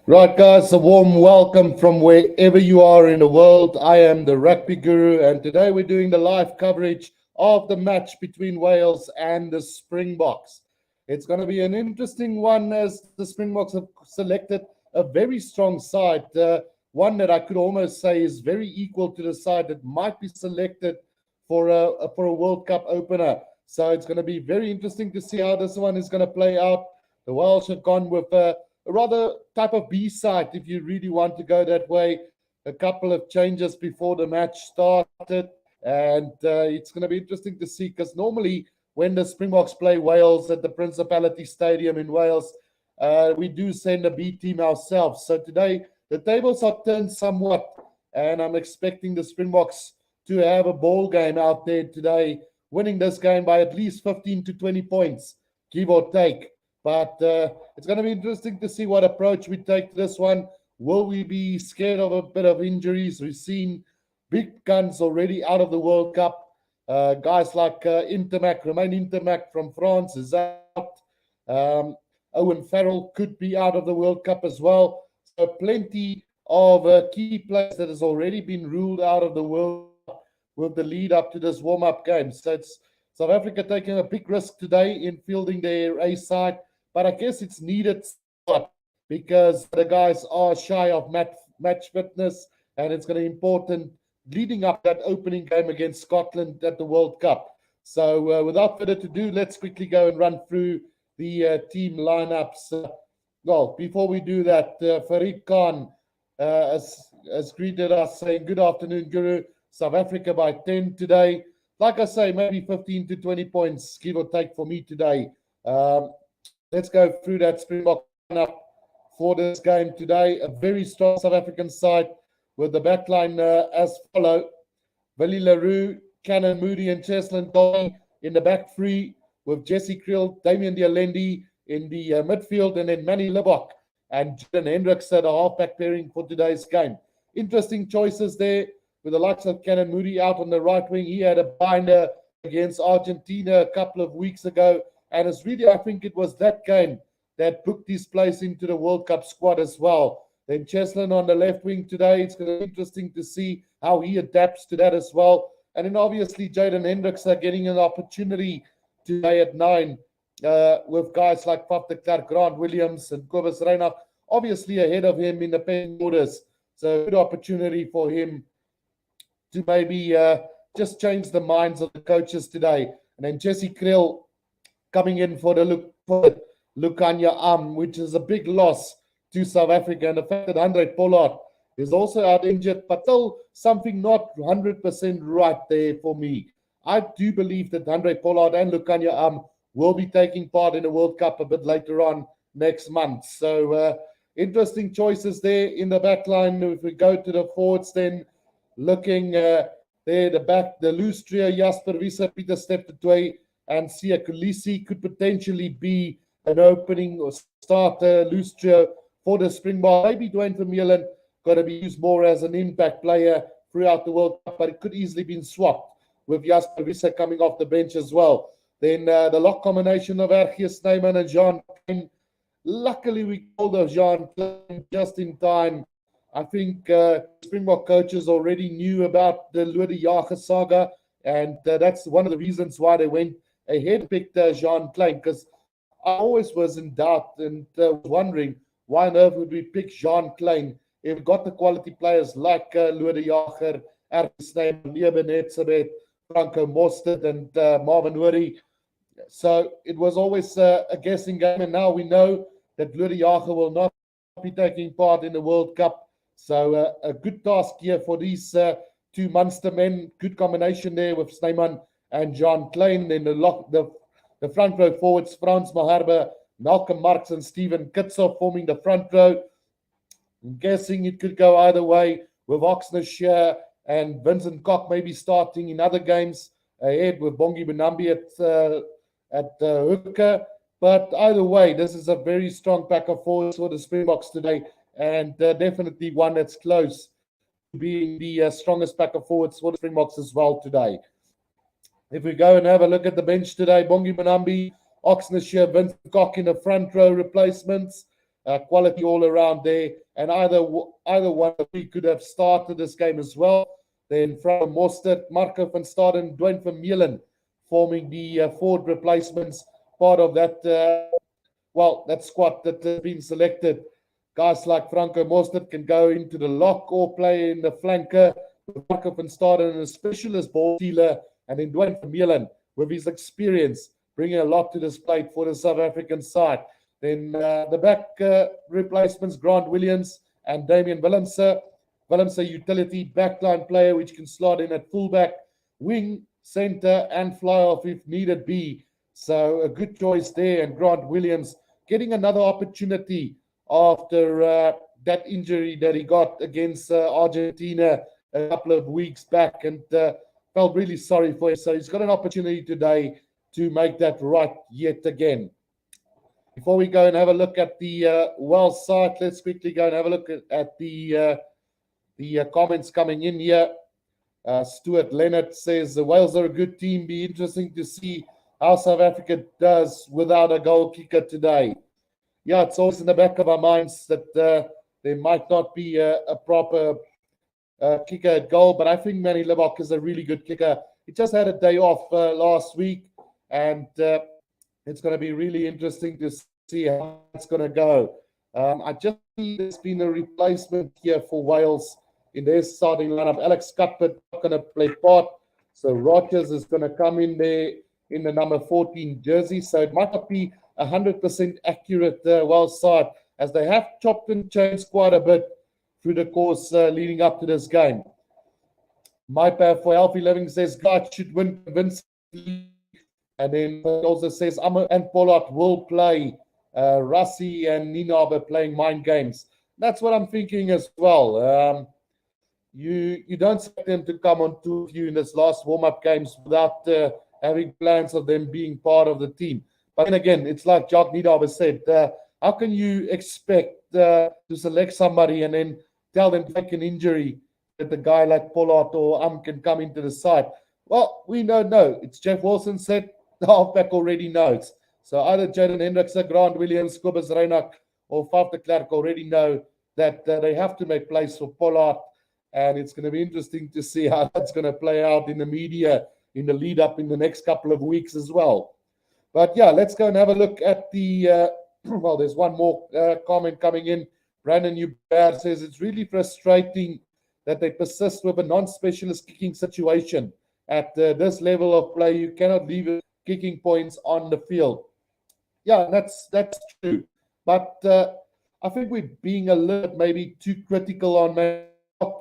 Right, guys, a warm welcome from wherever you are in the world. I am the Rugby Guru, and today we're doing the live coverage of the match between Wales and the Springboks. It's going to be an interesting one as the Springboks have selected a very strong side, one that I could almost say is very equal to the side that might be selected for a World Cup opener. So it's going to be very interesting to see how this one is going to play out. The Welsh have gone with a rather type of B side, if you really want to go that way. A couple of changes before the match started, and it's going to be interesting to see because normally when the Springboks play Wales at the Principality Stadium in Wales, we do send a B team ourselves. So today the tables are turned somewhat, and I'm expecting the Springboks to have a ball game out there today, winning this game by at least 15 to 20 points, give or take. But it's going to be interesting to see what approach we take to this one. Will we be scared of a bit of injuries? We've seen big guns already out of the World Cup. Guys like Romain Intermac from France is out. Owen Farrell could be out of the World Cup as well. So plenty of key players that has already been ruled out of the World Cup with the lead up to this warm-up game. So it's South Africa taking a big risk today in fielding their A side. But I guess it's needed because the guys are shy of match fitness, and it's going to be important leading up that opening game against Scotland at the World Cup. So without further ado, let's quickly go and run through the team lineups. Well, before we do that, Farid Khan has greeted us saying, "Good afternoon, Guru. South Africa by 10 today." Like I say, maybe 15 to 20 points, give or take, for me today. Let's go through that Springbok lineup for this game today. A very strong South African side with the backline as follow. Willie Leroux, Cannon Moody, and Cheslin Dolly in the back three, with Jesse Kriel, Damian Dialendi in the midfield, and then Manny Libbok and Jordan Hendricks at the halfback pairing for today's game. Interesting choices there with the likes of Cannon Moody out on the right wing. He had a binder against Argentina a couple of weeks ago. And it's really, I think it was that game that booked his place into the World Cup squad as well. Then Cheslin on the left wing today. It's going to be interesting to see how he adapts to that as well. And then obviously Jaden Hendricks are getting an opportunity today at 9 with guys like Faf de Klerk, Grant Williams, and Kobus Reinach obviously ahead of him in the pecking orders. So good opportunity for him to maybe just change the minds of the coaches today. And then Jesse Kriel coming in for the Lukanya which is a big loss to South Africa. And the fact that Andre Pollard is also out injured, but still something not 100% right there for me. I do believe that Andre Pollard and Lukanya will be taking part in the World Cup a bit later on next month. So interesting choices there in the back line. If we go to the forwards, then looking there, the back, the loose trio, Jasper Wiese, Pieter Steptoe, and Sia Kulisi could potentially be an opening or starter loose trio for the Springbok. Maybe Dwayne Vermeulen got to be used more as an impact player throughout the World Cup, but it could easily be swapped with Jasper Wiese coming off the bench as well. Then the lock combination of R.G. Snyman and Jean Klein. Luckily, we called of Jean Klein just in time. I think Springbok coaches already knew about the Lode Jager saga, and that's one of the reasons why they went ahead picked Jean Klein, because I always was in doubt and was wondering why on earth would we pick Jean Klein if we got the quality players like Lode Jager, R.G. Snyman, Lieben Etzebeth, Franco Mostert, and Marvin Worry. So it was always a guessing game, and now we know that Lode Jager will not be taking part in the World Cup. So a good task here for these two Munster men. Good combination there with Snyman and John Klein. Then the front row forwards, Frans Maharbe, Malcolm Marx, and Stephen Kitsoff forming the front row. I'm guessing it could go either way, with Oxner Shear and Vincent Koch maybe starting in other games ahead with Bongi Benambi at hooker. But either way, this is a very strong pack of forwards for the Springboks today, and definitely one that's close to being the strongest pack of forwards for the Springboks as well today. If we go and have a look at the bench today, Bongi Benambi, Oxner Shear, Vincent Koch in the front row replacements. quality all around there. And either one of we could have started this game as well. Then from Mostert, Marco van Staden, Dwayne Vermeulen forming the forward replacements, part of that, that squad that has been selected. Guys like Franco Mostert can go into the lock or play in the flanker. Marco van Staden, a specialist ball stealer, and then Dwayne Vermeulen with his experience, bringing a lot to this plate for the South African side. Then the back replacements, Grant Williams and Damian Willemse. Willemse, utility backline player, which can slot in at fullback, wing, center, and fly off if needed be. So a good choice there. And Grant Williams getting another opportunity after that injury that he got against Argentina a couple of weeks back, and felt really sorry for him. So he's got an opportunity today to make that right yet again. Before we go and have a look at the Wales side, let's quickly go and have a look at the comments coming in here. Stuart Leonard says the Wales are a good team. Be interesting to see how South Africa does without a goal kicker today. Yeah, it's always in the back of our minds that there might not be a proper kicker at goal, but I think Manny Libbok is a really good kicker. He just had a day off last week, and it's going to be really interesting to see how it's going to go. I just see there's been a replacement here for Wales in their starting lineup. Alex Cuthbert not going to play part, so Rogers is going to come in there in the number 14 jersey. So it might not be 100% accurate Wales side, as they have chopped and changed quite a bit through the course leading up to this game. My pair for Alfie Living says God should win convincingly. And then also says Amo and Pollard will play. Rassi and Ninabe playing mind games. That's what I'm thinking as well. You don't expect them to come on to you in this last warm-up games without having plans of them being part of the team. But then again, it's like Jacques Ninabe said, how can you expect to select somebody and then tell them to take an injury that the guy like Pollard or can come into the side? Well, we don't know. It's Jeff Wilson said, the halfback already knows. So either Jaden Hendrickse, Grant Williams, Kobus Reinach, or Faf de Klerk already know that they have to make place for Pollard. And it's going to be interesting to see how that's going to play out in the media in the lead up in the next couple of weeks as well. But yeah, let's go and have a look at the, there's one more comment coming in. Brandon Hubert says it's really frustrating that they persist with a non-specialist kicking situation. At this level of play, you cannot leave it kicking points on the field. Yeah, that's true. But I think we're being a little maybe too critical on Mayock.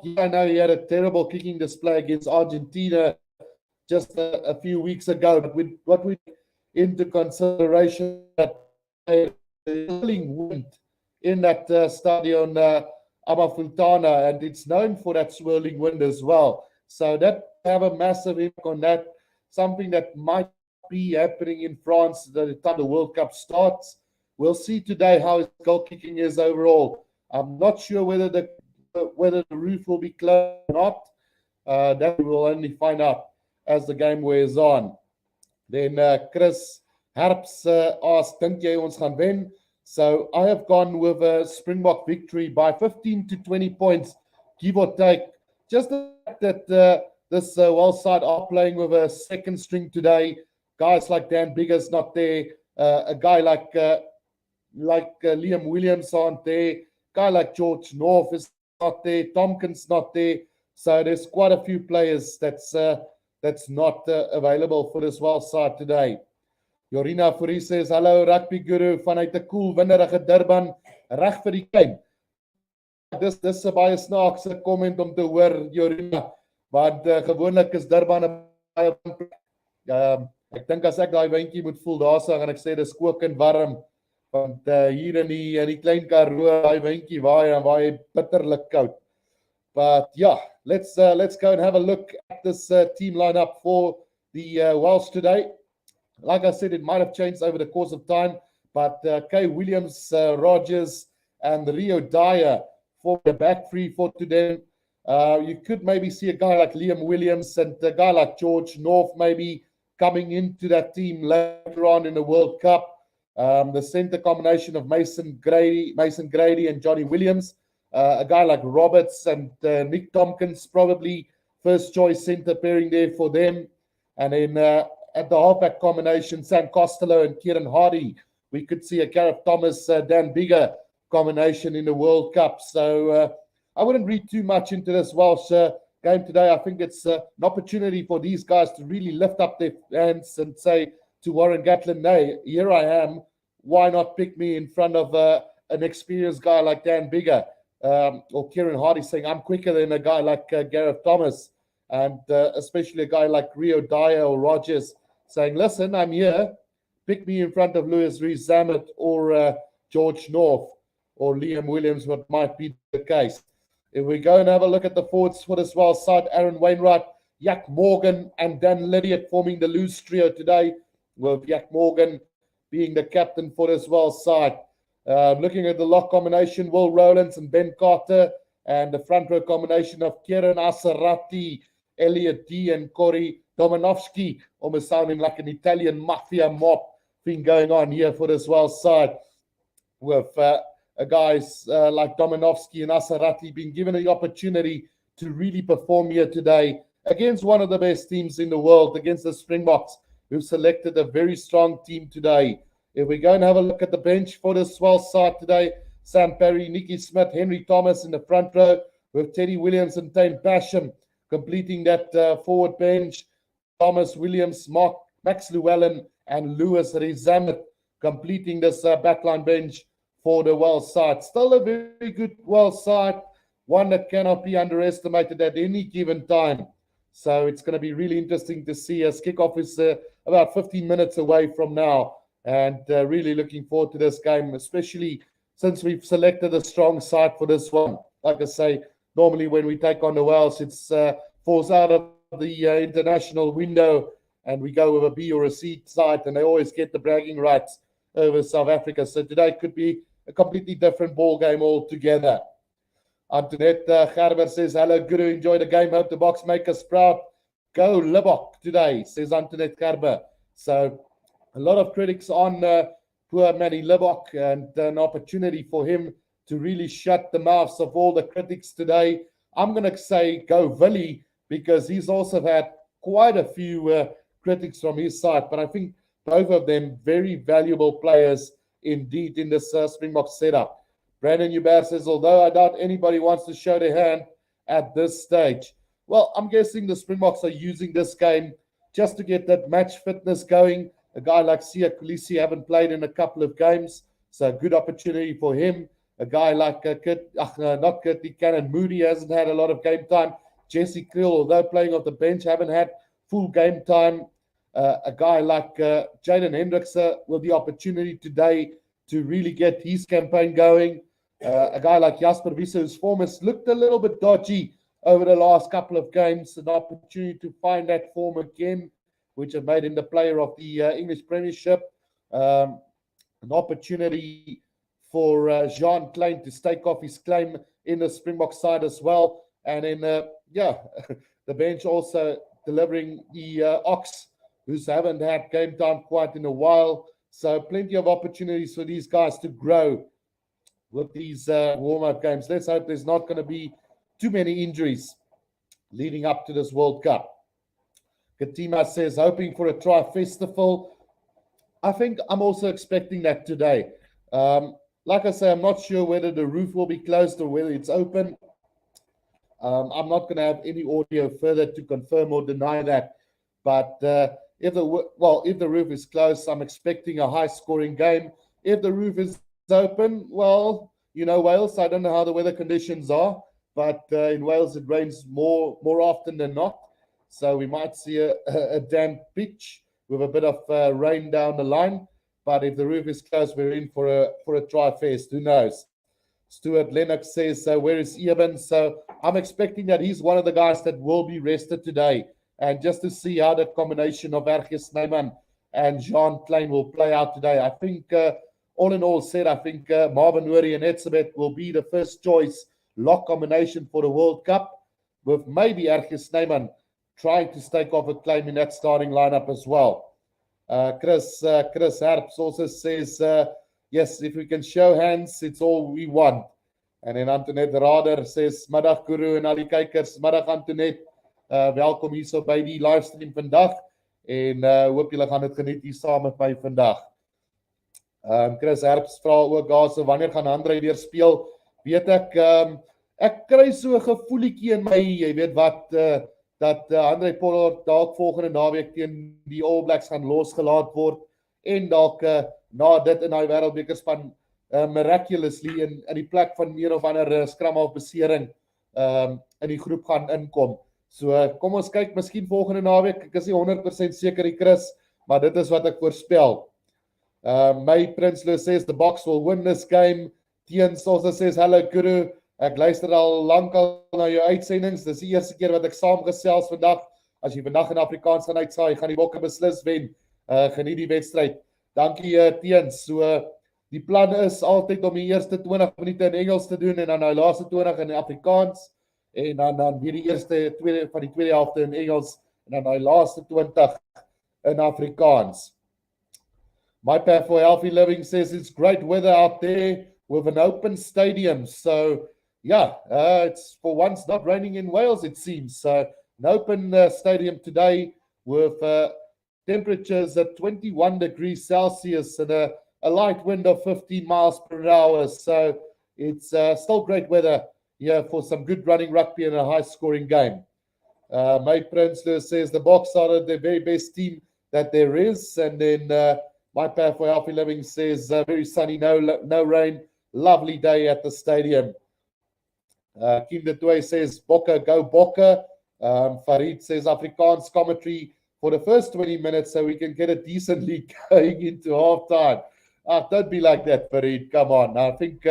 Yeah, I know he had a terrible kicking display against Argentina just a few weeks ago. But with what we into consideration that a swirling wind in that stadion Amafultana, and it's known for that swirling wind as well. So that have a massive impact on that. Something that might be happening in France by the time the World Cup starts. We'll see today how his goal kicking is overall. I'm not sure whether the roof will be closed or not. That we will only find out as the game wears on. Then Chris Harps asked, dink jy ons gaan wen? So I have gone with a Springbok victory by 15 to 20 points, give or take. Just the fact that this Wales side are playing with a second string today. Guys like Dan Bigger's not there. A guy like Liam Williams aren't there. Guy like George North is not there. Tompkins not there. So there's quite a few players that's not available for this Wales side today. Jorina Fourie says, hallo rugby guru vanuit 'n cool winderige Durban, reg vir die game. Dis 'n baie snaakse comment om te hoor, Jorina, want gewoonlik is Durban 'n baie ek dink as ek daai windjie moet voel daarso gaan ek sê dis kokend warm, want hier in die klein Karoo daai windjie waai bitterlik koud. But yeah, let's go and have a look at this team lineup for the Welsh today. Like I said, it might have changed over the course of time, but Kay Williams, Rogers, and Rio Dyer for the back three for today. You could maybe see a guy like Liam Williams and a guy like George North maybe coming into that team later on in the World Cup. The center combination of Mason Grady and Johnny Williams. A guy like Roberts and Nick Tompkins, probably first choice center pairing there for them. And then at the halfback combination, Sam Costello and Kieran Hardy. We could see a Gareth Thomas, Dan Biggar combination in the World Cup. So I wouldn't read too much into this Welsh game today. I think it's an opportunity for these guys to really lift up their hands and say to Warren Gatland, hey, here I am. Why not pick me in front of an experienced guy like Dan Biggar or Kieran Hardy saying, I'm quicker than a guy like Gareth Thomas, and especially a guy like Rio Dyer or Rogers saying, listen, I'm here. Pick me in front of Louis Rees-Zammit or George North or Liam Williams, what might be the case. If we go and have a look at the forwards for this Welsh side, Aaron Wainwright, Jack Morgan, and Dan Lydiate forming the loose trio today, with Jack Morgan being the captain for this Welsh side. Looking at the lock combination, Will Rowlands and Ben Carter, and the front row combination of Kieran Asarati, Elliot D, and Corey Domanovsky, almost sounding like an Italian mafia mob thing going on here for this Welsh side, with guys like Domanovsky and Asarati being given the opportunity to really perform here today against one of the best teams in the world, against the Springboks, who've selected a very strong team today. If we go and have a look at the bench for this Welsh side today, Sam Perry, Nicky Smith, Henry Thomas in the front row, with Teddy Williams and Tane Basham completing that forward bench. Thomas Williams, Max Llewellyn, and Louis Rees-Zammit completing this backline bench for the Welsh side. Still a very good Welsh side, one that cannot be underestimated at any given time. So it's going to be really interesting to see as kickoff is about 15 minutes away from now. And really looking forward to this game, especially since we've selected a strong side for this one. Like I say, normally when we take on the Welsh, it's falls out of the international window and we go with a B or a C side, and they always get the bragging rights over South Africa. So today could be a completely different ball game altogether. Antoinette Gerber says, hello, Guru, enjoy the game. Hope the Boks make us proud. Go Libbok today, says Antoinette Gerber. So a lot of critics on poor Manny Libbok, and an opportunity for him to really shut the mouths of all the critics today. I'm going to say go Willie, because he's also had quite a few critics from his side. But I think both of them very valuable players indeed in this Springbok setup. Brandon Hubert says, although I doubt anybody wants to show their hand at this stage. Well, I'm guessing the Springboks are using this game just to get that match fitness going. A guy like Sia Kolisi haven't played in a couple of games, so a good opportunity for him. A guy like not Kurt Cannon Moody hasn't had a lot of game time. Jesse Kriel, although playing off the bench, haven't had full game time. A guy like Jaden Hendrickse with the opportunity today to really get his campaign going. A guy like Jasper Wiese, whose form has looked a little bit dodgy over the last couple of games. An opportunity to find that form again, which have made him the player of the English Premiership. An opportunity for Jean Klein to stake off his claim in the Springbok side as well. And then, the bench also delivering the Ox, who haven't had game time quite in a while. So plenty of opportunities for these guys to grow with these warm-up games. Let's hope there's not going to be too many injuries leading up to this World Cup. Katima says, hoping for a try festival. I think I'm also expecting that today. Like I say, I'm not sure whether the roof will be closed or whether it's open. I'm not going to have any audio further to confirm or deny that. But if the roof is closed, I'm expecting a high-scoring game. If the roof is open, well, Wales, I don't know how the weather conditions are, but in Wales it rains more often than not. So we might see a damp pitch with a bit of rain down the line. But if the roof is closed, we're in for a try fest. Who knows? Stuart Lennox says, where is Eben? So I'm expecting that he's one of the guys that will be rested today. And just to see how that combination of Erge Snyman and Jean Klein will play out today. I think, all in all said, I think Marvin Uri and Etzebeth will be the first choice lock combination for the World Cup, with maybe Erge Snyman trying to stake off a claim in that starting lineup as well. Chris Harps also says, yes, if we can show hands, it's all we want. En then Antoinette Rader says, middag Guru en al die kykers, middag Antoinette, welkom hier so by die livestream vandag, en hoop julle gaan dit geniet hier saam met my vandag. Chris Herps vra ook daarso, wanneer gaan Andre weer speel? Weet ek kry so 'n gevoeliekie in my, jy weet wat, dat Andre Pollard dalk volgende naweek teen die All Blacks gaan losgelaat word, en dalk na dit in daai wêreldbekerspan miraculously in die plek van een of ander scrum of besering in die groep gaan inkom. So kom ons kyk, miskien volgende naweek, ek is nie 100% seker die Chris, maar dit is wat ek voorspel. My Prinsloo says the Boks will win this game. Tiens also says, hello Guru, ek luister al lank al na jou uitsendings, dis die eerste keer wat ek saamgesels vandag. As jy vandag in Afrikaans gaan uitsaai, gaan die Bokke beslis wen. Geniet die wedstryd. Dankie Tiens. So die plan is altyd om die eerste 20 minute in Engels te doen en dan die laaste 20 in Afrikaans en dan weer die eerste van die tweede helfte in Engels en dan die laaste 20 in Afrikaans. My Path for Healthy Living says it's great weather out there with an open stadium. So, yeah, it's for once not raining in Wales, it seems. So, an open stadium today with temperatures at 21 degrees Celsius and a light wind of 15 miles per hour. So, it's still great weather here for some good running rugby and a high-scoring game. My Prinsloo says the Boks are the very best team that there is. And then My Path for Healthy Living says very sunny, no rain, lovely day at the stadium. Kim de Toy says Bokke, go Bokke. Farid says Afrikaans commentary for the first 20 minutes so we can get it decently going into halftime. Don't be like that, Farid. Come on. I think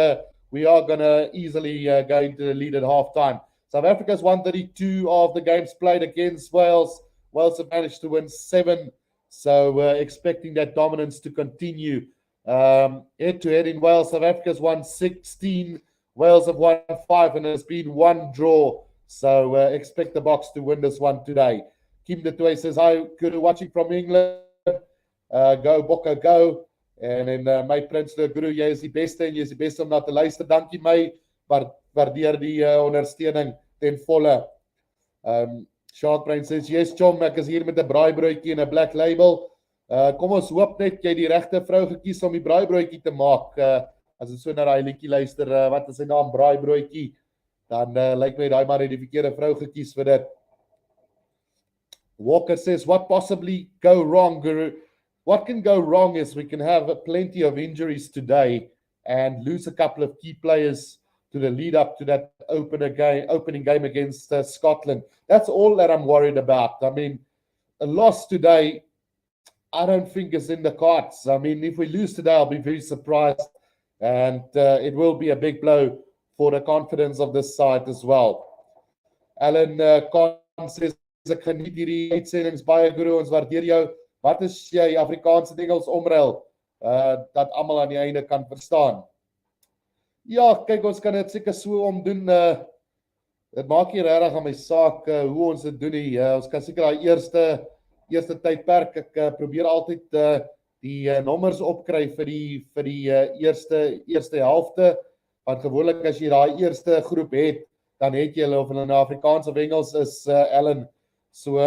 we are going to easily go into the lead at halftime. South Africa's 132 of the games played against Wales. Wales have managed to win 7. So expecting that dominance to continue. Head-to-head in Wales, South Africa's won 16. Wales have won 5 and there's been 1 draw. So expect the Boks to win this one today. Kim de Toy says, hi, good watching from England. Go Bokke, go. En my Prinsloo, Guru, jy is die beste en jy is die beste om na te luister. Dankie my, waardeer die ondersteuning ten volle. Sharkbrain says, yes, Chom, ek is hier met 'n braaibroodjie en 'n black label. Kom ons hoop net jy die regte vrou gekies om die braaibroodjie te maak. As jy so na daai liedjie luister, wat is sy naam, braaibroodjie, dan lyk my daai maar die verkeerde vrou gekies vir dit. Walker says, what possibly go wrong, Guru? What can go wrong is we can have plenty of injuries today and lose a couple of key players to the lead up to that opening game against Scotland. That's all that I'm worried about. I mean, a loss today, I don't think is in the cards. I mean, if we lose today, I'll be very surprised. And it will be a big blow for the confidence of this side as well. Alan Khan says, ek geniet hierdie uitsendings baie, Guru, ons waardeer jou. Wat is jy Afrikaans en Engels omruil, dat almal aan die einde kan verstaan? Ja, kyk, ons kan dit seker so omdoen. Dit maak nie regtig aan my saak hoe ons dit doen nie. Ons kan seker daai eerste tydperk, ek probeer altyd die nommers opkry vir die eerste helfte, want gewoonlik as jy daai eerste groep het, dan het jy hulle of hulle nou Afrikaans of Engels is, Ellen. So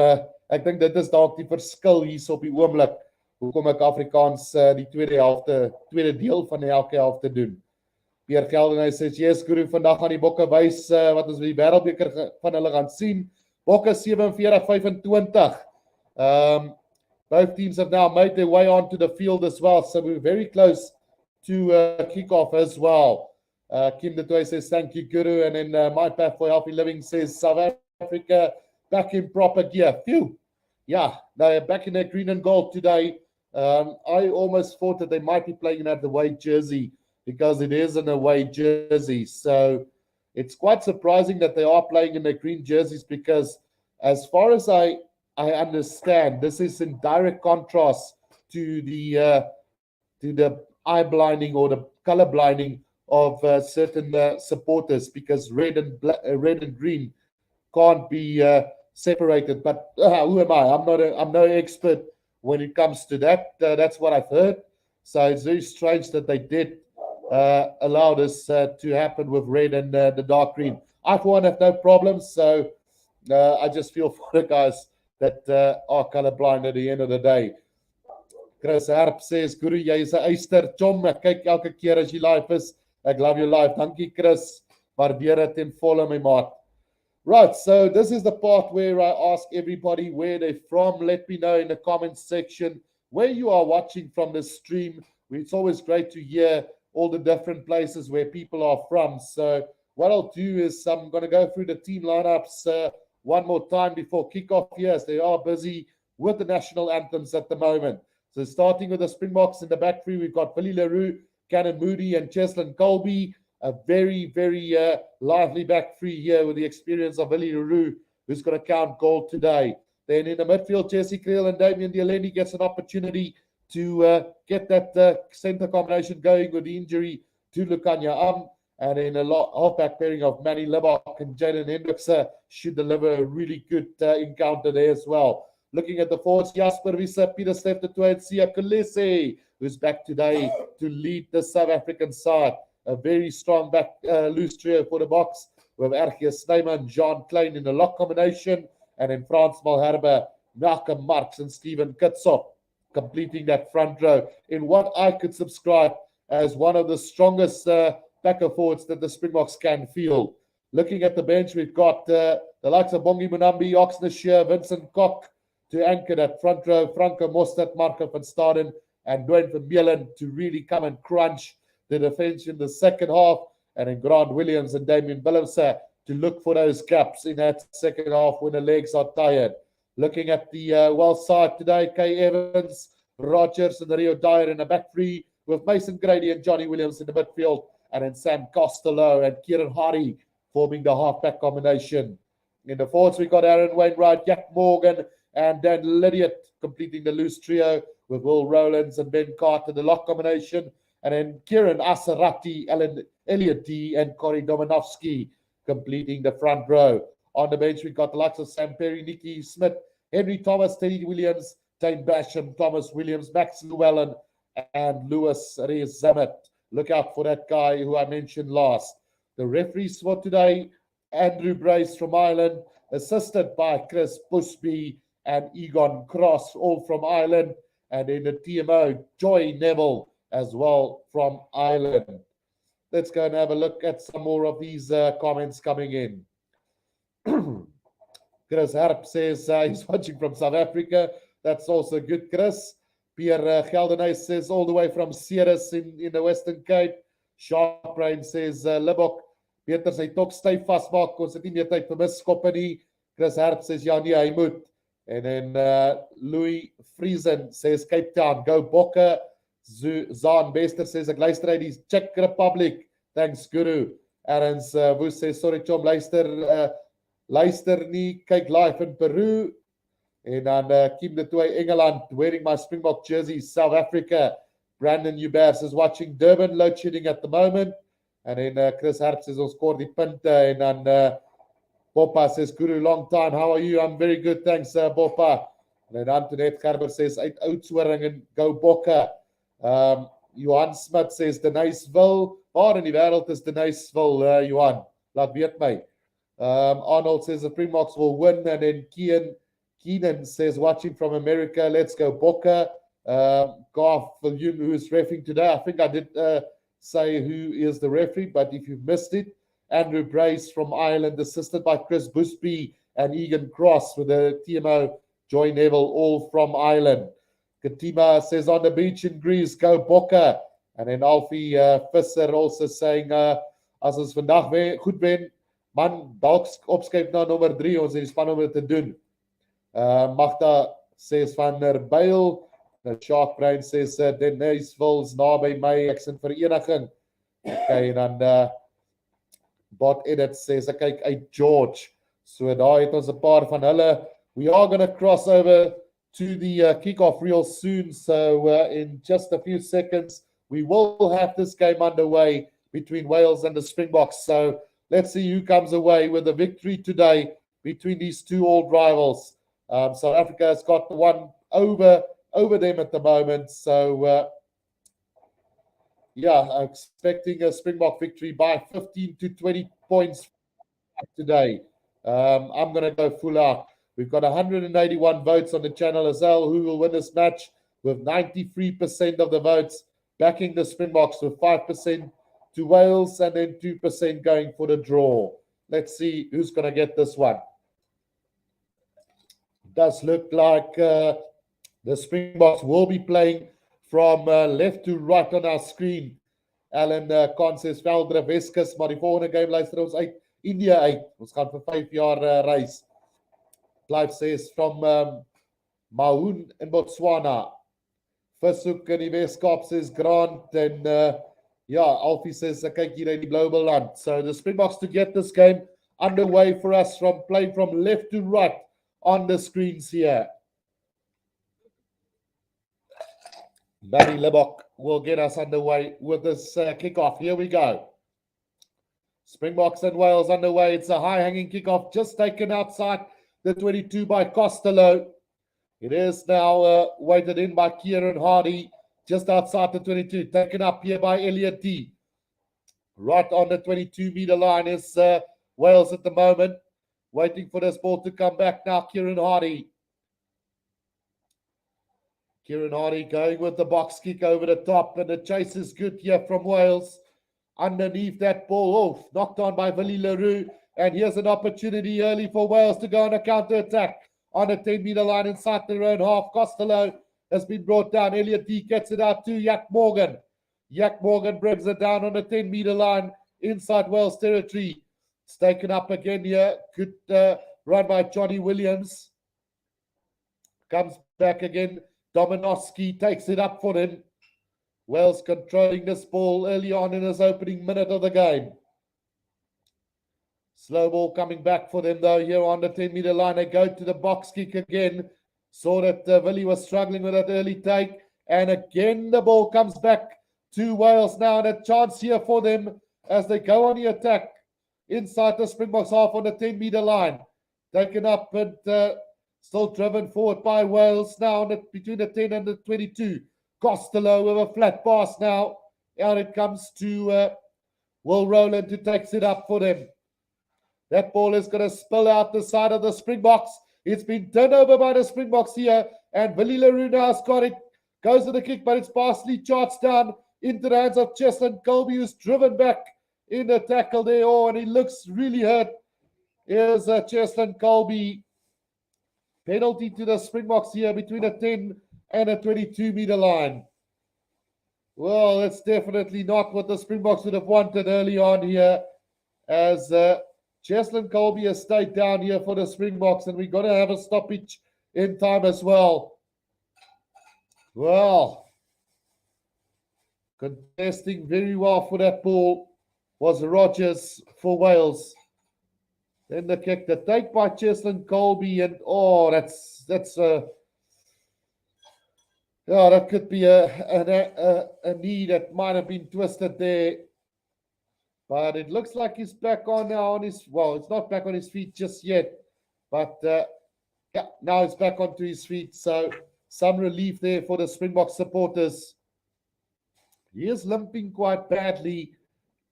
ek dink dit is dalk die verskil hier op die oomblik, hoekom ek Afrikaans die tweede deel van elke helfte doen. Pierre Geldenhuys sê, yes, Guru, vandag gaan die Bokke wys wat ons by die wêreldbeker van hulle gaan sien. Bokke 47-25. Both teams have now made their way onto the field as well, so we're very close to kickoff as well. Kim de Toy says, thank you, Guru, and then My Path for Healthy Living says, South Africa back in proper gear. Phew. Yeah, they're back in their green and gold today. I almost thought that they might be playing in the away jersey, because it is an away jersey. So it's quite surprising that they are playing in their green jerseys, because as far as I understand, this is in direct contrast to the eye blinding or the color blinding of certain supporters, because red and green can't be separated. But who am I? I'm no expert when it comes to that. That's what I've heard. So it's very strange that they did allow this to happen with red and the dark green. I, for one, have no problems. So I just feel for the guys that are colorblind at the end of the day. Chris Harp says, Guru, jy is 'n eyster chom. Ek kyk elke keer as jy live is. Ek love you live. Dankie, Chris. Waardeer dit en volle my maat. Right, so this is the part where I ask everybody where they're from. Let me know in the comments section where you are watching from this stream. It's always great to hear all the different places where people are from. So what I'll do is I'm going to go through the team lineups one more time before kickoff here, as they are busy with the national anthems at the moment. So starting with the Springboks in the back three, we've got Billy Leroux, Cannon Moody, and Cheslin Colby. A very, very lively back three here with the experience of Billy Leroux, who's going to count goal today. Then in the midfield, Jesse Creel and Damien Delaney gets an opportunity to get that center combination going with the injury to Lukanya and in a halfback pairing of Manny Lebok and Jaden Hendrickse should deliver a really good encounter there as well. Looking at the forwards, Jasper Wiese, Peter Steff de Toy, and Sia Kulese, who's back today to lead the South African side. A very strong back loose trio for the box with Ergie Snyman, Jean Klein in the lock combination, and then Frans Malherbe, Malcolm Marks, and Stephen Kitsop completing that front row in what I could subscribe as one of the strongest backer forwards that the Springboks can field. Looking at the bench, we've got the likes of Bongi Munambi, Oxner Shear, Vincent Kok to anchor that front row, Franco Mostert, Marco van Staden, and Dwayne Vermeulen to really come and crunch the defense in the second half, and then Grant Williams and Damien Willemse to look for those gaps in that second half when the legs are tired. Looking at the Welsh side today, Kay Evans, Rogers, and Rio Dyer in the back three with Mason Grady and Johnny Williams in the midfield, and then Sam Costello and Kieran Hardy forming the halfback combination. In the forwards, we got Aaron Wainwright, Jack Morgan, and Dan Lydiot completing the loose trio with Will Rowlands and Ben Carter, the lock combination. And then Kieran Asarati, Elliot D, and Corey Domanovsky completing the front row. On the bench, we got the likes of Sam Perry, Nicky Smith, Henry Thomas, Teddy Williams, Tane Basham, Thomas Williams, Max Llewellyn, and Lewis Rezamet. Look out for that guy who I mentioned last. The referees for today, Andrew Brace from Ireland, assisted by Chris Busby and Egon Cross, all from Ireland. And in the TMO, Joy Neville as well from Ireland. Let's go and have a look at some more of these comments coming in. Chris Harp says he's watching from South Africa. That's also good, Chris. Pierre Geldenhuys says all the way from Ceres in the Western Cape. Sharp Brain says Libok, beter sy tok styf vasmaak, ons het nie meer tyd vir miskoppe nie. Chris Harp says ja nee, hy moet. And then Louis Friesen says Cape Town, go Bokke. Zaan Bester says ek luister uit die Czech Republic. Thanks Guru. Aaron's Woes says sorry Chom, luister nie, kyk live in Peru. En dan Kim de Toy Engeland, wearing my Springbok jersey, South Africa. Brandon Hubert is watching Durban, load shedding at the moment. And then Chris Harp says ons score die punte. En dan Bopa says Guru, long time, how are you? I'm very good, thanks Bopa. And then Antoinette Gerber says uit Oudtshoorn en go Bokke. Johan Smit says Denysville. Waar in die wêreld is Denysville, Johan? Laat weet my. Arnold says the Springboks will win. And then Keenan says watching from America, let's go Bokke. Garth Viljoen, who is refereeing today. I think I did say who is the referee, but if you've missed it, Andrew Brace from Ireland, assisted by Chris Busby and Egan Cross with the TMO, Joy Neville, all from Ireland. Katima says on the beach in Greece, go Bokke. And then Alfie Visser also saying, as ons vandag goed wen, man, dalk opskuif na nommer 3, ons het die span om dit te doen. Magda says van der Byl. Shark Brain says Denysville is naby my, ek's in vereniging. Okay, en dan Bot Edit says ek kyk uit George. So daar het ons 'n paar van hulle. We are going to cross over to the kickoff real soon. So in just a few seconds, we will have this game underway between Wales and the Springboks. So let's see who comes away with a victory today between these two old rivals. South Africa has got the one over over them at the moment. So, yeah, expecting a Springbok victory by 15 to 20 points today. I'm going to go full out. We've got 181 votes on the channel as well. Who will win this match? With 93% of the votes backing the Springboks, with 5% to Wales and then 2% going for the draw. Let's see who's going to get this one. It does look like the Springboks will be playing from left to right on our screen. Alan Khan says Veldre Weskus, maar die volgende game luister ons uit India uit. Ons gaan vir 5 jaar reis. Clive says from Mahoon in Botswana. Versoek in die Weskaap says Grant. And Alfie says, kyk hier in die blou land. So the Springboks to get this game underway for us from playing from left to right on the screens here. Barry Lebok will get us underway with this kickoff. Here we go. Springboks and Wales underway. It's a high-hanging kickoff just taken outside the 22 by Costello. It is now weighted in by Kieran Hardy just outside the 22. Taken up here by Elliot D. Right on the 22-meter line is Wales at the moment. Waiting for this ball to come back now. Kieran Hardy. Kieran Hardy going with the box kick over the top, and the chase is good here from Wales. Underneath that ball, knocked on by Willie Leroux, and here's an opportunity early for Wales to go on a counter-attack on the 10-meter line inside their own half. Costello has been brought down. Elliot D gets it out to Jack Morgan. Jack Morgan brings it down on the 10-meter line inside Wales territory. It's taken up again here. Good run by Johnny Williams. Comes back again. Dominowski takes it up for him. Wales controlling this ball early on in his opening minute of the game. Slow ball coming back for them though here on the 10-meter line. They go to the box kick again. Saw that Willie was struggling with that early take. And again the ball comes back to Wales now. And a chance here for them as they go on the attack inside the Springboks half on the 10-meter line. Taken up and still driven forward by Wales now between the 10 and the 22. Costello with a flat pass now. Out it comes to Will Rowland, who takes it up for them. That ball is going to spill out the side of the Springboks. It's been turned over by the Springboks here. And Willie Leroux now has got it. Goes to the kick, but it's partially charged down into the hands of Cheslin Colby, who's driven back in the tackle there. Oh, and he looks really hurt. Here's Cheslin Colby. Penalty to the Springboks here between the 10 and the 22-meter line. Well, that's definitely not what the Springboks would have wanted early on here, as Cheslin Colby has stayed down here for the Springboks, and we're going to have a stoppage in time as well. Well, contesting very well for that ball was Rogers for Wales. Then the kick, the take by Cheslin Colby, and that could be a knee that might have been twisted there. But it looks like he's back on now on his, well, it's not back on his feet just yet. But now he's back onto his feet. So some relief there for the Springbok supporters. He is limping quite badly.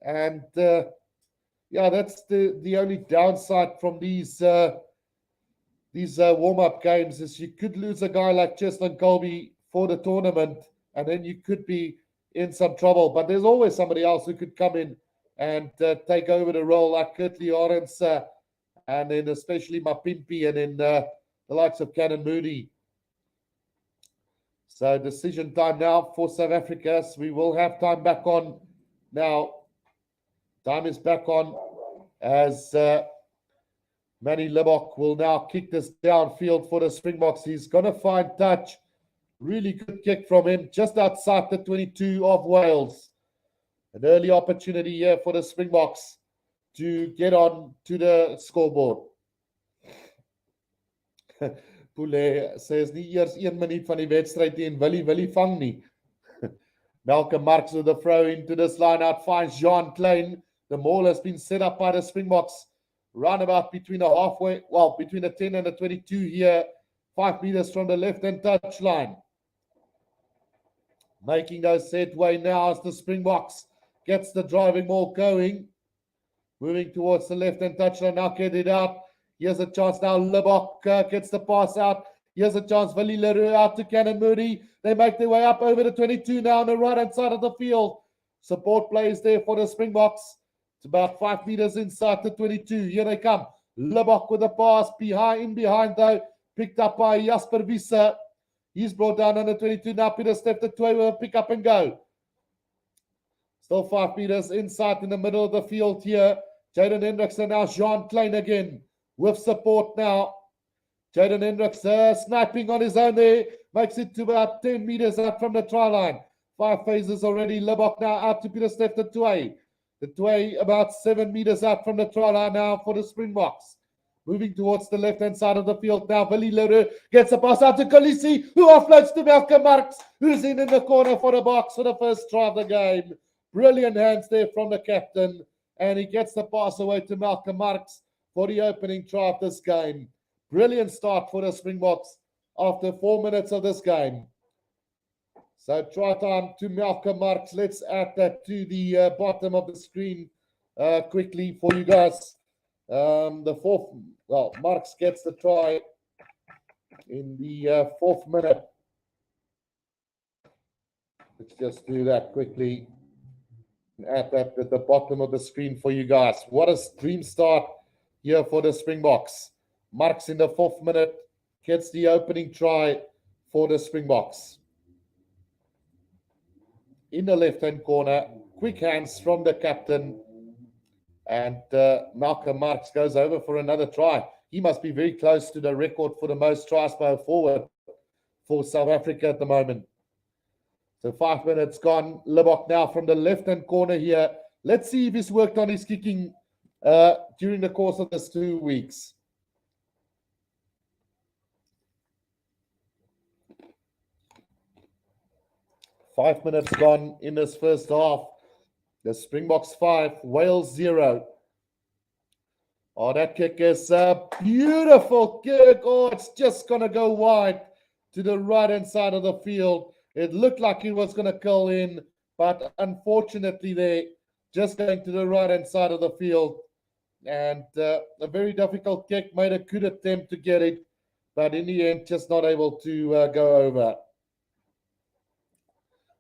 And that's the only downside from these warm-up games is you could lose a guy like Cheslin Colby for the tournament, and then you could be in some trouble. But there's always somebody else who could come in and take over the role, like Kurtley Orange, and then especially Mapimpi, and then the likes of Cannon Moody. So decision time now for South Africa. So we will have time back on now. Time is back on as Manny Lebok will now kick this downfield for the Springboks. He's going to find touch. Really good kick from him just outside the 22 of Wales. An early opportunity here for the Springboks to get on to the scoreboard. Poulet says nie eers 1 minuut van die wedstryd teen Willie vang nie. Malcolm Marks with the throw into this line out, finds Jean Klein. The maul has been set up by the Springboks roundabout between the 10 and the 22 here, 5 meters from the left-hand touch line. Making those headway now as the Springboks gets the driving ball going. Moving towards the left-hand touchline. Now get it out. Here's a chance now. Libok gets the pass out. Here's a chance. Vali Leroux out to Cannon Moody. They make their way up over the 22 now on the right-hand side of the field. Support plays there for the Springboks. It's about 5 meters inside the 22. Here they come. Libok with the pass. Behind though. Picked up by Jasper Visser. He's brought down on the 22 now. Peter Steff the 12 will pick up and go. Still 5 meters inside in the middle of the field here. Jaden Hendricks now. Jean Klein again with support now. Jaden Hendricks sniping on his own there. Makes it to about 10 meters out from the try line. 5 phases already. Libok now out to Peter Steff the 12. The 12 about 7 meters out from the try line now for the Springboks. Moving towards the left-hand side of the field now. Vali Leroux gets a pass out to Kolisi, who offloads to Malcolm Marks, who's in the corner for the box for the first try of the game. Brilliant hands there from the captain. And he gets the pass away to Malcolm Marks for the opening try of this game. Brilliant start for the Springboks after 4 minutes of this game. So try time to Malcolm Marks. Let's add that to the bottom of the screen quickly for you guys. The fourth, well, Marks gets the try in the 4th minute. Let's just do that quickly. Add that at the bottom of the screen for you guys. What a dream start here for the Springboks. Marks in the 4th minute gets the opening try for the Springboks. In the left-hand corner, quick hands from the captain. And Malcolm Marks goes over for another try. He must be very close to the record for the most tries by a forward for South Africa at the moment. So 5 minutes gone. Libok now from the left-hand corner here. Let's see if he's worked on his kicking during the course of this 2 weeks. Five minutes gone in this first half. The Springboks 5, Wales 0. Oh, that kick is a beautiful kick. Oh, it's just going to go wide to the right-hand side of the field. It looked like it was going to curl in, but unfortunately they just going to the right-hand side of the field. And a very difficult kick, made a good attempt to get it, but in the end, just not able to go over.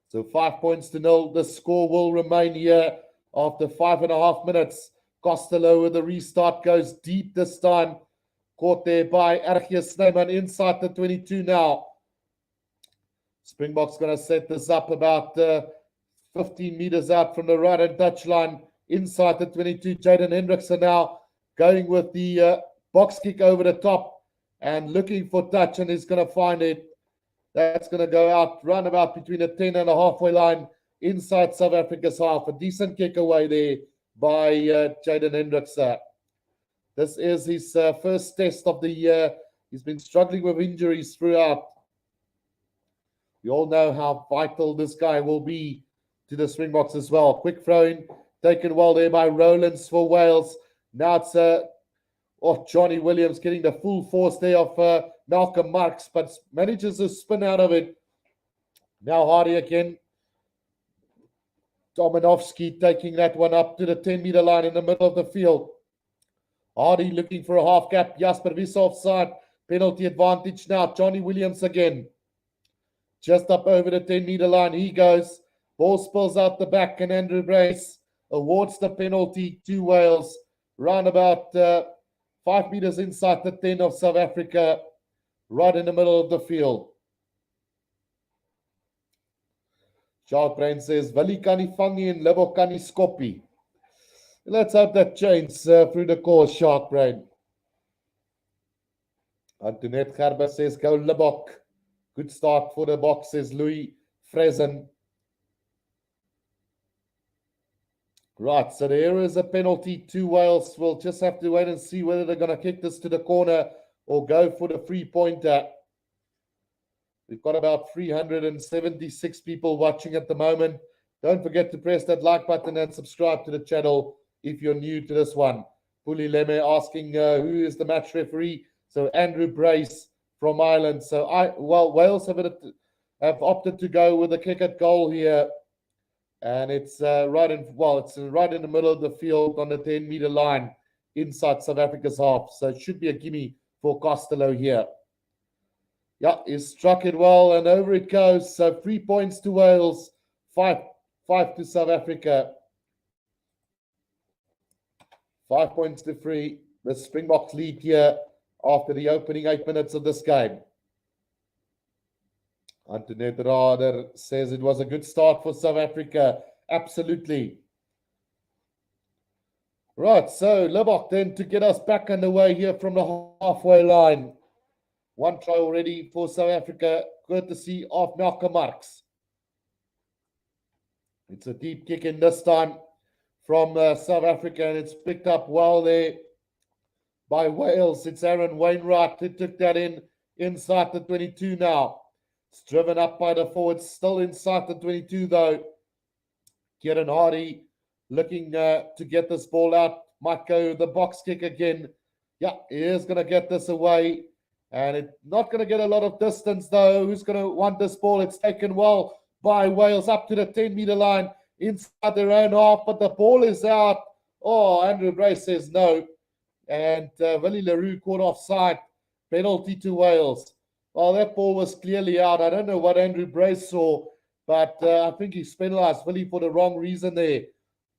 So 5 points to 0. The score will remain here after 5.5 minutes. Costello with the restart goes deep this time. Caught there by RG Snyman inside the 22 now. Springboks going to set this up about 15 meters out from the right-hand touchline. Inside the 22, Jaden Hendricks now going with the box kick over the top and looking for touch, and he's going to find it. That's going to go out, run about between the 10 and the halfway line inside South Africa's half. A decent kick away there by Jaden Hendricks. This is his first test of the year. He's been struggling with injuries throughout. We all know how vital this guy will be to the Springboks as well. Quick throw-in, taken well there by Rowlands for Wales. Now it's Johnny Williams getting the full force there of Malcolm Marks, but manages to spin out of it. Now Hardy again. Dominovsky taking that one up to the 10-meter line in the middle of the field. Hardy looking for a half gap. Jasper Visser offside. Penalty advantage now. Johnny Williams again. Just up over the 10-meter line. He goes. Ball spills out the back, and Andrew Brace awards the penalty to Wales. Round about 5 meters inside the 10 of South Africa. Right in the middle of the field. Shark Brain says, Vali kan nie vang nie en Libok kan nie skop nie. Let's hope that changes through the course, Shark Brain. Antoinette Gerber says, go Libok. Good start for the box, says Louis Fresen. Right, so there is a penalty to Wales. We'll just have to wait and see whether they're going to kick this to the corner or go for the three-pointer. We've got about 376 people watching at the moment. Don't forget to press that like button and subscribe to the channel if you're new to this one. Puli Leme asking who is the match referee. So Andrew Brace from Ireland. So Wales have have opted to go with a kick at goal here. And it's right in the middle of the field on the 10-meter line inside South Africa's half. So it should be a gimme for Costello here. Yeah, he struck it well and over it goes. So 3 points to Wales, 5 to South Africa. 5 points to 3. The Springboks lead here after the opening 8 minutes of this game. Antoinette Rader says it was a good start for South Africa. Absolutely. Right, so Libbok then to get us back underway here from the halfway line. 1 try already for South Africa, courtesy of Malcolm Marx. It's a deep kick in this time from South Africa, and it's picked up well there by Wales. It's Aaron Wainwright who took that inside the 22 now. It's driven up by the forwards, still inside the 22 though. Kieran Hardy looking to get this ball out. Might go the box kick again. Yeah, he is going to get this away. And it's not going to get a lot of distance though. Who's going to want this ball? It's taken well by Wales up to the 10-meter line inside their own half. But the ball is out. Oh, Andrew Bray says no. And Willie LaRue caught offside. Penalty to Wales. Well, that ball was clearly out. I don't know what Andrew Bray saw, but I think he's penalised Willie for the wrong reason there.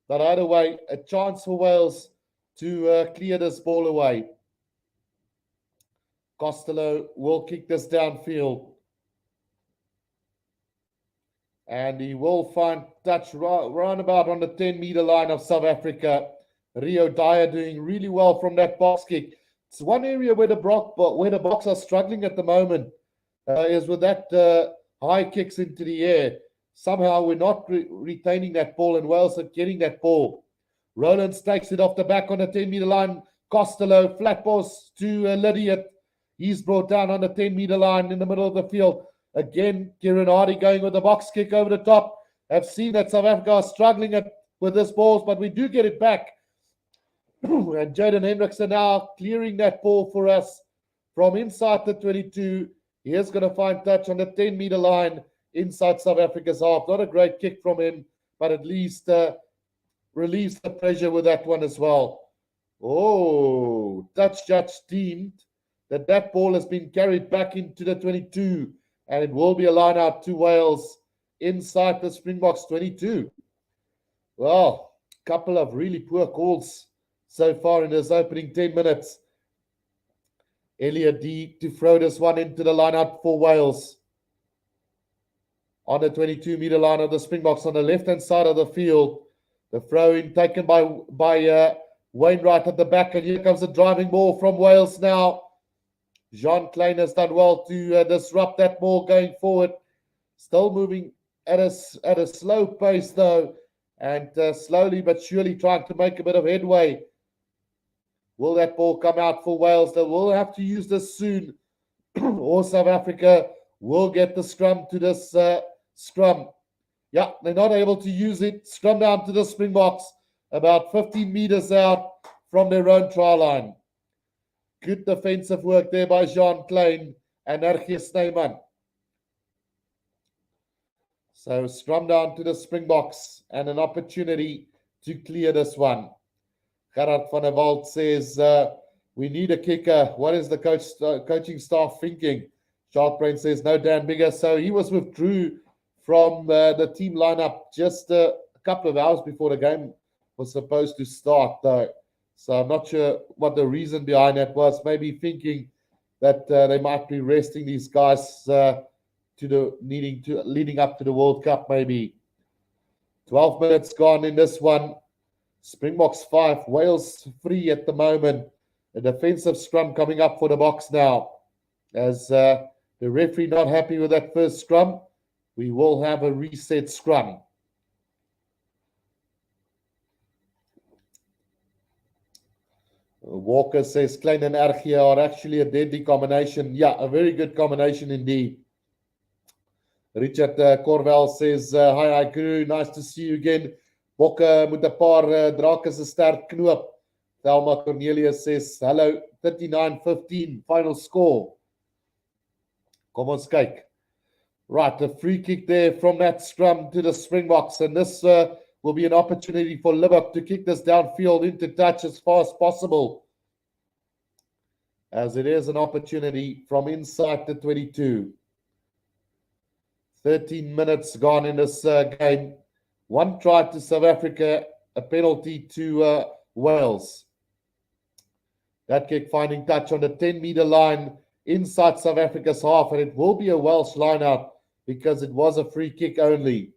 But either way, a chance for Wales to clear this ball away. Costello will kick this downfield. And he will find touch round about on the 10-meter line of South Africa. Rio Dyer doing really well from that box kick. It's one area where the Boks are struggling at the moment is with that high kicks into the air. Somehow we're not retaining that ball, and Wales are getting that ball. Rowlands takes it off the back on the 10-meter line. Costello, flat pass to Lydiot. He's brought down on the 10-meter line in the middle of the field. Again, Kieran Hardy going with the box kick over the top. I've seen that South Africa are struggling with this ball, but we do get it back. And Jaden Hendrickson now clearing that ball for us from inside the 22. He is going to find touch on the 10-meter line inside South Africa's half. Not a great kick from him, but at least relieves the pressure with that one as well. Oh, touch judge deemed that ball has been carried back into the 22, and it will be a line out to Wales inside the Springboks 22. Well, a couple of really poor calls so far in this opening 10 minutes. Elliot D to throw this one into the lineup for Wales. On the 22-meter line of the Springboks on the left-hand side of the field. The throw-in taken by Wainwright at the back, and here comes a driving ball from Wales now. Jean Klein has done well to disrupt that ball going forward. Still moving at a slow pace though, and slowly but surely trying to make a bit of headway. Will that ball come out for Wales? They will have to use this soon, or South Africa will get the scrum to this scrum. Yeah, they're not able to use it. Scrum down to the Springboks, about 15 meters out from their own try line. Good defensive work there by Jean Klein and Ergie Snyman. So scrum down to the Springboks and an opportunity to clear this one. Gerard van der Walt says, we need a kicker. What is the coaching staff thinking? Sharkbrain says, no Dan Bigger. So he was withdrew from the team lineup just a couple of hours before the game was supposed to start, though. So I'm not sure what the reason behind that was. Maybe thinking that they might be resting these guys leading up to the World Cup, maybe. 12 minutes gone in this one. Springboks 5, Wales 3 at the moment. A defensive scrum coming up for the Boks now. As the referee not happy with that first scrum, we will have a reset scrum. Walker says Klein and Ergie are actually a deadly combination. Yeah, a very good combination indeed. Richard Corwell says, hi crew, nice to see you again. Bokke met 'n paar drake se sterk knoop. Thelma Cornelius says, hello, 39-15, final score. Kom ons kyk. Right, the free kick there from that scrum to the Springboks, and this will be an opportunity for Liverpool to kick this downfield into touch as far as possible, as it is an opportunity from inside the 22. 13 minutes gone in this game. 1 try to South Africa, a penalty to Wales. That kick finding touch on the 10-meter line inside South Africa's half, and it will be a Welsh line-out because it was a free kick only.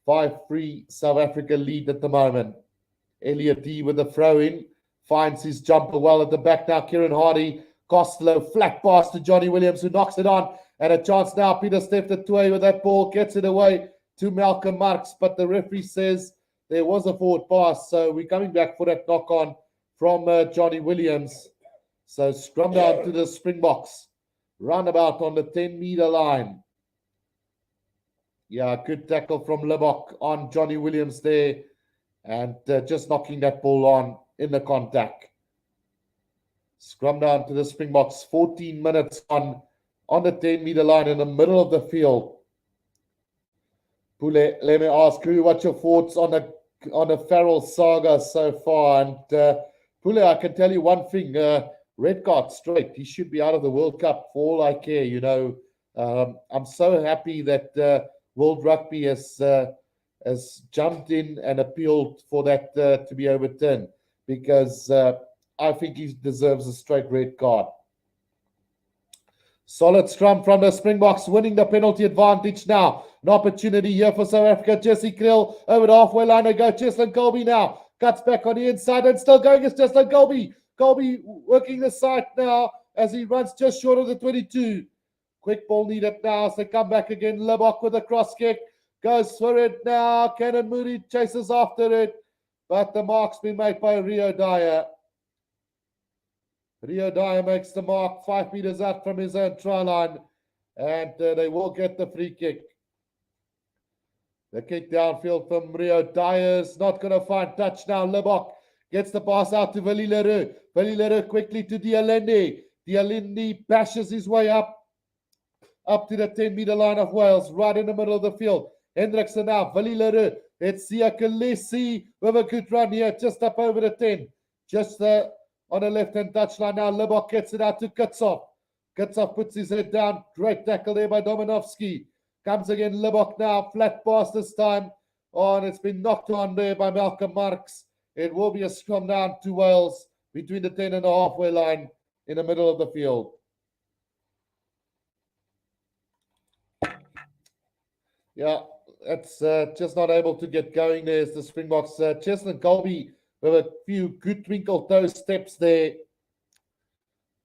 5-3 South Africa lead at the moment. Elliot D with the throw-in. Finds his jumper well at the back now. Kieran Hardy. Costello, flat pass to Johnny Williams, who knocks it on. And a chance now. Peter Steph-Tuay with that ball. Gets it away to Malcolm Marx. But the referee says there was a forward pass. So we're coming back for that knock-on from Johnny Williams. So scrum down to the Springboks. Roundabout on the 10-meter line. Yeah, good tackle from Lebok on Johnny Williams there. And just knocking that ball on in the contact. Scrum down to the Springboks. 14 minutes on the 10-meter line in the middle of the field. Pule, let me ask you, what's your thoughts on the Farrell saga so far? And Pule, I can tell you one thing. Red card straight. He should be out of the World Cup for all I care. You know, I'm so happy that World Rugby has jumped in and appealed for that to be overturned, because I think he deserves a straight red card. Solid scrum from the Springboks, winning the penalty advantage now. An opportunity here for South Africa. Jesse Kriel over the halfway line. They go. Cheslin Colby now cuts back on the inside and still going. It's Cheslin Colby. Colby working the side now as he runs just short of the 22. Quick ball needed now as they come back again. Lebok with a cross kick. Goes for it now. Cannon Moody chases after it. But the mark's been made by Rio Dyer. Rio Dyer makes the mark 5 meters out from his own try line. And they will get the free kick. The kick downfield from Rio Dyer is not going to find touch now. Lebok gets the pass out to Willie Leroux. Willie Leroux quickly to Dialende. Dialende bashes his way up to the 10-meter line of Wales, right in the middle of the field. Hendrickson now, Willie Leroux. It's Siakalesi with a good run here, just up over the 10. Just on the left-hand touchline now. Lebok gets it out to Kutsov. Kutsov puts his head down. Great tackle there by Dominovsky. Comes again Lebok now. Flat pass this time. Oh, and it's been knocked on there by Malcolm Marx. It will be a scrum down to Wales between the 10 and the halfway line in the middle of the field. Yeah, it's just not able to get going there as the Springboks. Cheslin Colby with a few good twinkle toe steps there.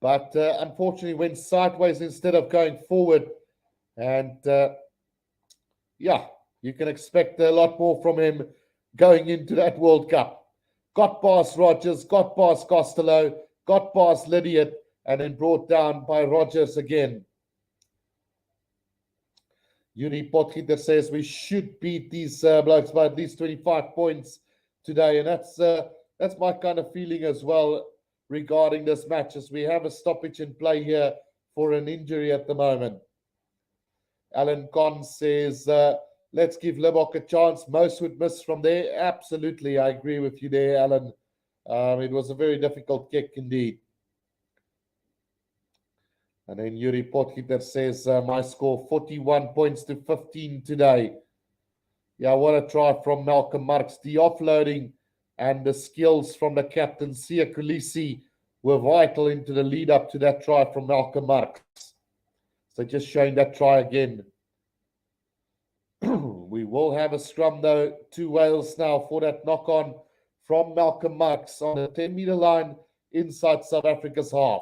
But unfortunately went sideways instead of going forward. And yeah, you can expect a lot more from him going into that World Cup. Got past Rogers, got past Costello, got past Lydiot, and then brought down by Rogers again. Yuri Potgieter says we should beat these blokes by at least 25 points today. And that's my kind of feeling as well regarding this match, as we have a stoppage in play here for an injury at the moment. Alan Conn says, let's give Lebok a chance. Most would miss from there. Absolutely, I agree with you there, Alan. It was a very difficult kick indeed. And then Yuri Potgieter says, my score 41 points to 15 today. Yeah, what a try from Malcolm Marx. The offloading and the skills from the captain, Sia Kulisi, were vital into the lead up to that try from Malcolm Marx. So just showing that try again. We will have a scrum, though, to Wales now for that knock-on from Malcolm Marx on the 10-meter line inside South Africa's half.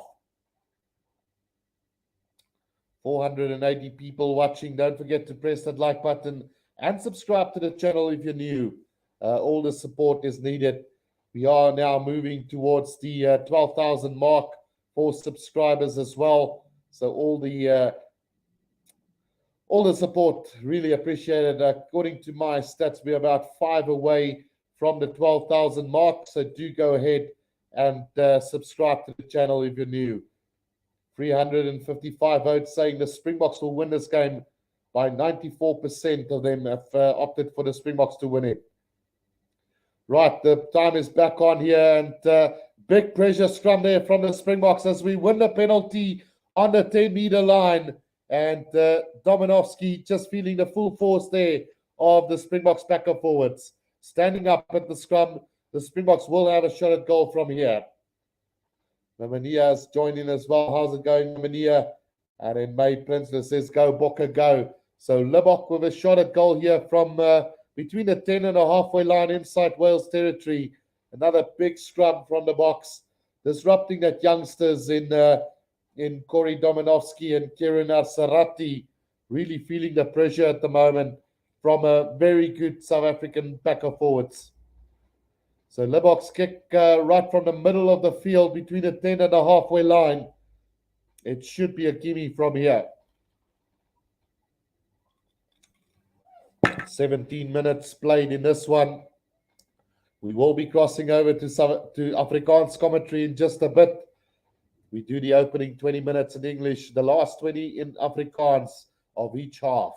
480 people watching. Don't forget to press that like button and subscribe to the channel if you're new. All the support is needed. We are now moving towards the 12,000 mark for subscribers as well. So all the support, really appreciated. According to my stats, we're about 5 away from the 12,000 mark. So do go ahead and subscribe to the channel if you're new. 355 votes saying the Springboks will win this game. By 94% of them have opted for the Springboks to win it. Right, the time is back on here, and big pressure scrum there from the Springboks as we win the penalty on the 10-meter line. And Dominovsky just feeling the full force there of the Springboks backer forwards. Standing up at the scrum, the Springboks will have a shot at goal from here. Namania has joined in as well. How's it going, Namania? And then May Prinsley says, go, Bokke, go. So Libbok with a shot at goal here from between the 10 and a halfway line inside Wales territory. Another big scrum from the box, disrupting that youngsters in Corey Dominovsky and Kieran Arsarati, really feeling the pressure at the moment from a very good South African backer forwards. So Libbok's kick right from the middle of the field between the 10 and the halfway line. It should be a gimme from here. 17 minutes played in this one. We will be crossing over to Afrikaans commentary in just a bit. We do the opening 20 minutes in English, the last 20 in Afrikaans of each half.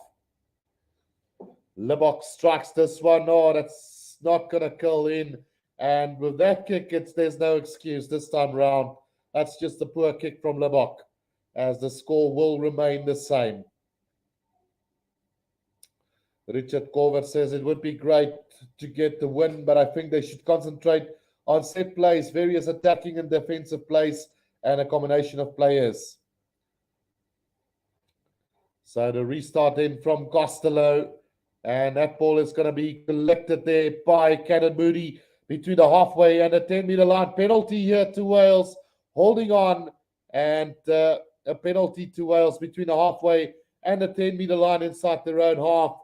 Libbok strikes this one. Oh, that's not going to curl in. And with that kick, there's no excuse this time round. That's just a poor kick from Libbok, as the score will remain the same. Richard Corver says it would be great to get the win, but I think they should concentrate on set plays, various attacking and defensive plays, and a combination of players. So the restart in from Costello, and that ball is going to be collected there by Cannon Moody between the halfway and the 10-meter line. Penalty here to Wales, holding on, and a penalty to Wales between the halfway and the 10-meter line inside their own half,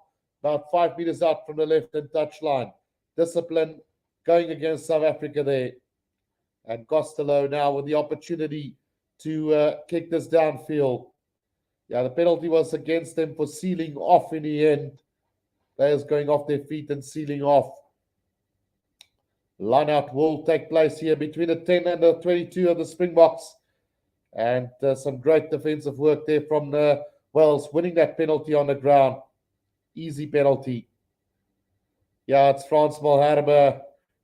about 5 meters out from the left-hand touchline. Discipline going against South Africa there. And Costello now with the opportunity to kick this downfield. Yeah, the penalty was against them for sealing off in the end. Players going off their feet and sealing off. Line-out will take place here between the 10 and the 22 of the Springboks. And some great defensive work there from the Wales, winning that penalty on the ground. Easy penalty. Yeah, it's Frans Malherbe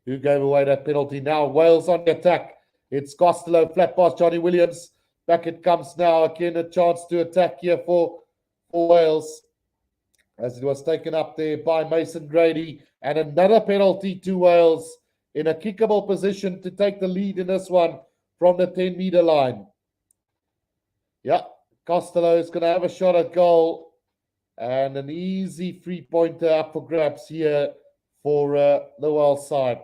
who gave away that penalty. Now Wales on the attack. It's Costello, flat pass, Johnny Williams. Back it comes now. Again, a chance to attack here for Wales, as it was taken up there by Mason Grady. And another penalty to Wales in a kickable position to take the lead in this one from the 10-meter line. Yeah, Costello is going to have a shot at goal. And an easy three-pointer up for grabs here for the Wales side.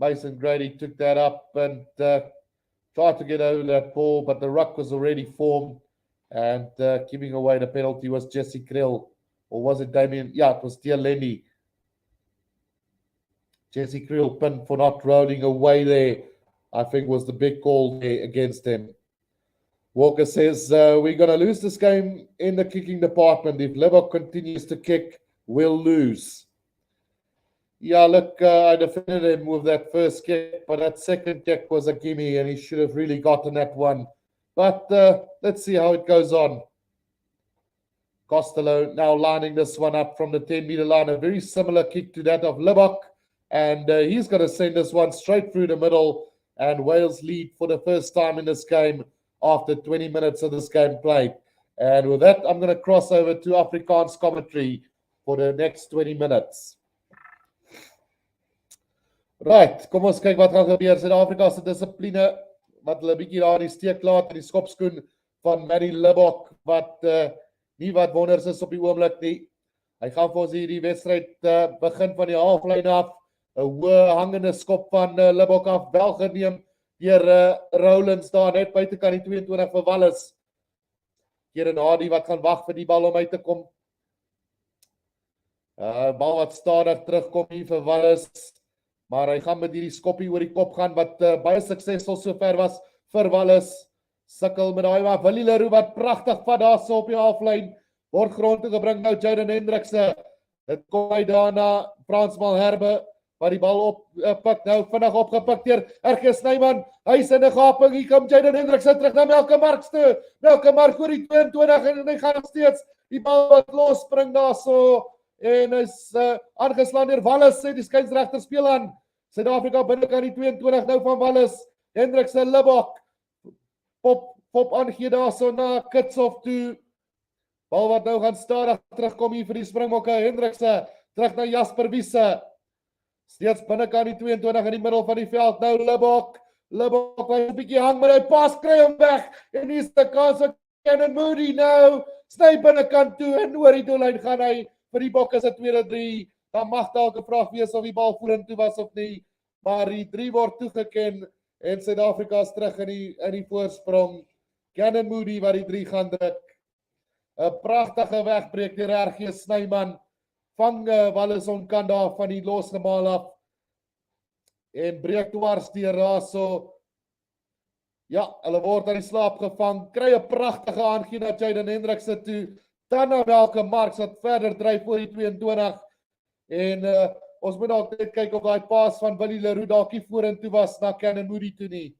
Mason Grady took that up and tried to get over that ball, but the ruck was already formed. And giving away the penalty was Jesse Krill. Or was it Damien? Yeah, it was Lenny. Jesse Krill pinned for not rolling away there, I think was the big call there against him. Walker says, we're going to lose this game in the kicking department. If Libbok continues to kick, we'll lose. Yeah, look, I defended him with that first kick, but that second kick was a gimme, and he should have really gotten that one. But let's see how it goes on. Costello now lining this one up from the 10-meter line. A very similar kick to that of Libbok. And he's going to send this one straight through the middle. And Wales lead for the first time in this game after 20 minutes of this game played. And with that, I'm going to cross over to Afrikaans commentary for the next 20 minutes. Right, kom ons kyk wat gaan gebeur. Suid-Afrika se dissipline wat hulle bietjie daar in die steek laat in die skopskoen van Manny Libbok wat nie wat wonders is op die oomblik nie. Hy gaan vir ons hierdie wedstryd begin van die halflyn af. 'n Hoë hangende skop van Libbok af, wel geneem deur Rowlands daar net buitekant die 22 vir Wallis. Hier en Hardy wat gaan wag vir die bal om uit te kom. Bal wat stadig terugkom hier vir Wallis. Maar hy gaan met hierdie skoppie oor die kop gaan wat baie suksesvol sover was vir Wallis. Sukkel met daai maar Willie Leroux wat pragtig vat daar so op die halflyn. Word grond toe gebring nou Jordan Hendrikse. Dit kom uit daarna Frans Malherbe wat die bal oppik, nou vinnig opgepik deur RG Snyman, hy is in 'n gaping, hier kom Jayden Hendricks terug na Melke Marks toe, Melke Marks oor die 22 en hy gaan nog steeds die bal wat los spring daarso en is aangeslaan deur Wallis, sê die skeieregter speel aan. Suid-Afrika binnekant die 22 nou van Wallis, Hendricks se Libok, pop aangee daarso na Kitshoff toe, bal wat nou gaan stadig terugkom hier vir die Springbokke, Hendricks terug na Jasper Wiese, steeds binnekant die 22 in die middel van die veld, nou Libok wat 'n bietjie hang, maar hy pas kry hom weg, en hier is die kans vir Canon Moody nou, sny binnekant toe, en oor die doellyn gaan hy, vir die Bokke se tweede 3, dan mag dalk 'n vraag wees of die bal vorentoe was of nie, maar die 3 word toegeken, en Suid-Afrika is terug in die voorsprong, Canon Moody wat die 3 gaan druk, 'n pragtige wegbreek deur RG Snyman, vang Wallis onkant daar van die losgemaal af, en breek dwars deur daarso, ja, hulle word aan die slaap gevang, kry 'n pragtige aangee na Jayden Hendricks toe, dan na Melke Marks wat verder dryf voor die 22, en ons moet dalk net kyk of daai paas van Willie Leroux dalk nie vorentoe was na Canon Moody toe nie.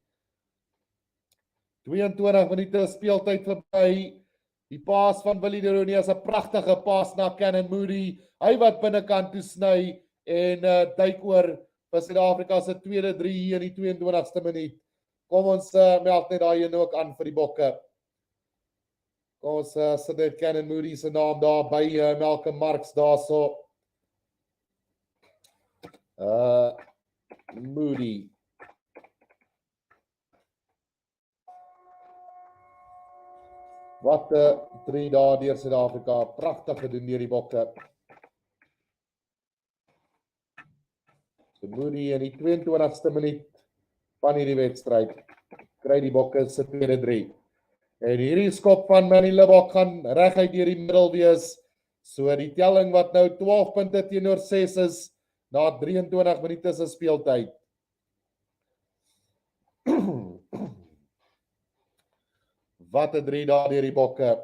22 minute speeltyd verby, die paas van Willie Leroux nie, is 'n pragtige paas na Canon Moody, hy wat binnekant toe sny, en duik oor vir Suid-Afrika se tweede 3 hier in die 22ste minuut. Kom ons meld net daai een ook aan vir die Bokke. Kom ons sit net Canon Moody se naam daar by Melke Marks daarso. Moody. Wat 3 dae deur Suid-Afrika, pragtig gedoen deur die Bokke. So Moody in die 22ste minuut van hierdie wedstryd, kry die Bokke se tweede 3. En hierdie skop van Manny Libok gaan reguit deur die middel wees, so die telling wat nou 12 punte teenoor 6 is, na 23 minute se speeltyd. Wat 'n 3 dae deur die Bokke.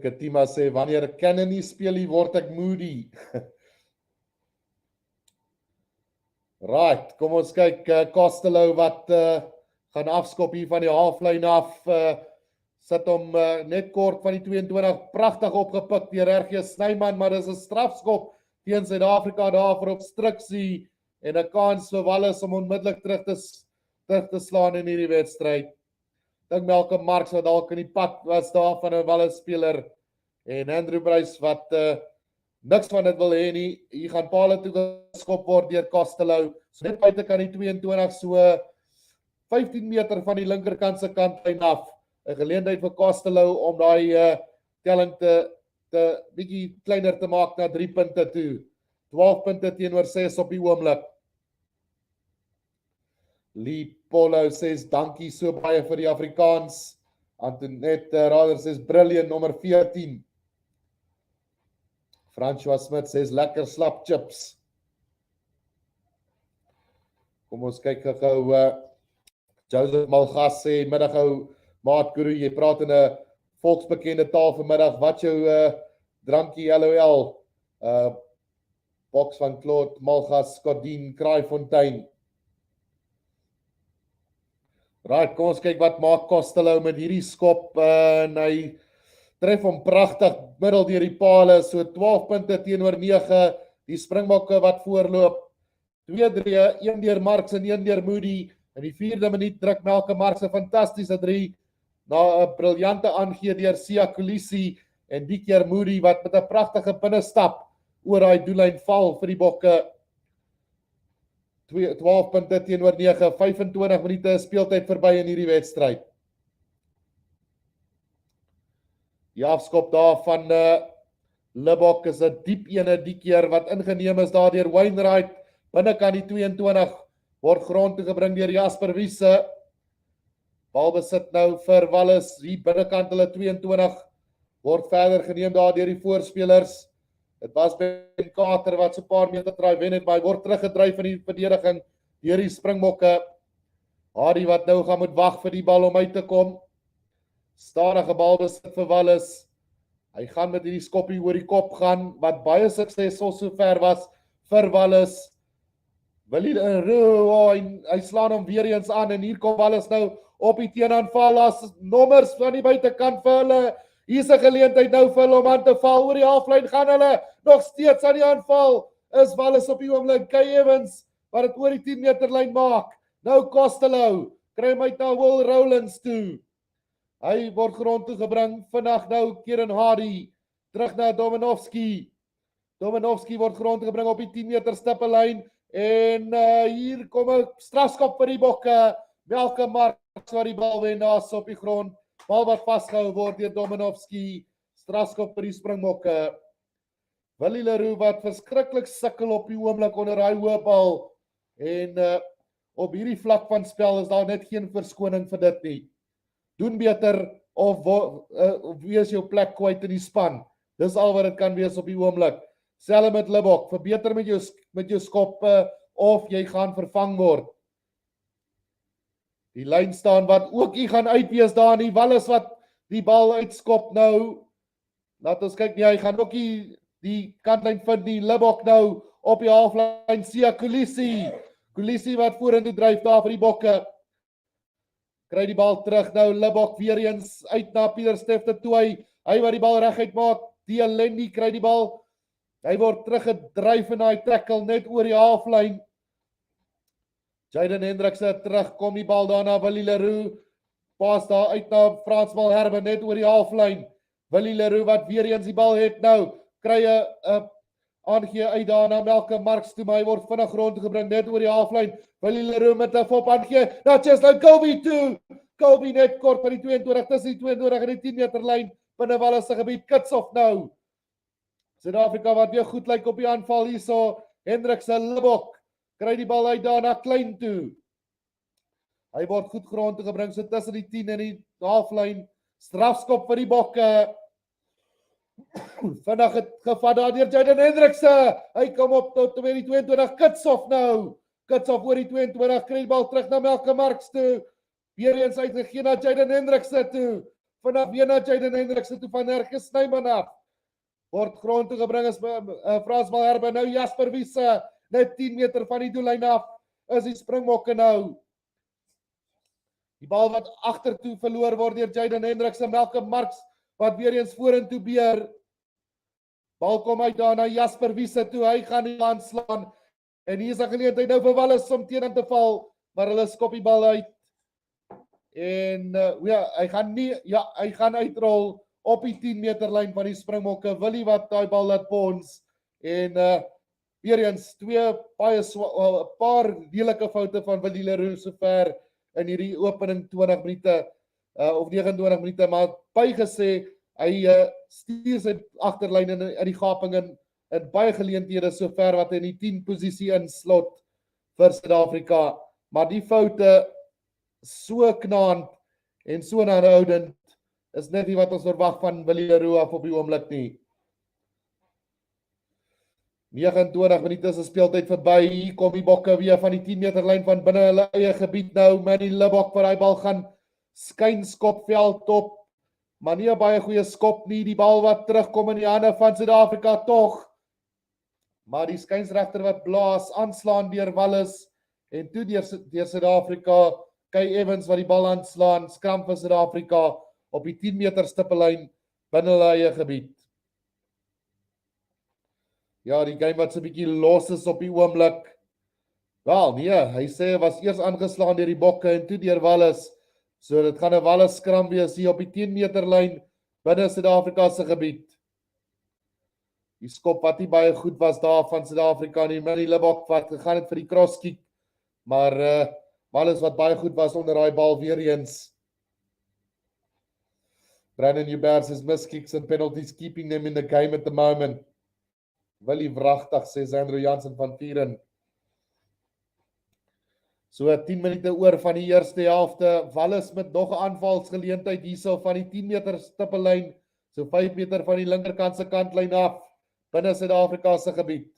Katima sê, wanneer Canon nie speel nie, word ek Moody. Right, kom ons kyk, Costello wat gaan afskop hier van die halflyn af, sit hom net kort van die 22, pragtig opgepik deur RG Snyman, maar dis 'n strafskop teen Suid-Afrika daar vir obstruksie, en 'n kans vir Wallis om onmiddellik terug te slaan in hierdie wedstryd. Dink Melke Marks wat dalk in die pad was daar van 'n Wallis speler, en Andrew Bruce wat niks van dit wil hê nie, hier gaan pale toe geskop word deur Costello, so net buitekant die 22, so 15 meter van die linkerkant se kantlyn af, 'n geleentheid vir Costello om daai telling te bietjie kleiner te maak na 3 punte toe, 12 punte teenoor 6 op die oomblik. Lee Polo sê dankie so baie vir die Afrikaans, Antoinette Rader sê brilliant, nommer 14. François Smit sê lekker slap chips. Kom ons kyk gou, Joseph Malgas sê, middag ou, maat Guru, jy praat in 'n volksbekende taal vanmiddag, wat jou drankie LOL, boks van Claude, Malgas, Scodien, Kraaifontein. Right, kom ons kyk wat maak Costello met hierdie skop, en hy tref hom pragtig middel deur die pale, so 12 punte teenoor 9, die Springbokke wat voorloop, 2-3, 1 deur Marks en 1 deur Moody, in die 4de minuut druk Melke Marks 'n fantastiese 3, na 'n briljante aangee deur Sia Kolisi, en die keer Moody wat met 'n pragtige binnestap oor daai doellyn val vir die Bokke. 12 punte teenoor 9, 25 minute speeltyd verby in hierdie wedstryd. Die afskop daar van Libok is 'n diep ene die keer wat ingeneem is daar deur Wainwright, binnekant die 22, word grond toe gebring deur Jasper Wiese. Bal besit nou vir Wallis, hier binnekant hulle 22, word verder geneem daar deur die voorspelers. Dit was Ben Carter wat so 'n paar meter draai wen het, maar hy word teruggedryf in die verdediging deur die Springbokke. Hardy wat nou gaan moet wag vir die bal om uit te kom. Stadige bal besit vir Wallis. Hy gaan met hierdie skoppie oor die kop gaan, wat baie suksesvol sover was vir Wallis. Willie Leroux, hy slaan hom weer eens aan en hier kom Wallis nou op die teenaanval. As nommers van die buitekant vir hulle. Hier is 'n geleentheid nou vir hulle om aan te val. Oor die halflyn gaan hulle nog steeds aan die aanval. Is Wallis op die oomblik. Kay Evans wat dit oor die 10 meter lyn maak. Nou Costello kry hom uit na Will Rowlands toe. Hy word grond toe gebring. Vinnig nou Kieran Hardy terug na Dominovski. Dominovski word grond gebring op die 10 meter stippellyn en hier kom 'n strafskop vir die Bokke. Welke Marks wat die bal wen daar's op die grond. Bal wat vasgehou word deur Dominovski. Strafskop vir die Springbokke. Willie Leroux wat verskriklik sukkel op die oomblik onder hy hoë bal en op hierdie vlak van spel is daar net geen verskoning vir dit nie. Doen beter of wees jou plek kwyt in die span. Dis al wat dit kan wees op die oomblik. Selfs met Libbok, verbeter met jou skoppe of jy gaan vervang word. Die lyn staan wat ook hier gaan uitwees daar in die Wallis wat die bal uitskop nou. Laat ons kyk nie, hy gaan ook die kantlyn vind die Libbok nou op die halflyn. Sia Kolisi wat vorentoe dryf daar vir die Bokke. Kry die bal terug nou Libbok weer eens uit na Pieter Stefte toe. Hy wat die bal reguit maak. Die Lendi kry die bal. Hy word teruggedryf in daai tackle net oor die halflyn. Jaden Hendrikse terug, kom die bal daar na Willie Leroux. Pas daar uit na Frans Malherbe net oor die halflyn. Willie Leroux wat weer eens die bal het nou. Kry 'n aangee uit daar na Melke Marks toe, maar hy word vinnig grond gebring net oor die halflyn. Willie Leroux met 'n fop aangee. Nou Cheslin Colby toe. Colby net kort by die 22 tussen die 22 en die 10 meter lyn binne Wallis se gebied. Kitshoff nou. Suid-Afrika wat weer goed lyk op die aanval hierso. Hendrikse Libbok kry die bal uit daar na Klein toe. Hy word goed grond toe gebring so tussen die 10 en die halflyn. Strafskop vir die Bokke. Vinnig het gevat daar deur Jaden Hendrikse. Hy kom op tot by die 22. Kitshoff nou. Kitshoff oor die 22 kry die bal terug na Melke Marks toe. Weer eens uitgegee na Jaden Hendrikse toe. Vinnig weer na Jaden Hendrikse toe van Nerke Snyman af. Word grond toe gebring is Frans Malherbe nou Jasper Wiese net 10 meter van die doellyn af is die Springbokke nou. Die bal wat agtertoe verloor word deur Jaden Hendrikse. Melke Marks wat weer eens vorentoe beer. Bal kom uit daar na Jasper Wiese toe. Hy gaan die land slaan en hier is 'n geleentheid nou vir Wallis om teen te val, maar hulle skop die bal uit. En hy gaan uitrol op die 10 meter lyn van die Springbokke. Willie wat daai bal laat bons en weer eens twee paar lelike foute van Willie Leroux sover in hierdie opening 20 minute of 29 minute, maar bygesê hy stuur sy agterlyn in die gaping in baie geleenthede sover wat hy in die 10 posisie inslot vir Suid-Afrika, maar die foute so knaand en so aanhoudend is net nie wat ons verwag van Willie Leroux af op die oomblik nie. 29 minute se speeltyd verby. Hier kom die Bokke weer van die 10 meter lyn van binne hulle eie gebied nou. Manny Libbok vir daai bal gaan skynskop veld op. Maar nie 'n baie goeie skop nie. Die bal wat terugkom in die hande van Suid-Afrika tog. Maar die skynsregter wat blaas aanslaan deur Wallis en toe deur Suid-Afrika. Kay Evans wat die bal aanslaan, scrum vir Suid-Afrika op die 10 meter stippellyn binne hulle eie gebied. Ja, die game wat so 'n bietjie los is op die oomblik. Wel, nee, hy sê hy was eers aangeslaan deur die Bokke en toe deur Wallis. So dit gaan 'n Wallis scrum wees hier op die 10 meter lyn binne Suid-Afrika se gebied. Die skop wat nie baie goed was daar van Suid-Afrika nie. Manny Libbok wat gegaan het vir die cross kick. Maar Wallis wat baie goed was onder daai bal weer eens. Brandon Hubert's miskicks and penalties keeping them in the game at the moment. Willie wragtig, sê Sandro Jansen van Vieren. So 10 minute oor van die eerste helfte. Wallis met nog 'n aanvalsgeleentheid hierso van die 10 meter stippellyn, so 5 meter van die linkerkant se kantlyn af binne Suid-Afrika se gebied.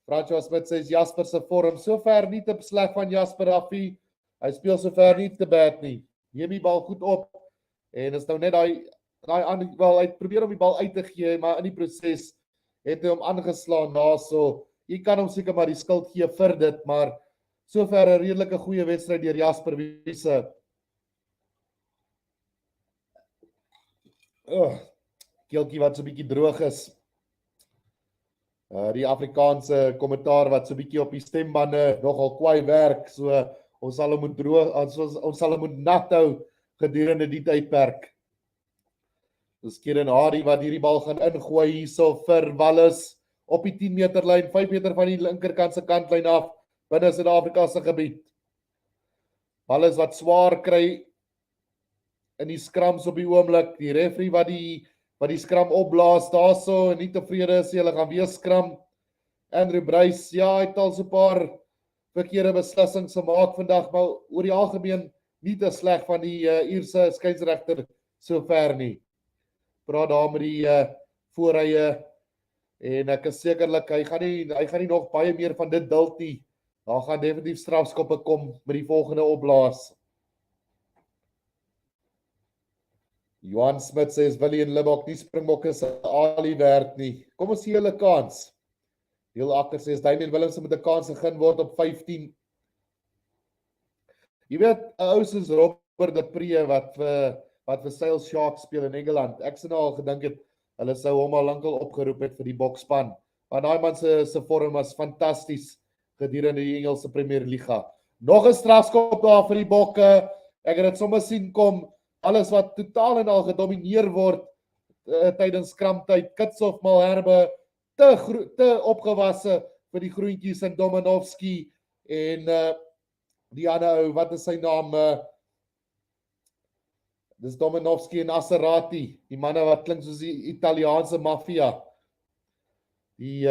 Francois Smit sê Jasper se vorm sover nie te sleg van Jasper af nie. Hy speel sover nie te bad nie. Neem die bal goed op en is nou net daai hy probeer om die bal uit te gee, maar in die proses het hy hom aangeslaan daarso jy kan hom seker maar die skuld gee vir dit, maar sover 'n redelike goeie wedstryd deur Jasper Wiese. Keeltjie wat so 'n bietjie droog is. Die Afrikaanse kommentaar wat so 'n bietjie op die stembande nogal kwaai werk, so ons sal hom moet droog, ons sal hom moet nat hou gedurende die tydperk. Dis Kieran Hardy wat hierdie bal gaan ingooi hierso vir Wallis op die 10 meter lyn, 5 meter van die linkerkant se kantlyn af binne Suid-Afrika se gebied. Wallis wat swaar kry in die scrums op die oomblik, die referee wat die scrum opblaas daarso en nie tevrede is, hulle gaan weer scrum. Andrew Bruce, ja, hy het al so 'n paar verkeerde beslissings gemaak vandag, maar oor die algemeen nie te sleg van die Ierse skeieregter sover nie. Praat daar met die voorrye en ek is sekerlik hy gaan nie nog baie meer van dit duld nie. Daar gaan definitief strafskoppe kom met die volgende opblaas. Johan Smit sê Willie en Libbok nie Springbokke se Ali werd nie. Kom ons gee hulle kans. Heel Akker sê Damian Willemse met 'n kans gegee word op 15. Jy weet, 'n ou soos Robert de Pre wat vir Sale Sharks speel in Engeland. Ek sê nou al gedink het hulle sou hom al lankal opgeroep het vir die Bokspan. Want daai man se vorm was fantasties gedurende die Engelse Premier Liga. Nog 'n strafskop daar vir die Bokke. Ek het dit sommer sien kom. Alles wat totaal en al gedomineer word tydens skramtyd. Kitsoff Malherbe te opgewasse vir die groentjies en Dominovski en die ander ou, wat is sy naam? Dis Dominovski en Asserati, die manne wat klink soos die Italiaanse maffia. Die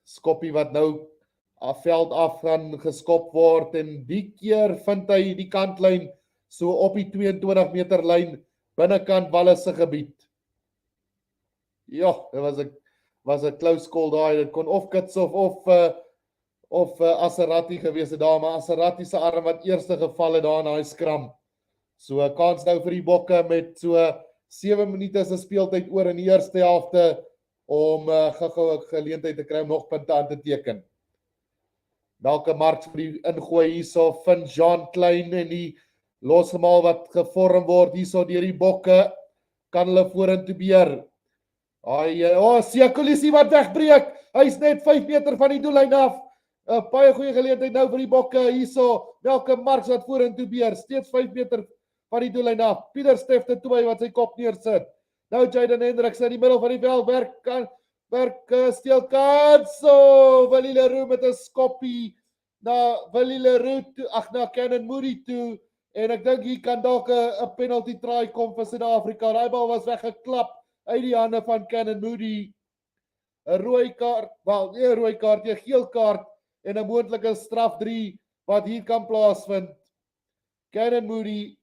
skoppie wat nou veld af gaan geskop word en die keer vind hy die kantlyn so op die 22 meter lyn binnekant Wallis se gebied. Ja, dit was 'n close call daai. Dit kon of Kitsoff of Asserati gewees het daar, maar Asserati se arm wat eerste geval het daar in daai skram. So 'n kans nou vir die Bokke met so 7 minute se speeltyd oor in die eerste helfte om gou-gou 'n geleentheid te kry om nog punte aan te teken. Dalk 'n mark vir die ingooi hierso van Jean Klein en die losgemaal wat gevorm word hierso deur die Bokke, kan hulle vorentoe beer. Siakolisi wat wegbreek. Hy's net 5 meter van die doellyn af. 'n Baie goeie geleentheid nou vir die Bokke hierso. Welke Marks wat vorentoe beer, steeds 5 meter van die doellyn af. Pieter Stefte Tooi wat sy kop neersit. Nou Jaden Hendricks in die middel van die veld werk steel kans. So Willie Leroux met 'n skoppie na Willie Leroux toe, na Cannon Moody toe. En ek dink hier kan dalk 'n penalty try kom vir Suid-Afrika. Daai bal was weggeklap uit die hande van Cannon Moody. 'n Rooi kaart, nie 'n rooi kaart, 'n geel kaart en 'n moontlike straf 3 wat hier kan plaasvind. Cannon Moody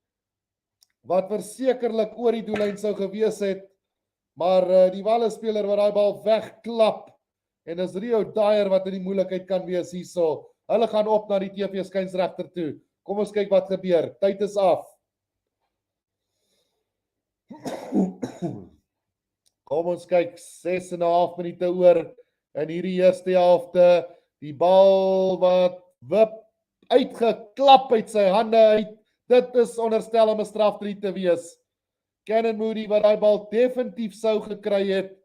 wat versekerlik oor die doellyn sou gewees het, maar die Wallis speler wat daai bal wegklap en is Rio Dyer wat in die moeilikheid kan wees hierso. Hulle gaan op na die TV skynsregter toe. Kom ons kyk wat gebeur. Tyd is af. Kom ons kyk, 6,5 minute oor in hierdie eerste helfte. Die bal wat uitgeklap uit sy hande uit. Dit is onderstel om 'n straf 3 te wees. Cannon Moody wat daai bal definitief sou gekry het.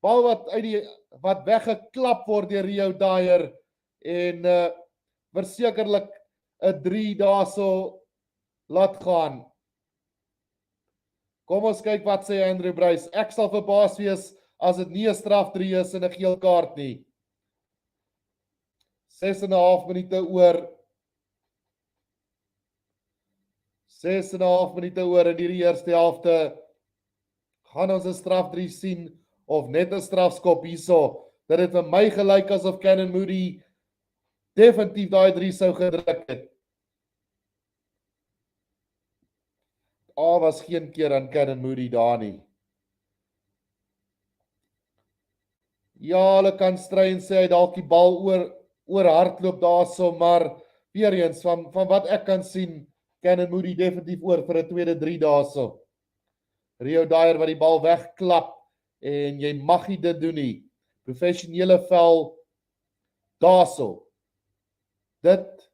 Bal wat weggeklap word deur Rio Dyer en versekerlik 'n 3 daarso laat gaan. Kom ons kyk wat sê Andrew Bruce. Ek sal verbaas wees as dit nie 'n straf 3 is en 'n geel kaart nie. 6,5 minute oor. 6,5 minute oor in hierdie eerste helfte. Gaan ons 'n straf 3 sien of net 'n strafskop hierso? Dit het vir my gelyk asof Cannon Moody definitief daai 3 sou gedruk het. Was geen keer aan Cannon Moody daar nie. Ja, hulle kan stry en sê hy dalk die bal oor hardloop daarso, maar weer eens van wat ek kan sien, Cannon Moody definitief oor vir 'n tweede 3 daarso. Rio Dyer wat die bal wegklap en jy mag nie dit doen nie. Professionele vel Daarso. Dit,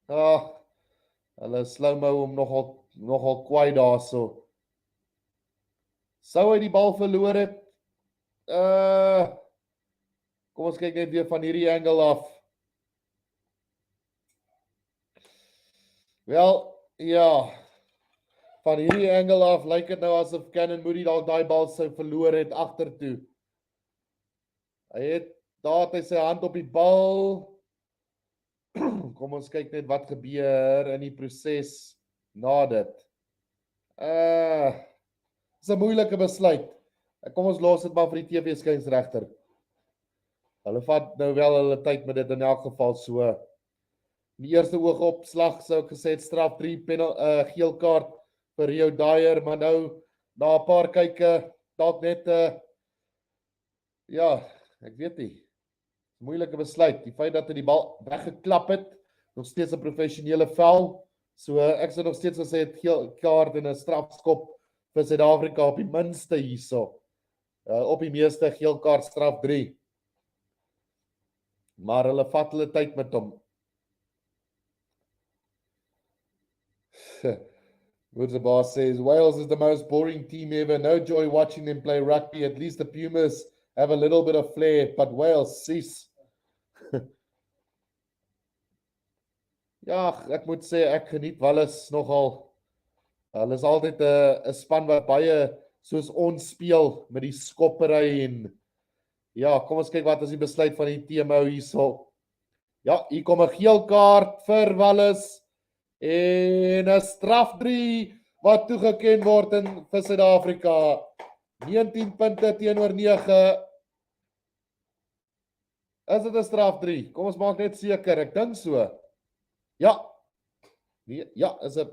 hulle slow-mo hom nogal kwaai daarso. Sou hy die bal verloor het? Kom ons kyk net weer van hierdie angle af. Wel, ja, van hierdie angle af lyk dit nou asof Cannon Moody dalk daai bal sou verloor het agtertoe. Daar het hy sy hand op die bal. Kom ons kyk net wat gebeur in die proses na dit. Dis 'n moeilike besluit. Kom ons los dit maar vir die TV-skynsregter. Hulle vat nou wel hulle tyd met dit in elk geval so. Die eerste oogopslag sou ek gesê het straf 3 geel kaart vir Rio Dyer, maar nou na 'n paar kyke dalk net ja, ek weet nie. Moeilike besluit. Die feit dat hy die bal weggeklap het, nog steeds 'n professionele vel. So ek sou nog steeds gesê het geel kaart en 'n strafskop vir Suid-Afrika op die minste hierso. Op die meeste geel kaart straf 3. Maar hulle vat hulle tyd met hom. The boss says, Wales is the most boring team ever. No joy watching them play rugby. At least the Pumas have a little bit of flair. But Wales, cease. Ja, ek moet sê, ek geniet Wallis nogal. Hulle is altyd 'n span wat baie soos ons speel met die skoppery en ja, kom ons kyk wat is die besluit van die TMO hierso. Ja, hier kom 'n geel kaart vir Wallis en 'n straf 3 wat toegeken word vir Suid-Afrika. 19 punte teenoor 9. Is dit 'n straf 3? Kom ons maak net seker, ek dink so. Ja. Nee, ja, is 'n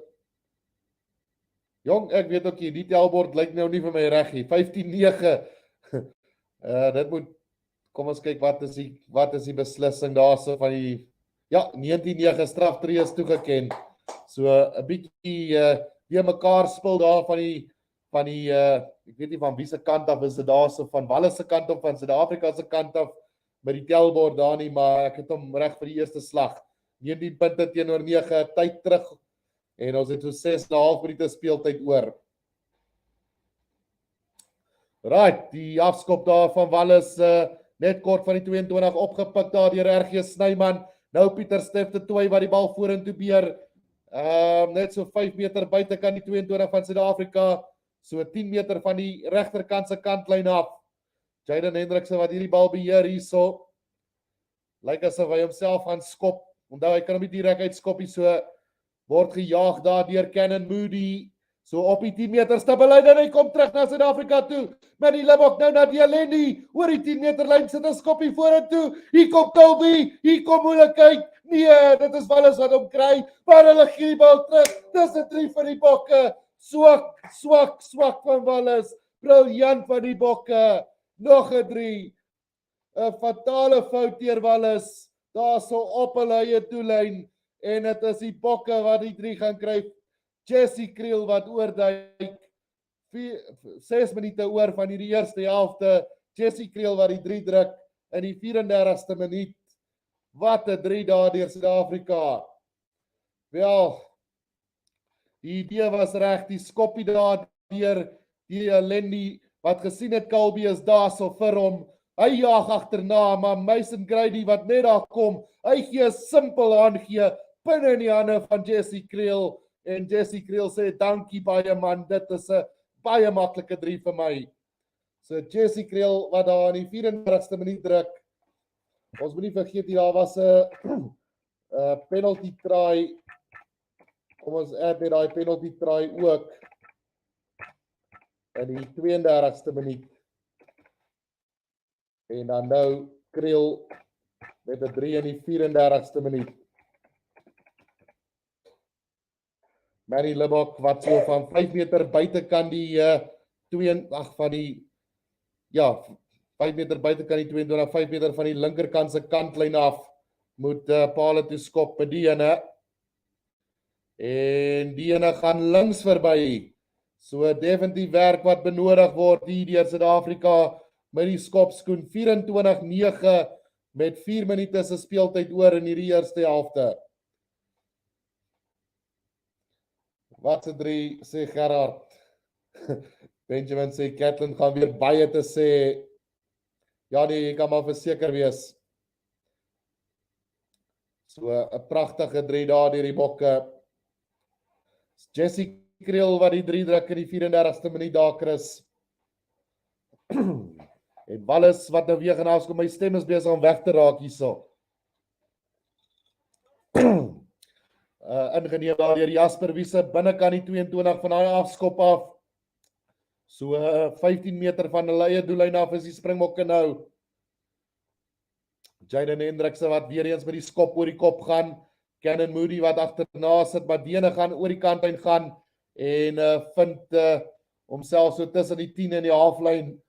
Jong, ek weet ook die telbord lyk nou nie vir my reg nie. 15-9. Dit moet kom ons kyk wat is die beslissing daarso van die ja, 19-9 straf 3 is toegeken. So 'n bietjie weer mekaar spil daar van die ek weet nie van wie se kant af is dit daarso van Wallis se kant of van Suid-Afrika se kant af by die telbord daar nie, maar ek het hom reg vir die eerste slag. 19 punte teenoor 9, tyd terug en ons het so 6,5 minute speeltyd oor. Right, die afskop daar van Wallis net kort van die 22 opgepik daar deur RG Snyman. Nou Pieter Steff te Tooi wat die bal vorentoe beer. Net so 5 meter buitekant die 22 van Suid-Afrika, so 10 meter van die regterkant se kantlyn af. Jaden Hendrikse wat hierdie bal beheer hierso. Lyk asof hy homself gaan skop. Onthou hy kan hom nie direk uitskop nie, so word gejaag daar deur Cannon Moody. So op die 10 meter stapelyn en hy kom terug na Suid-Afrika toe. Met die Limbok nou na die Alendi. Oor die 10 meter lyn sit 'n skoppie vorentoe. Hier kom Colby, hier kom moeilikheid. Nee, dit is Wallis wat hom kry. Maar hulle gee die bal terug. Dis 'n 3 vir die Bokke. Swak van Wallis. Briljant van die Bokke. Nog 'n 3. 'n Fatale fout deur Wallis. Daarso op hulle eie toelyn en dit is die Bokke wat die 3 gaan kry. Jesse Kriel wat oorduik. 6 minute oor van hierdie eerste helfte. Jesse Kriel wat die 3 druk in die 34ste minuut. Wat 'n 3 daar deur Suid-Afrika. Wel, die idee was reg, die skoppie daar deur die Alendi wat gesien het Colby is daarso vir hom. Hy jaag agterna, maar Mason Grady wat net daar kom, hy gee simpel aangee binne in die hande van Jesse Kriel en Jesse Kriel sê dankie baie man, dit is 'n baie maklike 3 vir my. So Jesse Kriel wat daar in die 34ste minuut druk. Ons moet nie vergeet daar was 'n penalty try. Kom ons add net daai penalty try ook in die 32ste minuut. En dan nou Kriel met 'n 3 in die 34ste minuut. Manny Limbok wat so van 5 meter buitekant die 5 meter buitekant die 22, 5 meter van die linkerkant se kantlyn af moet paal toe skop by die ene. En die ene gaan links verby. So definitief werk wat benodig word hier deur Suid-Afrika met die skopskoen 24-9 met 4 minute se speeltyd oor in hierdie eerste helfte. Wat se 3 sê Gerard? Benjamin sê Katlin gaan weer baie te sê. Ja nee, jy kan maar verseker wees. So 'n pragtige 3 daar deur die Bokke. Jessie Kriel wat die 3 druk in die 34ste minuut daar Chris. En Wallis wat nou weer gaan afkom, my stem is besig om weg te raak hierso. Ingeneem daar deur Jasper Wiese binnekant die 22 van daai afskop af. So 15 meter van hulle eie doellyn af is die Springbokke nou. Jaden Hendrikse wat weer eens met die skop oor die kop gaan. Cannon Moody wat agterna sit, maar Dene gaan oor die kantlyn gaan en vind homself so tussen die 10 en die halflyn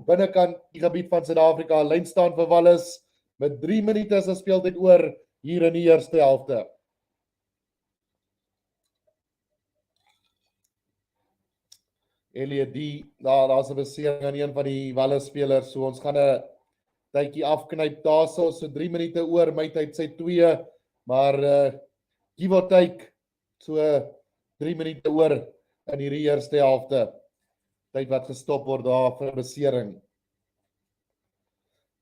binnekant die gebied van Suid-Afrika. Lyn staan vir Wallis met 3 minute se speeltyd oor hier in die eerste helfte. Elliot, daar's 'n besering aan een van die Wallis spelers, so ons gaan 'n tydjie afknyp daarso, so 3 minute oor, my tyd sê 2, maar give or take, so 3 minute oor in hierdie eerste helfte. Tyd wat gestop word daar vir besering.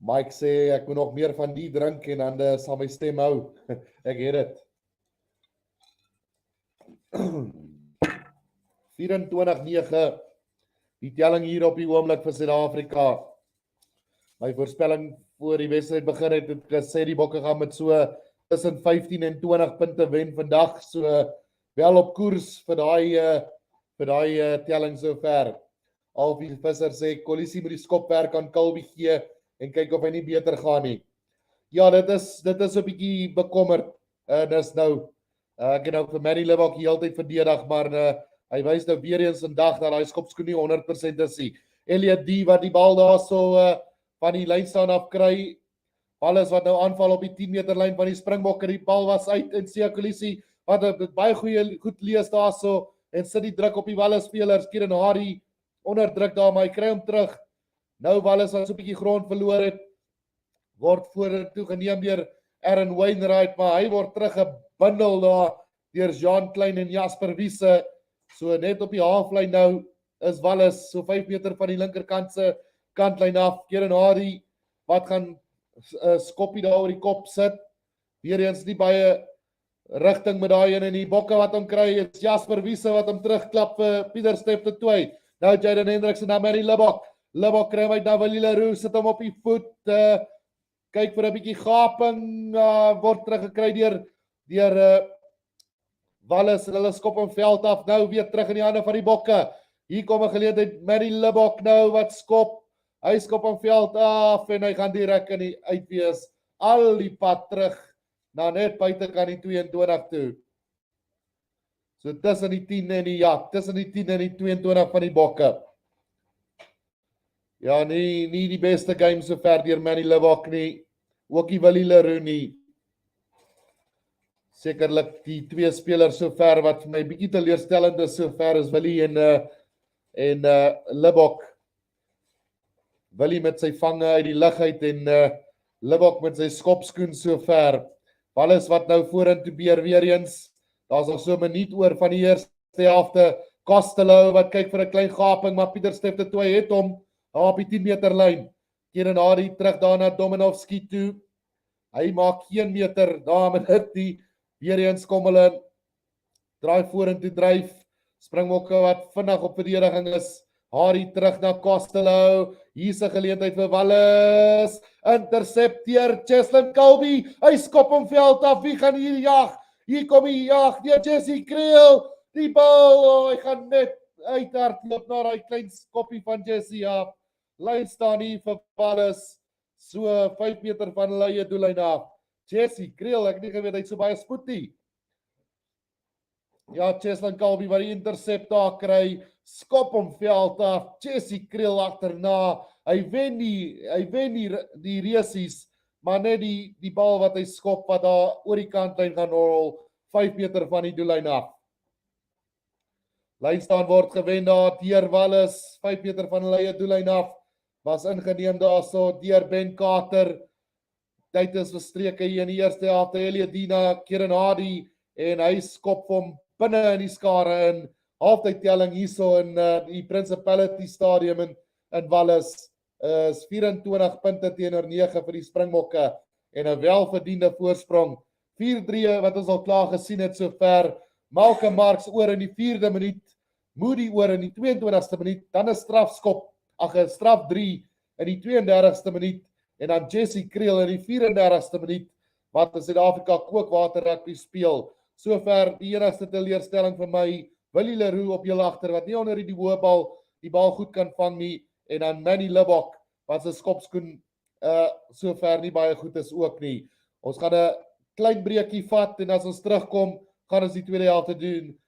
Mike sê ek moet nog meer van die drink en dan sal my stem hou. Ek het dit. 24-9 die telling hier op die oomblik vir Suid-Afrika. My voorspelling voor die wedstryd begin het gesê die Bokke gaan met so tussen 15 en 20 punte wen vandag, so wel op koers vir daai telling sover. Alfie Visser sê Kolisi moet die skopwerk aan Colby gee en kyk of hy nie beter gaan nie. Ja, dit is 'n bietjie bekommerd. Dis nou ek het nou vir Manny Libbok die hele tyd verdedig, maar hy wys nou weer eens vandag dat hy skopskoen nie 100% is nie. Elliot D wat die bal daarso van die lyn staan af kry. Wallis wat nou aanval op die 10 meter lyn van die Springbokke. Die bal was uit en Sia Kolisi wat baie goed lees daarso en sit die druk op die Wallis spelers. Kieran Hardy onder druk daar, maar hy kry hom terug. Nou Wallis wat so 'n bietjie grond verloor het, word vorentoe geneem deur Aaron Wainwright, maar hy word teruggebundel daar deur Jean Klein en Jasper Wiese. So net op die halflyn nou is Wallis so 5 meter van die linkerkant se kantlyn af. Kieran Hardy wat gaan skoppie daar oor die kop sit. Weer eens nie baie rigting met daai een en die Bokke wat hom kry is Jasper Wiese wat hom terugklap vir Pieter Steff te 2. Nou Jaden Hendricks en dan Manny Libbok. Libbok kry hom uit na Walila Roux, sit hom op die voet. Kyk vir 'n bietjie gaping, word teruggekry deur Wallis en hulle skop hom veld af. Nou weer terug in die hande van die Bokke. Hier kom 'n geleentheid, Manny Libbok nou wat skop. Hy skop hom veld af en hy gaan direk in die uitwees. Al die pad terug na net buitekant die 22 toe. So tussen die 10 en die 22 van die Bokke. Ja, nie die beste game sover deur Manny Libbok nie. Ook nie Willie Leroux nie. Sekerlik die 2 spelers sover wat vir my bietjie teleurstellend is sover is Willie en Libbok. Willie met sy vange uit die lug uit en Libbok met sy skopskoen sover. Wallis wat nou vorentoe beer weer eens. Daar's nog so 'n minuut oor van die eerste helfte. Costello wat kyk vir 'n klein gaping, maar Pieter Steff te 2 het hom op die 10 meter lyn. Kieran Hardy terug daar na Dominovski toe. Hy maak geen meter daar met dit. Weer eens kom hulle draai vorentoe dryf. Springbokke wat vinnig op verdediging is. Hardy terug na Costello. Hier's 'n geleentheid vir Wallis. Intercepteer Cheslin Colby. Hy skop hom veld af. Wie gaan hier jag? Hier kom hy jag deur Jessie Kriel. Die bal, hy gaan net uithardloop na daai klein skoppie van Jessie af. Lyn staan hier vir Wallis. So 5 meter van hulle eie doellyn af. Jessie Kriel, ek het nie geweet hy het so baie spoed nie. Ja, Cheslin Colby wat die intercept daar kry. Skop hom veld af. Jessie Kriel agterna. Hy wen die resies, maar net die bal wat hy skop wat daar oor die kantlyn gaan rol, 5 meter van die doellyn af. Lyn staan word gewen daar deur Wallis, 5 meter van hulle eie doellyn af. was ingeneem daarso deur Ben Carter. Tyd is verstreke hier in die eerste helfte. Eliadina Kiranadi en hy skop hom binne in die skare in halftydtelling hierso in die Principality Stadium in Wallis. Is 24 punte teenoor 9 vir die Springbokke en 'n welverdiende voorsprong. 4-3 wat ons al klaar gesien het sover. Malcolm Marx oor in die 4de minuut, Moody oor in die 22ste minuut, dan 'n strafskop, 'n straf 3 in die 32ste minuut en dan Jesse Creel in die 34ste minuut wat in Suid-Afrika kookwater rugby speel. Sover die enigste teleurstelling vir my, Willie Leroux op heel agter wat nie onder die hoë bal die bal goed kan vang nie en dan Manny Libbok wat se skopskoen sover nie baie goed is ook nie. Ons gaan 'n klein breekie vat en as ons terugkom, gaan ons die tweede helfte doen.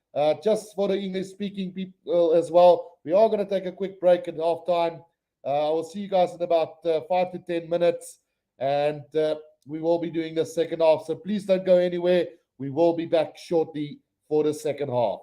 Just for the English speaking people as well, we are going to take a quick break at halftime. I will see you guys in about 5 to 10 minutes and we will be doing the second half. So please don't go anywhere. We will be back shortly for the second half.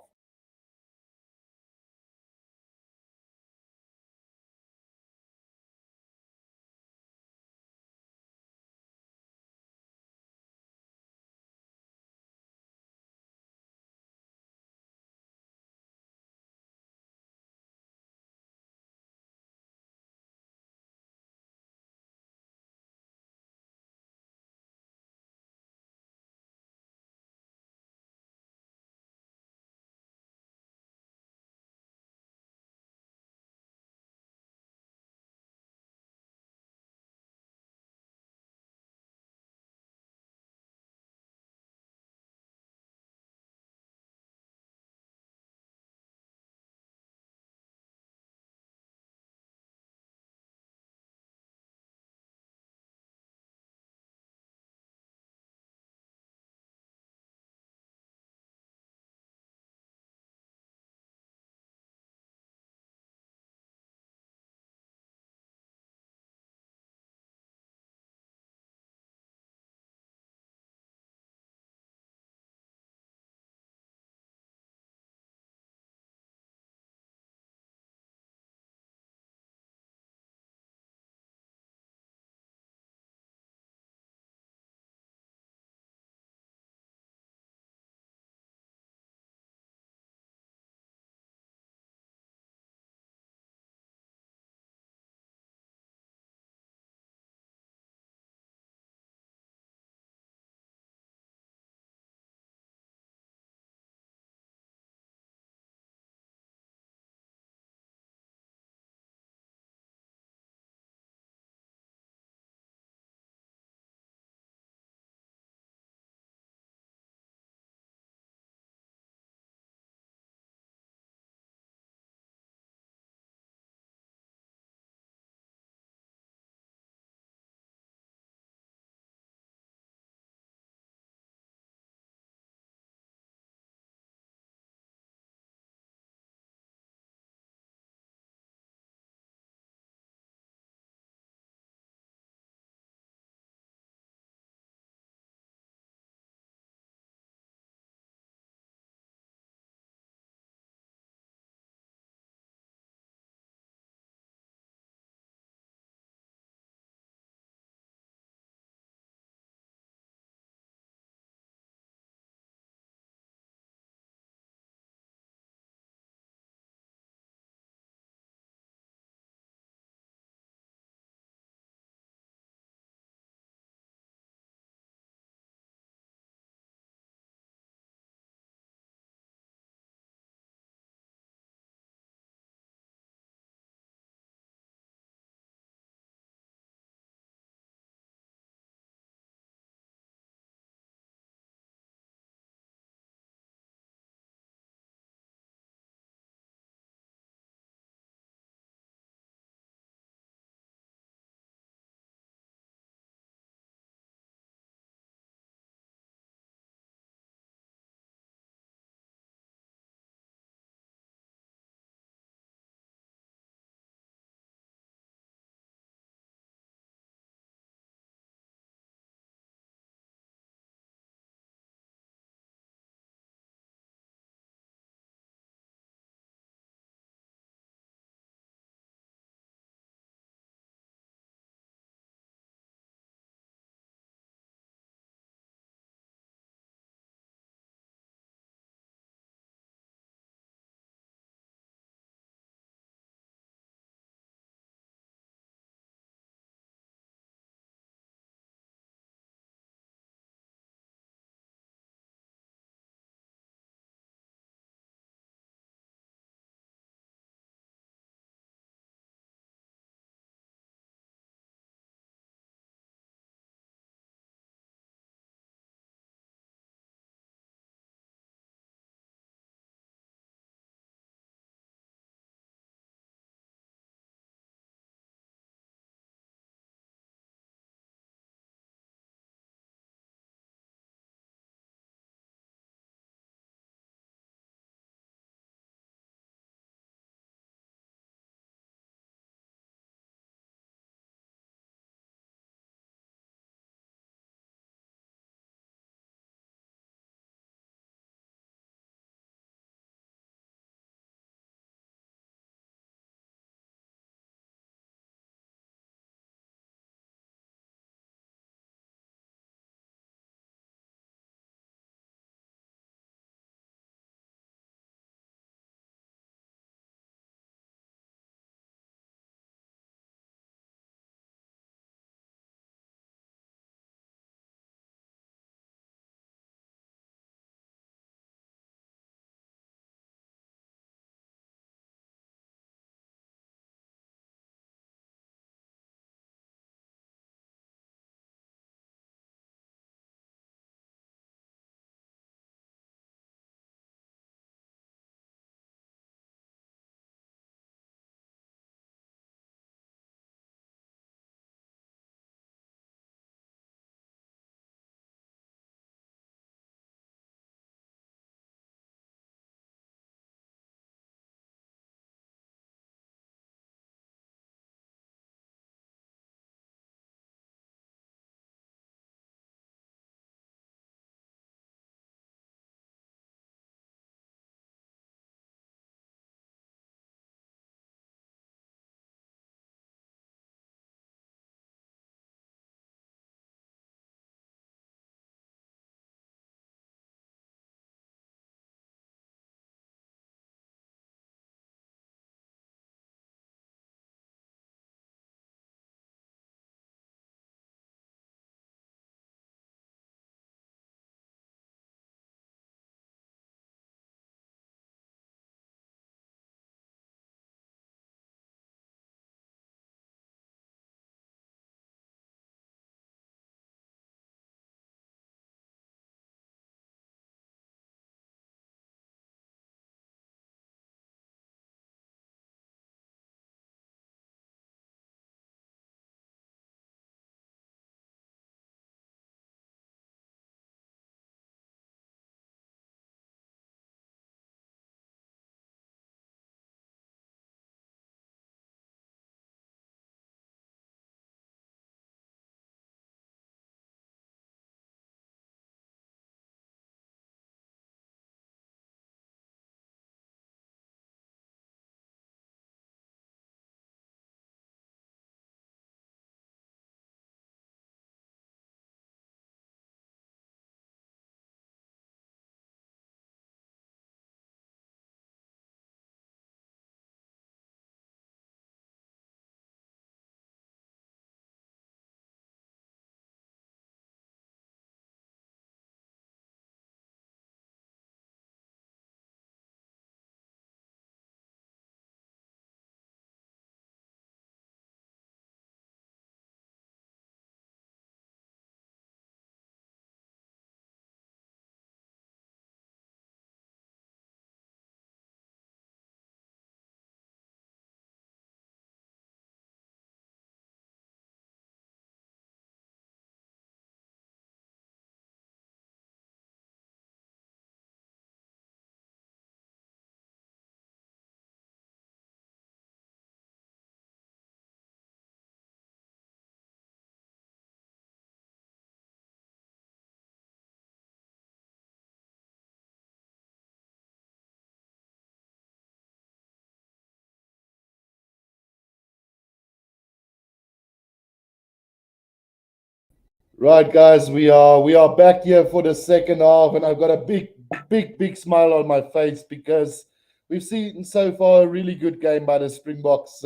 Right, guys, we are back here for the second half, and I've got a big smile on my face because we've seen so far a really good game by the Springboks.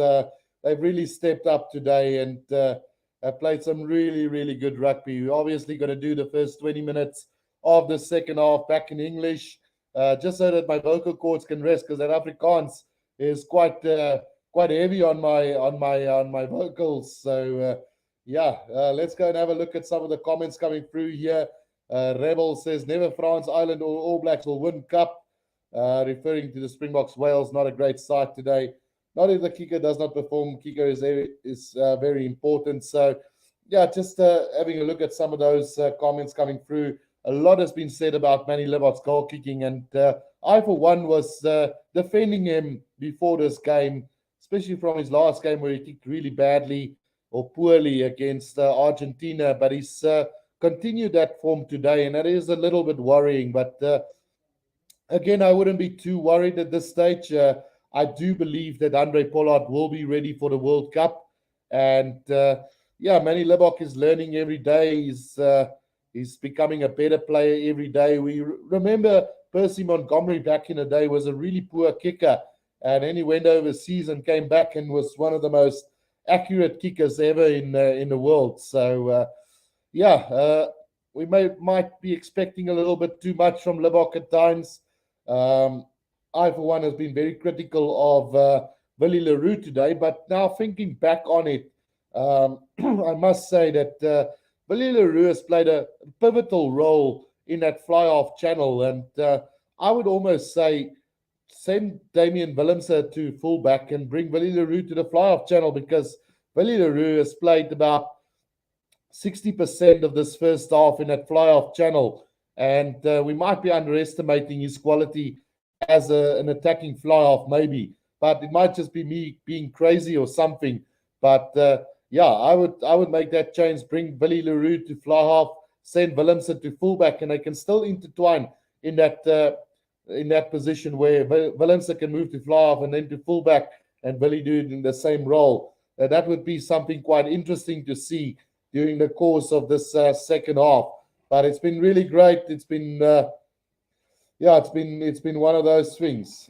They've really stepped up today and have played some really good rugby. We're obviously going to do the first 20 minutes of the second half back in English, just so that my vocal cords can rest because that Afrikaans is quite heavy on my vocals. So. Let's go and have a look at some of the comments coming through here. Rebel says, never France, Ireland, or All Blacks will win cup, referring to the Springboks. Wales, not a great side today. Not if the kicker does not perform. Kicker is very important. So, just having a look at some of those comments coming through. A lot has been said about Manny Libbot's goal kicking, and I, for one, was defending him before this game, especially from his last game where he kicked really badly or poorly against Argentina, but he's continued that form today, and that is a little bit worrying. But again, I wouldn't be too worried at this stage. I do believe that Andre Pollard will be ready for the World Cup, and Manny Libbok is learning every day. He's becoming a better player every day. We remember Percy Montgomery back in the day was a really poor kicker, and then he went overseas and came back and was one of the most accurate kickers ever in the world. So we might be expecting a little bit too much from Libbok at times. I, for one, has been very critical of Willie Leroux today, but now thinking back on it, I must say that Willie Leroux has played a pivotal role in that fly-off channel, and I would almost say send Damian Willemse to fullback and bring Willie Leroux to the fly-off channel, because Willie Leroux has played about 60% of this first half in that fly-off channel, and we might be underestimating his quality as an attacking fly-off, maybe, but it might just be me being crazy or something. But I would make that change. Bring Willie Leroux to fly-off, send Willemse to fullback, and they can still intertwine in that position where Willemse can move to fly-off and then to fullback, and Willie do it in the same role. That would be something quite interesting to see during the course of this second half. But it's been really great. It's been one of those things.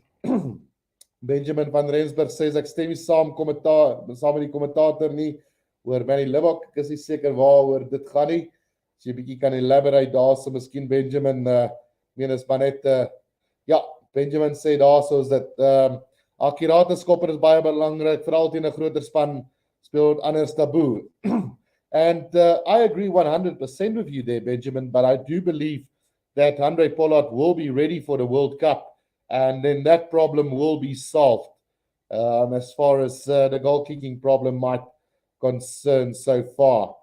Benjamin van Rensburg says ek stem nie saam met die kommentator nie oor Manny Libbok. Ek is nie seker waaroor dit gaan nie. As jy 'n bietjie kan elaborate daarso, miskien Benjamin, meen is maar net Benjamin sê daarso is dat akkurate skopper is baie belangrik, veral teen 'n groter span speel anders taboe. And I agree 100% with you there, Benjamin, but I do believe that Andre Pollard will be ready for the World Cup, and then that problem will be solved as far as the goal-kicking problem might concern so far.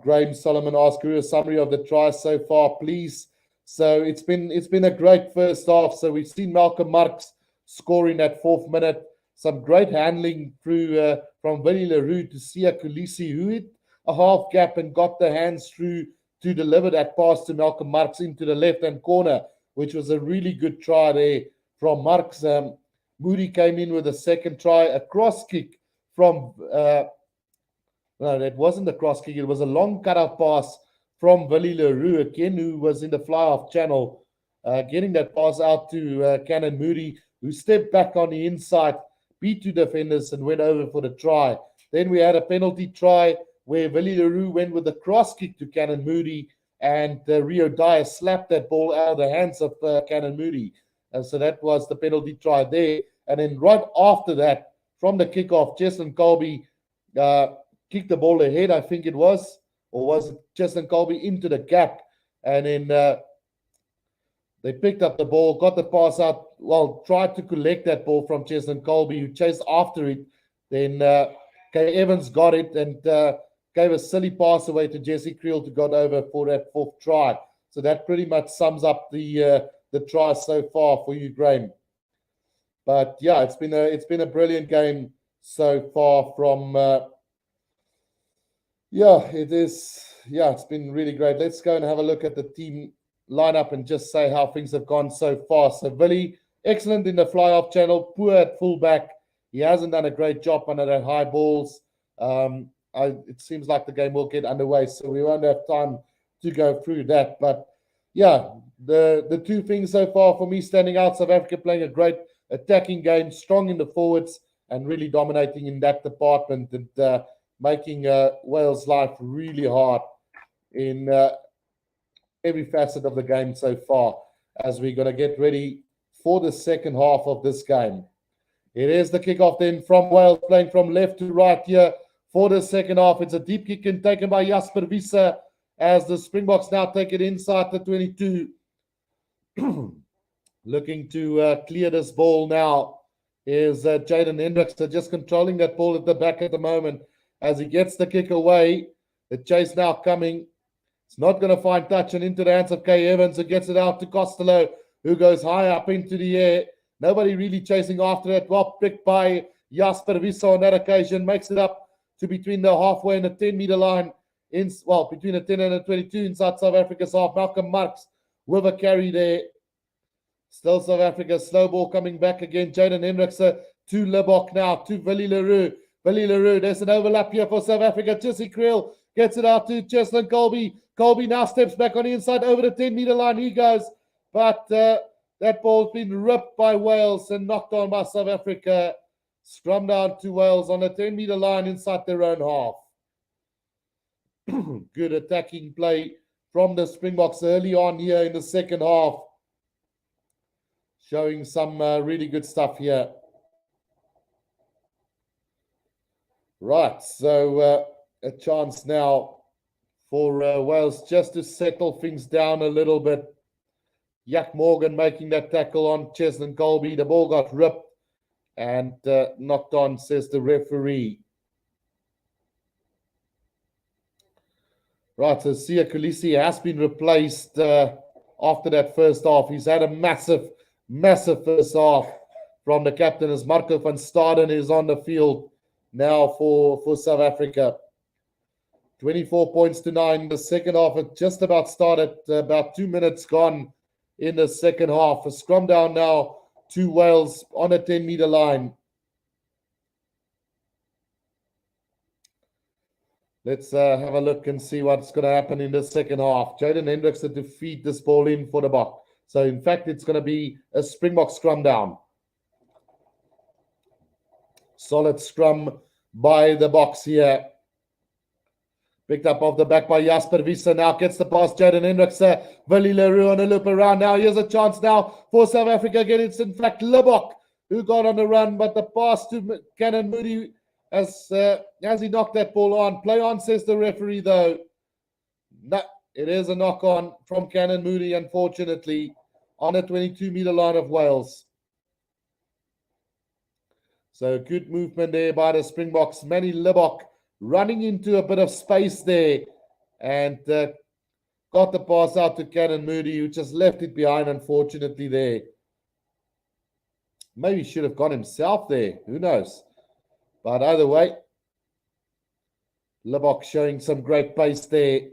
Graham Solomon asked a summary of the tries so far, please. So it's been a great first half. So we've seen Malcolm Marx scoring that 4th minute. Some great handling through from Willie Leroux to Sia Kulisi, who hit a half gap and got the hands through to deliver that pass to Malcolm Marx into the left-hand corner, which was a really good try there from Marx. Moody came in with a second try, a cross kick from... no, that wasn't a cross kick. It was a long cut-off pass from Willie Leroux, again, who was in the fly-off channel, getting that pass out to Cannon Moody, who stepped back on the inside, beat 2 defenders and went over for the try. Then we had a penalty try where Willie Leroux went with a cross kick to Cannon Moody, and Rio Dyer slapped that ball out of the hands of Cannon Moody. And so that was the penalty try there. And then right after that, from the kickoff, Cheslin Colby kicked the ball ahead, I think it was, or was it Cheslin Colby into the gap? And then they picked up the ball, got the pass out, tried to collect that ball from Cheslin Colby, who chased after it. Then Kay Evans got it and gave a silly pass away to Jesse Creel to go over for that 4th try. So that pretty much sums up the tries so far for you, Graham. But it's been a brilliant game so far from it is. It's been really great. Let's go and have a look at the team lineup and just say how things have gone so far. So Willie, excellent in the fly-off channel, poor at fullback. He hasn't done a great job under that high balls. it seems like the game will get underway, so we won't have time to go through that. But yeah, the two things so far for me standing out: South Africa playing a great attacking game, strong in the forwards, and really dominating in that department, and making Wales' life really hard in every facet of the game so far, as we're going to get ready for the second half of this game. It is the kickoff then from Wales, playing from left to right here for the second half. It's a deep kick and taken by Jasper Wiese as the Springboks now take it inside the 22. Looking to clear this ball now is Jaden Hendricks, just controlling that ball at the back at the moment as he gets the kick away. The chase now coming. It's not going to find touch and into the hands of Kay Evans, who gets it out to Costello, who goes high up into the air. Nobody really chasing after it. Well picked by Jasper Wiese on that occasion. Makes it up to between the halfway and the 10-meter line. Between the 10 and the 22 inside South Africa's half. Malcolm Marks with a carry there. Still South Africa, slow ball coming back again. Jaden Hendricks to Lebok now, to Willie Leroux. Willie Leroux, there's an overlap here for South Africa. Jesse Creel gets it out to Cheslin Colby. Colby now steps back on the inside over the 10-meter line. He goes, but that ball's been ripped by Wales and knocked on by South Africa. Scrum down to Wales on the 10-meter line inside their own half. Good attacking play from the Springboks early on here in the second half. Showing some really good stuff here. Right, so a chance now for Wales just to settle things down a little bit. Jack Morgan making that tackle on Cheslin Colby. The ball got ripped and knocked on, says the referee. Right, so Sia Kulisi has been replaced after that first half. He's had a massive first half from the captain as Marco van Staden is on the field now for South Africa. 24 points to 9. The second half had just about started, about 2 minutes gone in the second half. A scrum down now to Wales on a 10-meter line. Let's have a look and see what's going to happen in the second half. Jaden Hendricks to feed this ball in for the Bok. So, in fact, it's going to be a Springbok scrum down. Solid scrum by the Boks here. Picked up off the back by Jasper Wiese. Now gets the pass. Jaden Hendricks. Willie Leroux on a loop around. Now here's a chance now for South Africa. Again, it's in fact Lebok who got on the run. But the pass to Cannon Moody as he knocked that ball on. Play on, says the referee, though. No, it is a knock on from Cannon Moody, unfortunately, on the 22-meter line of Wales. So good movement there by the Springboks. Manny Lebok running into a bit of space there and got the pass out to Cannon Moody, who just left it behind, unfortunately, there. Maybe should have gone himself there. Who knows? But either way, Lebok showing some great pace there.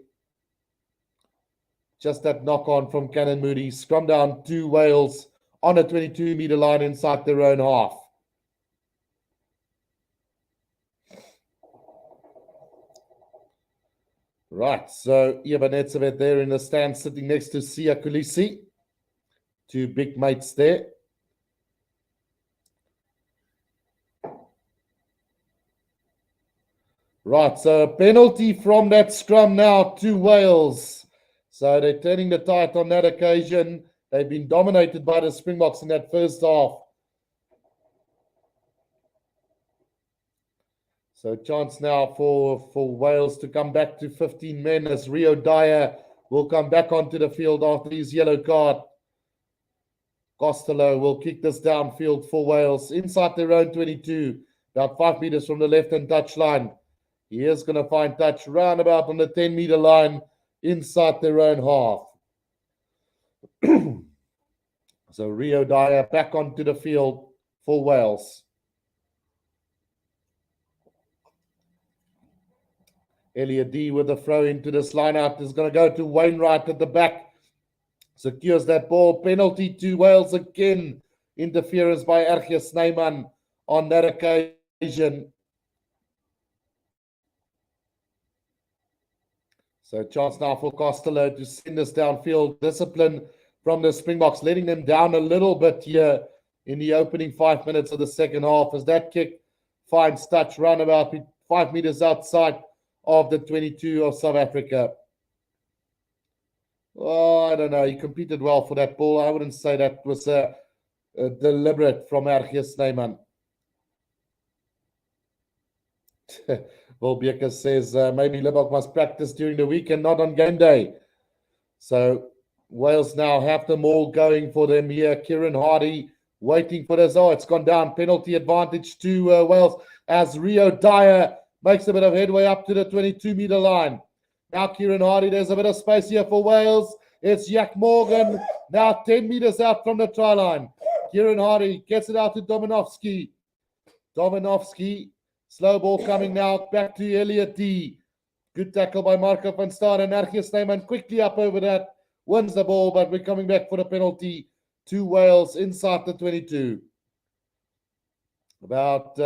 Just that knock on from Cannon Moody. Scrum down to Wales on a 22-meter line inside their own half. Right, so Ivanetsevet there in the stand, sitting next to Sia Kulisi. Two big mates there. Right, so a penalty from that scrum now to Wales. So they're turning the tide on that occasion. They've been dominated by the Springboks in that first half. So chance now for Wales to come back to 15 men as Rio Dyer will come back onto the field after his yellow card. Costello will kick this downfield for Wales inside their own 22, about 5 meters from the left-hand touchline. He is going to find touch roundabout on the 10-meter line inside their own half. So Rio Dyer back onto the field for Wales. Elliot D with a throw into this line out is going to go to Wainwright at the back. Secures that ball. Penalty to Wales again. Interference by Ergia Snyman on that occasion. So chance now for Costello to send us downfield. Discipline from the Springboks, letting them down a little bit here in the opening 5 minutes of the second half, as that kick finds touch round about 5 meters outside of the 22 of South Africa. Oh, I don't know. He competed well for that ball. I wouldn't say that was deliberate from RG Snyman. Will Becker says maybe Libbok must practice during the week and not on game day. So Wales now have them all going for them here. Kieran Hardy waiting for this. Oh, it's gone down. Penalty advantage to Wales as Rio Dyer makes a bit of headway up to the 22-meter line. Now Kieran Hardy, there's a bit of space here for Wales. It's Jack Morgan now 10 meters out from the try line. Kieran Hardy gets it out to Dominovsky. Dominovsky, slow ball coming now back to Elliot D. Good tackle by Marco van Staden, and RG Snyman quickly up over that. Wins the ball, but we're coming back for the penalty to Wales inside the 22. About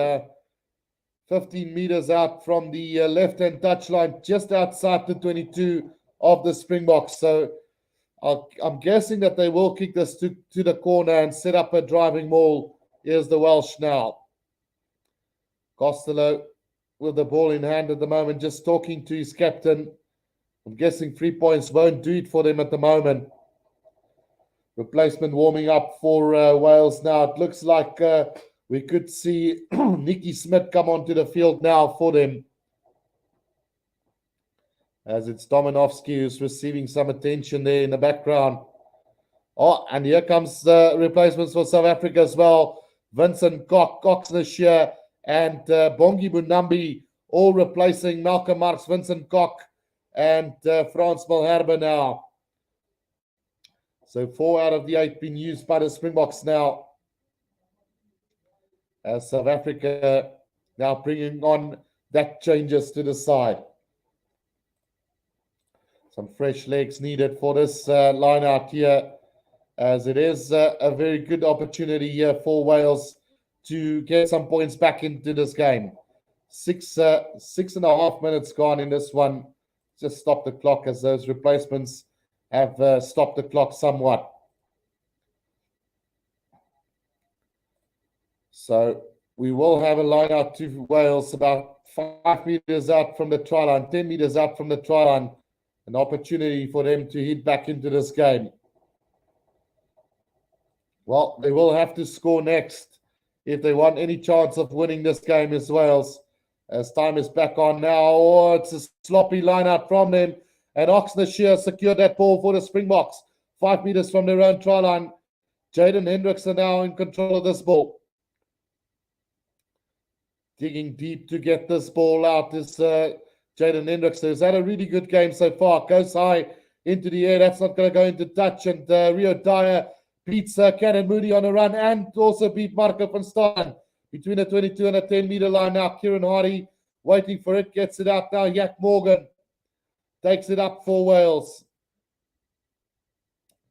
15 meters out from the left-hand touchline, just outside the 22 of the Springboks. So I'm guessing that they will kick this to the corner and set up a driving maul. Here's the Welsh now. Costello with the ball in hand at the moment, just talking to his captain. I'm guessing 3 points won't do it for them at the moment. Replacement warming up for Wales now. It looks like we could see Nicky Smith come onto the field now for them. As it's Dominovsky who's receiving some attention there in the background. Oh, and here comes replacements for South Africa as well. Vincent Coxnashire and Bongi Bunambi all replacing Malcolm Marx, Vincent Koch, and Frans Malherbe now. So 4 out of the 8 being used by the Springboks now. As South Africa now bringing on that changes to the side. Some fresh legs needed for this line out here, as it is a very good opportunity here for Wales to get some points back into this game. 6.5 minutes gone in this one. Just stop the clock as those replacements have stopped the clock somewhat. So we will have a line out to Wales about 5 meters out from the try line, 10 meters out from the try line. An opportunity for them to hit back into this game. Well, they will have to score next if they want any chance of winning this game as Wales. As time is back on now. Oh, it's a sloppy line out from them. And Oxnashire secured that ball for the Springboks. 5 meters from their own try line. Jaden Hendrickson now in control of this ball. Digging deep to get this ball out is Jaden Hendrickson, who's had a really good game so far. Goes high into the air. That's not going to go into touch. And Rio Dyer beats Cannon Moody on a run and also beat Marco van Staden. Between the 22 and the 10-meter line now. Kieran Hardy waiting for it. Gets it out now. Jack Morgan takes it up for Wales.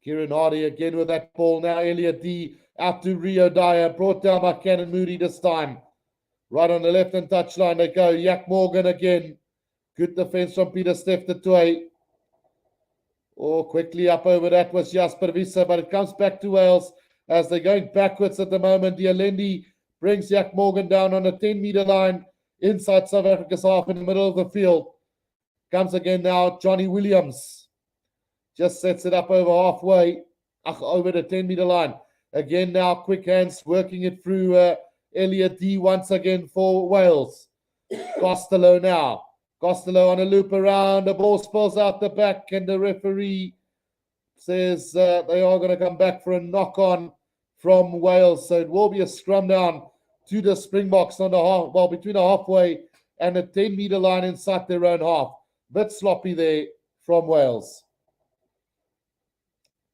Kieran Hardy again with that ball now. Elliot D out to Rio Dyer. Brought down by Cannon Moody this time. Right on the left-hand touchline they go. Jack Morgan again. Good defense from Peter Steff de Toey. Oh, quickly up over that was Jasper Visser, but it comes back to Wales as they're going backwards at the moment. The Alendi brings Jack Morgan down on the 10-meter line inside South Africa's half in the middle of the field. Comes again now, Johnny Williams. Just sets it up over halfway, over the 10-meter line. Again now, quick hands, working it through Elliot D once again for Wales. Costello now. Costello on a loop around. The ball spills out the back, and the referee says they are going to come back for a knock-on from Wales. So it will be a scrum down to the Springboks on the half, well, between the halfway and the 10-meter line inside their own half. Bit sloppy there from Wales.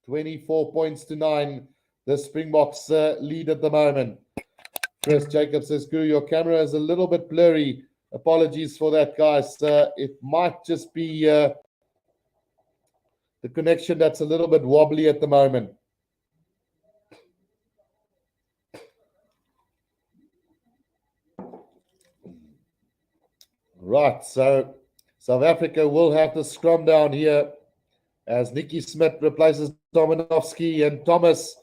24 points to 9. The Springboks lead at the moment. Chris Jacobs says, Guru, your camera is a little bit blurry. Apologies for that, guys. It might just be the connection that's a little bit wobbly at the moment. Right, so South Africa will have the scrum down here as Nicky Smith replaces Dominovsky and Thomas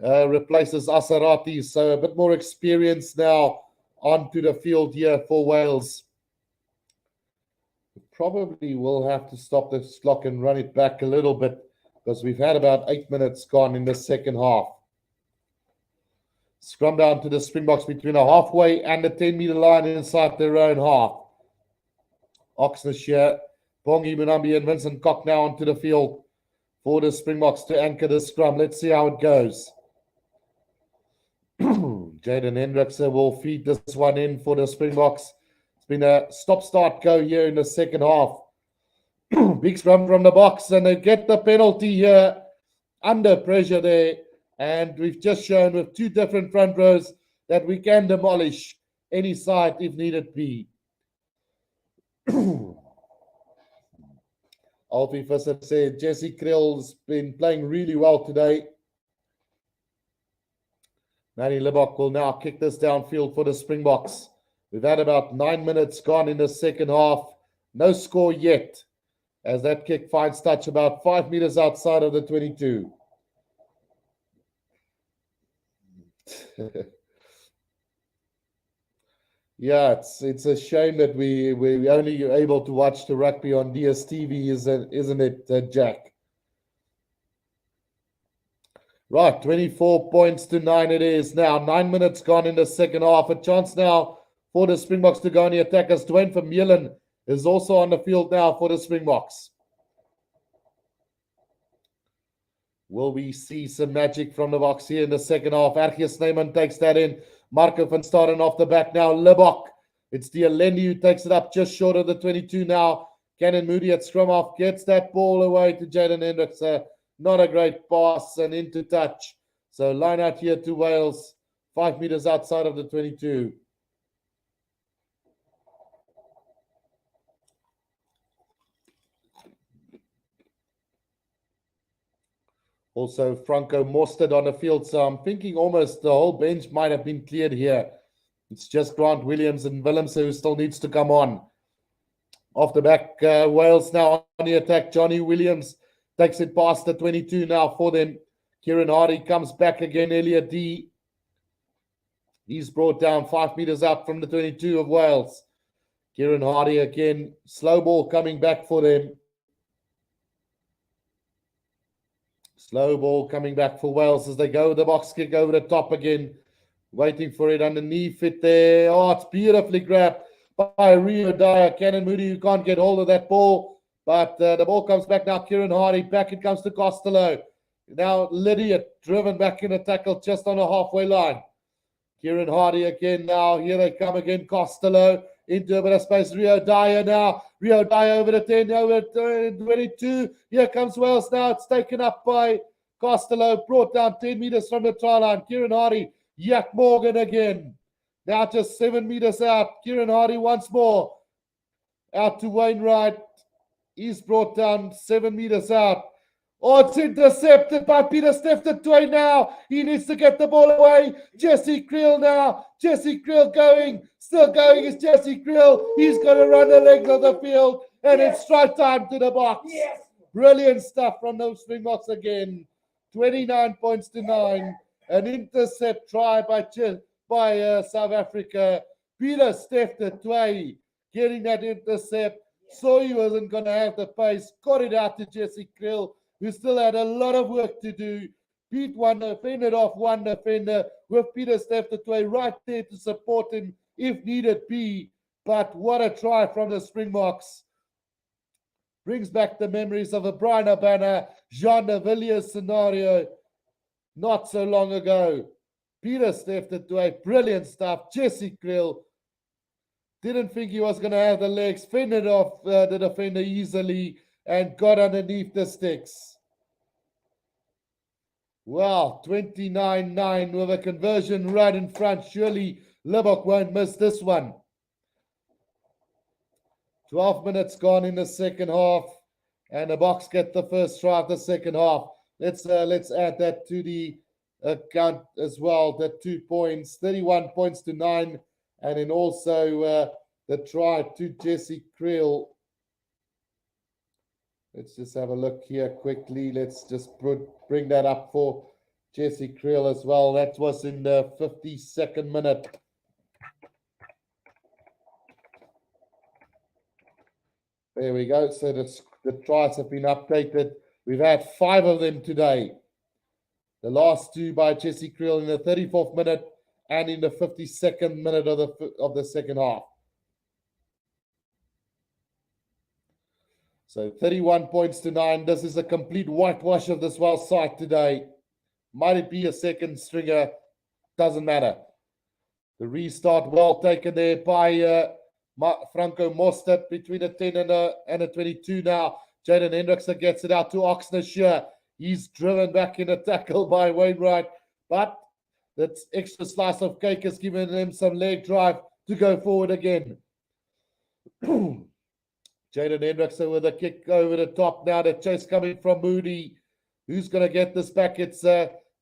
replaces Asarati. So a bit more experience now onto the field here for Wales. Probably will have to stop this clock and run it back a little bit because we've had about 8 minutes gone in the second half. Scrum down to the Springboks between a halfway and the 10-meter line inside their own half. Oxnashire, Bongi Munambi and Vincent Koch now onto the field for the Springboks to anchor the scrum. Let's see how it goes. Jaden Hendrikse will feed this one in for the Springboks. It's been a stop-start go here in the second half. Big scrum from the box, and they get the penalty here under pressure there. And we've just shown with two different front rows that we can demolish any side if needed be. Alfie Visser said Jesse Krill's been playing really well today. Manny Libok will now kick this downfield for the Springboks. We've had about 9 minutes gone in the second half. No score yet, as that kick finds touch about 5 meters outside of the 22. Yeah, it's a shame that we're only able to watch the rugby on DSTV, isn't it, Jack? Right, 24 points to 9 it is now. 9 minutes gone in the second half. A chance now for the Springboks to go on the attack as Dwayne Vermeulen is also on the field now for the Springboks. Will we see some magic from the box here in the second half? Ergies Snyman takes that in. Marco van Staden off the back now. Libok. It's the Alendi who takes it up just short of the 22 now. Cannon Moody at scrum off. Gets that ball away to Jaden Hendricks. Not a great pass and into touch. So line out here to Wales. 5 meters outside of the 22. Also, Franco Mostert on the field. So I'm thinking almost the whole bench might have been cleared here. It's just Grant Williams and Willemse who still needs to come on. Off the back, Wales now on the attack. Johnny Williams takes it past the 22 now for them. Kieran Hardy comes back again. Elliot D. He's brought down 5 meters out from the 22 of Wales. Kieran Hardy again. Slow ball coming back for them. Slow ball coming back for Wales as they go with the box kick over the top again. Waiting for it underneath it there. Oh, it's beautifully grabbed by Rio Dyer. Cannon Moody who can't get hold of that ball. But the ball comes back now. Kieran Hardy. Back it comes to Costello. Now Lydiot driven back in a tackle just on the halfway line. Kieran Hardy again now. Here they come again. Costello into a bit of space. Rio Dyer now. Rio Dyer over the 10, over 22. Here comes Wales now. It's taken up by Costello. Brought down 10 meters from the try line. Kieran Hardy. Jack Morgan again. Now just 7 meters out. Kieran Hardy once more. Out to Wainwright. He's brought down 7 meters out. Oh, it's intercepted by Peter Steftetway now. He needs to get the ball away. Jesse Creel now. Jesse Creel going. Still going is Jesse Creel. He's going to run the length of the field. And it's strike time to the box. Yes. Brilliant stuff from those Springboks again. 29 points to 9. An intercept try by South Africa. Peter Steftetway getting that intercept. So he wasn't going to have the pace. Got it out to Jesse Creel, who still had a lot of work to do. Beat one defender off one defender with Peter Steftetway right there to support him if needed be. But what a try from the Springboks. Brings back the memories of a Brian Abana, Jean de Villiers scenario not so long ago. Peter Steftetway, brilliant stuff. Jesse Creel didn't think he was going to have the legs. Fended off the defender easily and got underneath the sticks. Wow, 29-9 with a conversion right in front. Surely Libok won't miss this one. 12 minutes gone in the second half, and the Boks get the first try of the second half. Let's add that to the account as well. That 2 points, 31 points to 9, and then also the try to Jesse Creel. Let's just have a look here quickly. Let's just bring that up for Jesse Creel as well. That was in the 52nd minute. There we go. So the tries have been updated. We've had 5 of them today. The last 2 by Jesse Creel in the 34th minute and in the 52nd minute of the second half. So 31 points to 9. This is a complete whitewash of this Wales side today. Might it be a second stringer? Doesn't matter. The restart well taken there by Franco Mostert between a 10 and a 22 now. Jaden Hendrickson gets it out to Oxnashire. He's driven back in a tackle by Wainwright, but that extra slice of cake has given him some leg drive to go forward again. Jaden Hendrickson with a kick over the top now. The chase coming from Moody. Who's going to get this back? It's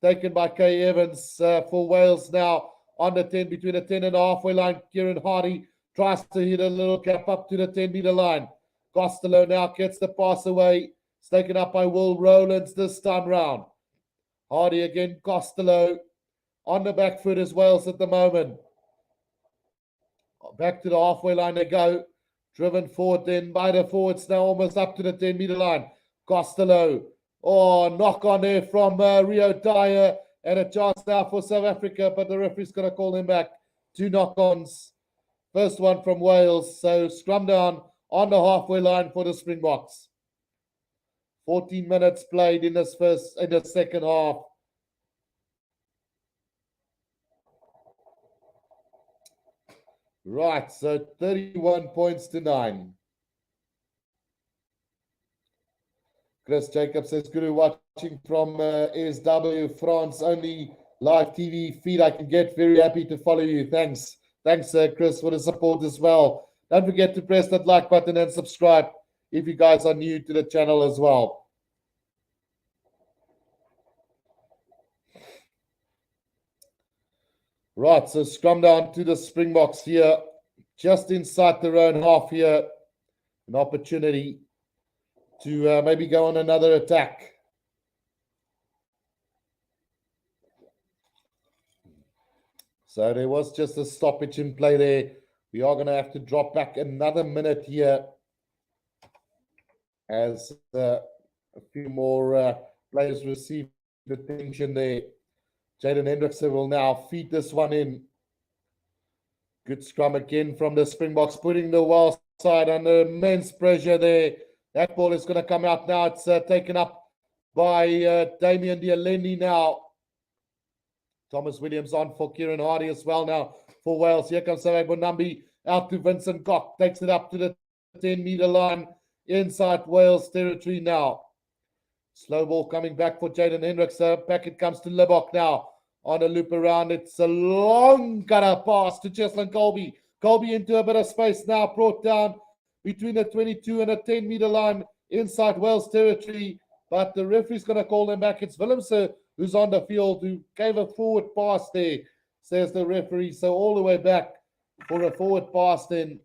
taken by Kay Evans for Wales now on the 10, between the 10 and the halfway line. Kieran Hardy tries to hit a little gap up to the 10-meter line. Costello now gets the pass away. It's taken up by Will Rowlands this time round. Hardy again, Costello on the back foot as Wales at the moment. Back to the halfway line they go. Driven forward then by the forwards now almost up to the 10-meter line. Costello. Oh, knock on there from Rio Dyer. And a chance now for South Africa, but the referee's going to call him back. 2 knock-ons. First one from Wales. So scrum down on the halfway line for the Springboks. 14 minutes played in the second half. Right, so 31 points to 9. Chris Jacobs says, Guru, watching from SW France, only live TV feed I can get. Very happy to follow you. Thanks. Thanks, Chris, for the support as well. Don't forget to press that like button and subscribe if you guys are new to the channel as well. Right, so scrum down to the Springboks here, just inside their own half here. An opportunity to maybe go on another attack. So there was just a stoppage in play there. We are going to have to drop back another minute here as a few more players receive attention there. Jaden Hendrickson will now feed this one in. Good scrum again from the Springboks, putting the Wales side under immense pressure there. That ball is going to come out now. It's taken up by Damian Dialendi now. Thomas Williams on for Kieran Hardy as well now for Wales. Here comes Sarai Bonambi out to Vincent Koch. Takes it up to the 10-meter line inside Wales territory now. Slow ball coming back for Jaden Hendrickson. Back it comes to Libok now. On a loop around. It's a long cutter pass to Cheslin Colby. Colby into a bit of space now. Brought down between the 22 and the 10-meter line inside Wales territory. But the referee's going to call them back. It's Willemse who's on the field, who gave a forward pass there, says the referee. So all the way back for a forward pass then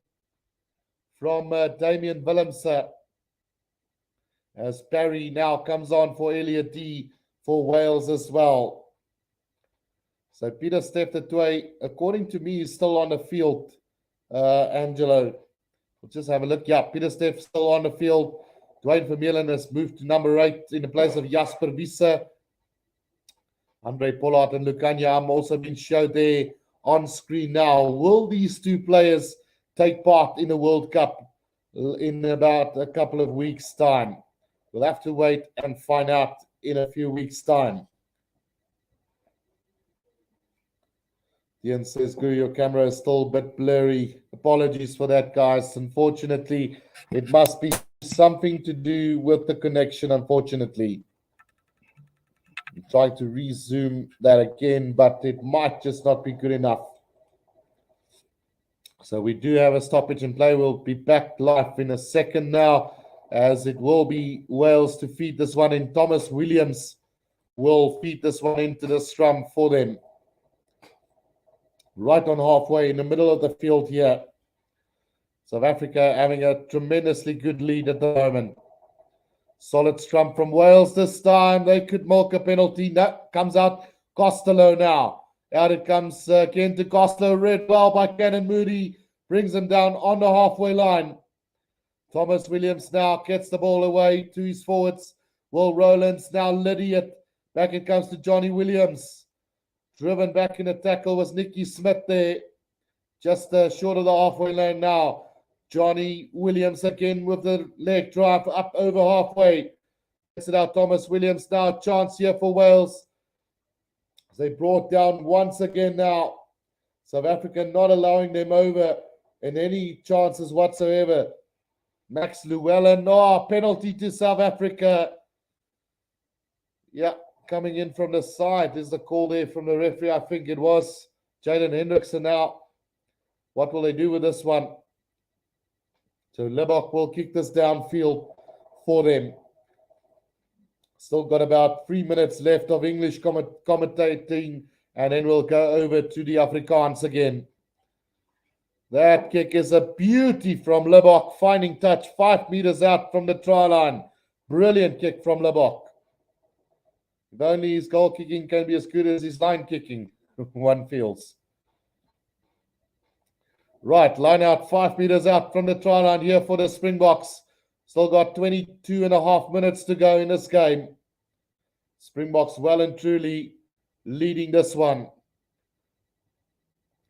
from Damian Willemse. As Barry now comes on for Elliot D for Wales as well. So Peter Steph-Tatoué, according to me, is still on the field, Angelo. We'll just have a look. Yeah, Peter Steph still on the field. Dwayne Vermeulen has moved to number 8 in the place of Jasper Wiese. Andre Pollard and Lukanya have also been showed there on screen now. Will these 2 players take part in the World Cup in about a couple of weeks' time? We'll have to wait and find out in a few weeks' time. Ian says, Guru, your camera is still a bit blurry. Apologies for that, guys. Unfortunately, it must be something to do with the connection, unfortunately. I'm trying to resume that again, but it might just not be good enough. So we do have a stoppage in play. We'll be back live in a second now, as it will be Wales to feed this one in. Thomas Williams will feed this one into the scrum for them. Right on halfway in the middle of the field here. South Africa having a tremendously good lead at the moment. Solid scrum from Wales this time. They could milk a penalty. No, comes out Costello now. Out it comes again to Costello. Read well by Cannon Moody. Brings him down on the halfway line. Thomas Williams now gets the ball away to his forwards. Will Rowlands now Lydiot. Back it comes to Johnny Williams. Driven back in the tackle was Nicky Smith there. Just short of the halfway line now. Johnny Williams again with the leg drive up over halfway. Gets it out. Thomas Williams now. Chance here for Wales. They brought down once again now. South Africa not allowing them over in any chances whatsoever. Max Llewellyn, penalty to South Africa. Yeah, coming in from the side. There's the call there from the referee. I think it was Jaden Hendrickson now. What will they do with this one? So Lebok will kick this downfield for them. Still got about 3 minutes left of English commentating, and then we'll go over to the Afrikaans again. That kick is a beauty from Lebok, finding touch 5 meters out from the try line. Brilliant kick from Lebok. If only his goal kicking can be as good as his line kicking, one feels. Right, line out 5 meters out from the try line here for the Springboks. Still got 22.5 minutes to go in this game. Springboks well and truly leading this one.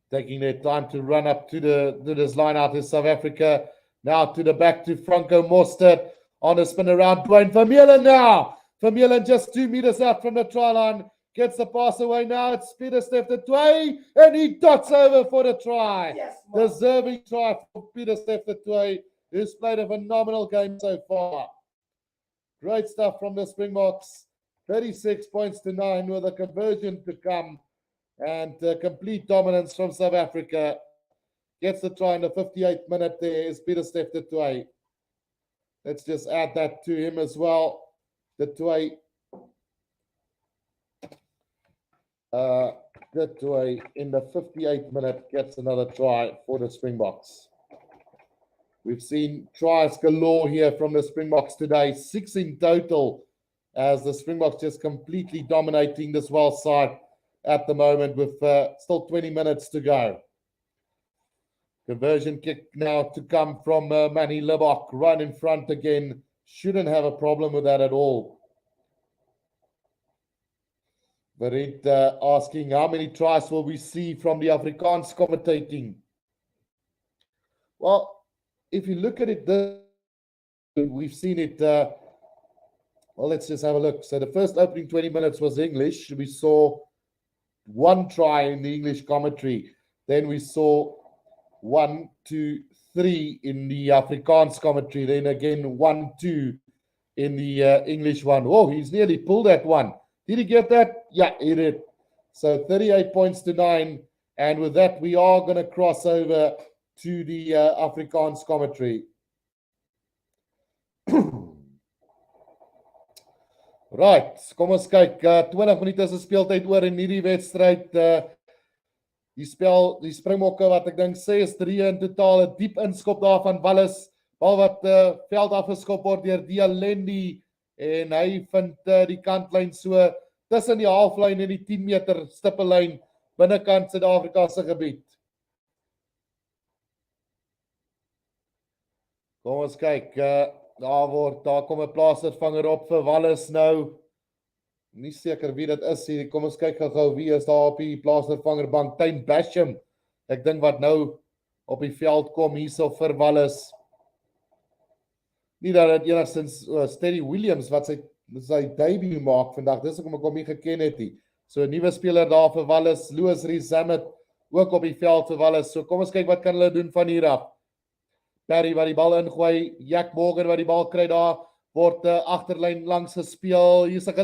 Taking their time to run up to this line out in South Africa. Now to the back to Franco Mostert. On a spin around Dwayne Vermeulen now. Vermeulen just 2 meters out from the try line. Gets the pass away now. It's Pieter-Steph du Toit. And he dots over for the try. Yes, deserving try for Pieter-Steph du Toit, who's played a phenomenal game so far. Great stuff from the Springboks. 36 points to 9 with a conversion to come. And complete dominance from South Africa. Gets the try in the 58th minute. There is Pieter-Steph du Toit. Let's just add that to him as well. Du Toit. Du Toit in the 58th minute gets another try for the Springboks. We've seen tries galore here from the Springboks today. 6 in total, as the Springboks just completely dominating this Welsh side at the moment with still 20 minutes to go. Conversion kick now to come from Manny Lebok. Run in front again. Shouldn't have a problem with that at all. Barit asking how many tries will we see from the Afrikaans commentating? Well, if you look at it, we've seen it. Well, let's just have a look. So the first opening 20 minutes was English. We saw 1 try in the English commentary. Then we saw 1, 2, 3 in the Afrikaans commentary. Then again 1, 2 in the English one. Oh, he's nearly pulled that one. Did he get that? Yeah, he did. So 38 points to 9. And with that, we are going to cross over to the Afrikaans commentary. Right, kom ons kyk. 20 minute is 'n speeltyd oor in hierdie wedstryd. Die Springbokke wat ek dink 6-3 in totaal, 'n diep inskop daar van Wallis. Bal wat veld afgeskop word deur Dialendi en hy vind die kantlyn so tussen die halflyn en die 10 meter stippellyn binnekant Suid-Afrika se gebied. Kom ons kyk. Daar kom 'n plaasvervanger op vir Wallis nou. Nie seker wie dit is hier. Kom ons kyk gou wie is daar op die plaasvervangerbank. Tuin Basham. Ek dink wat nou op die veld kom hierso vir Wallis. Nie dat dit enigstens Steady Williams wat sy debut maak vandag. Dis hoekom ek hom nie geken het nie. So 'n nuwe speler daar vir Wallis. Louis Rizamet ook op die veld vir Wallis. So kom ons kyk wat kan hulle doen van hier af. Perry wat die bal ingooi, Jack Morgan wat die bal kry daar, word agterlyn langs gespeel. Hier's 'n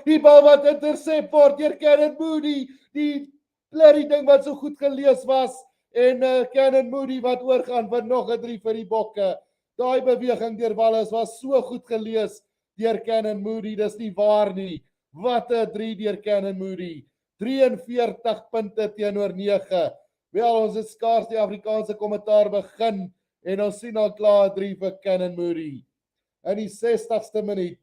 die bal wat intersep word deur Cannon Moody, die bloody ding wat so goed gelees was, en Cannon Moody wat oorgaan vir nog 'n 3 vir die Bokke. Daai beweging deur Wallis was so goed gelees deur Cannon Moody, dis nie waar nie. Wat 'n 3 deur Cannon Moody. 43 punte teenoor 9. Wel, ons het skaars die Afrikaanse kommentaar begin en ons sien al klaar 3 vir Cannon Moody. in die 60ste minuut.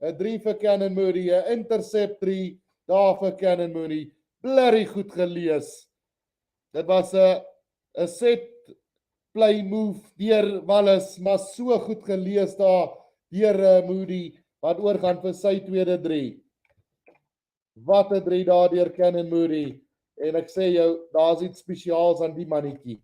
'n 3 vir Cannon Moody, 'n intercept 3 daar vir Cannon Moody. Blerry goed gelees. Dit was 'n set play move deur Wallace, maar so goed gelees daar deur Moody wat oorgaan vir sy tweede 3. Wat 'n 3 daar deur Cannon Moody. En ek sê jou, daar's iets spesiaals aan die mannetjie.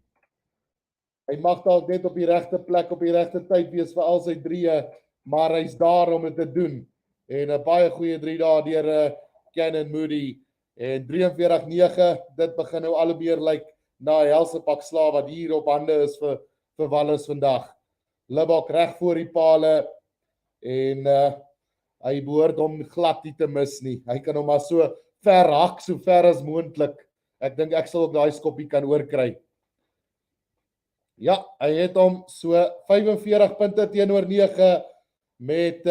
Hy mag dalk net op die regte plek op die regte tyd wees vir al sy 3, maar hy's daar om dit te doen. En 'n baie goeie 3 daar deur Cannon Moody. En 43-9, dit begin nou al hoe meer lyk na 'n helse pak slaag wat hier op hande is vir Wallace vandag. Libbok reg voor die pale en hy behoort hom glad nie te mis nie. Hy kan hom maar so ver hak, so ver as moontlik. Ek dink ek sal ook daai skoppie kan oorkry. Ja, hy het hom so 45 punte teenoor 9 met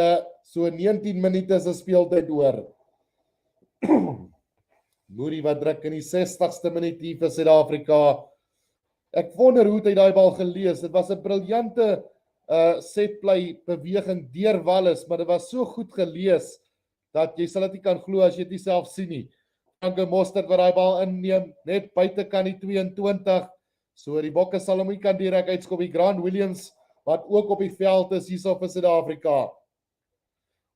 so 19 minute se speeltyd oor. Moody wat druk in die 60ste minuut hier vir Suid-Afrika. Ek wonder hoe hy daai bal gelees. Dit was 'n briljante set play beweging deur Wallace, maar dit was so goed gelees dat jy sal dit nie kan glo as jy dit self sien nie. Franke Mostert wat daai bal inneem net buite kan die 22. So die Bokke sal hom nie kan direk uitskop. Die Grant Williams wat ook op die veld is hierso vir Suid-Afrika.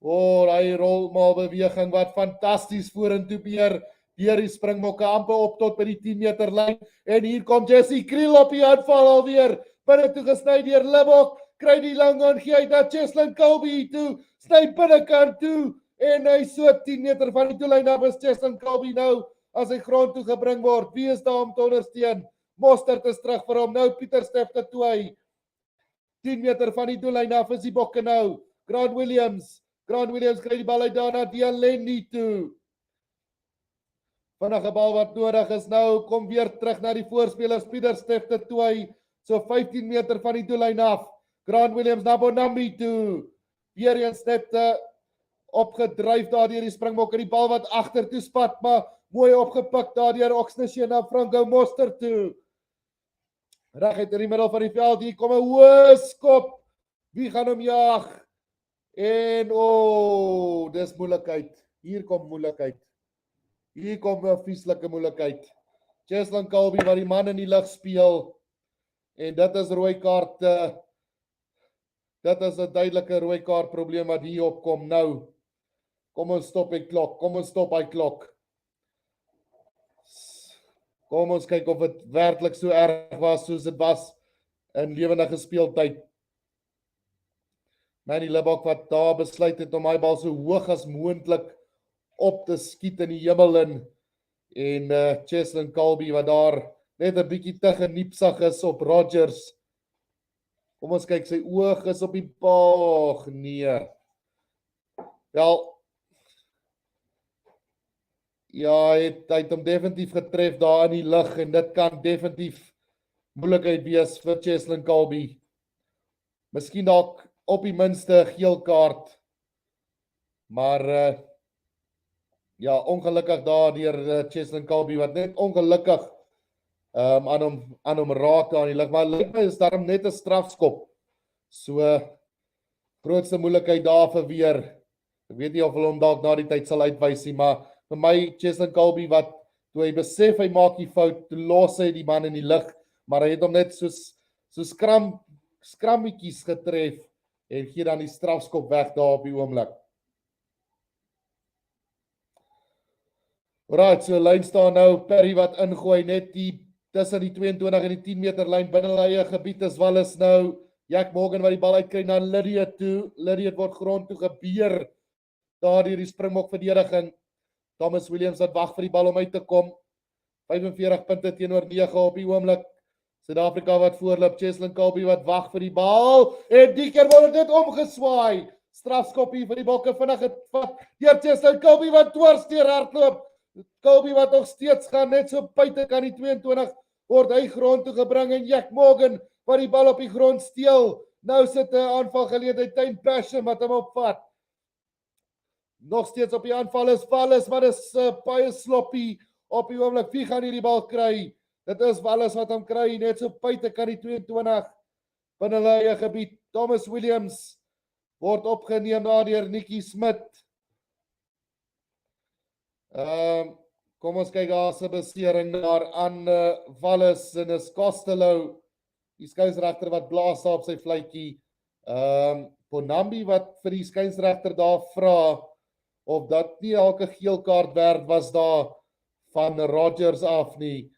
Hy rolmaal beweging wat fantasties vorentoe beer. Deur die Springbokke amper op tot by die 10 meter lyn. En hier kom Jesse Kriel op die aanval alweer. Binne toe gesny deur Libbok. Kry die lang aan gee uit na Cheslin Colby toe. Sny binnekant toe. En hy so 10 meter van die doellyn af is Cheslin Colby nou. As hy grond toe gebring word. Wie is daar om te ondersteun? Mostert is terug vir hom. Nou Pieter Stefte toe. 10 meter van die doellyn af is die Bokke nou. Grant Williams kry die bal uit daar na Dialendi toe. Vinnige bal wat nodig is nou, kom weer terug na die voorspelers, Pieter Stefte toe, so 15 meter van die doellyn af. Grant Williams na Bonambi toe. Weer eens net opgedryf daar deur die Springbokke, die bal wat agter toe spat, maar mooi opgepik daar deur Oxnation na Franco Mostert toe. Reguit in die middel van die veld, hier kom 'n hoë skop. Wie gaan hom jaag? En dis moeilikheid. Hier kom moeilikheid. Hier kom 'n vieslike moeilikheid. Cheslin Colby wat die man in die lug speel. En dit is rooi kaart. Dit is 'n duidelike rooi kaart probleem wat hier opkom nou. Kom ons stop die klok. Kom ons stop hy klok. Kom ons kyk of dit werklik so erg was soos dit was in lewendige speeltyd. Manny Libbok wat daar besluit het om hy bal so hoog as moontlik op te skiet in die hemel in. En Cheslin Colby wat daar net 'n bietjie te geniepsig is op Rogers. Kom ons kyk, sy oog is op die paag. Nee. Wel, ja, hy het hom definitief getref daar in die lug en dit kan definitief moeilikheid wees vir Cheslin Colby. Miskien dalk op die minste geel kaart. Maar ja, ongelukkig daar deur Cheslin Colby wat net ongelukkig aan hom raak daar in die lug. Maar lyk my is daarom net 'n strafskop. So grootste moeilikheid daar vir weer. Ek weet nie of hulle hom dalk na die tyd sal uitwys nie, maar vir my Cheslin Colby wat toe hy besef hy maak die fout, toe los hy die man in die lug, maar hy het hom net so skrammetjies getref en gee dan die strafskop weg daar op die oomblik. Alright, so lyn staan nou, Perry wat ingooi net die tussen die 22 en die 10 meter lyn binne hulle eie gebied is Wallace nou. Jack Morgan wat die bal uitkry na Lydiard toe. Lydiard word grond toe gebeer daar deur die Springbok verdediging. Thomas Williams wat wag vir die bal om uit te kom. 45 punte teenoor 9 op die oomblik. Suid-Afrika wat voorloop, Cheslin Colby wat wag vir die bal en die keer word dit omgeswaai. Strafskop hier vir die Bokke vinnig gevat deur Cheslin Colby wat dwarsteer hardloop. Colby wat nog steeds gaan net so buite kan die 22 word hy grond toe gebring en Jack Morgan wat die bal op die grond steel. Nou sit 'n aanval geleentheid Tyne Passion wat hom opvat. Nog steeds op die aanval is Wallace wat is baie sloppy op die oomblik. Wie gaan hierdie bal kry? Dit is Wallace wat hom kry net so buite kan die 22 binne hulle eie gebied. Thomas Williams word opgeneem deur Nikki Smit. Kom ons kyk, daar is 'n besering daar aan Wallis en is Costello, die skeieregter wat blaas op sy fluitjie. Bonambi wat vir die skeieregter daar vra of dat nie elke geel kaart werd was daar van Rogers af nie.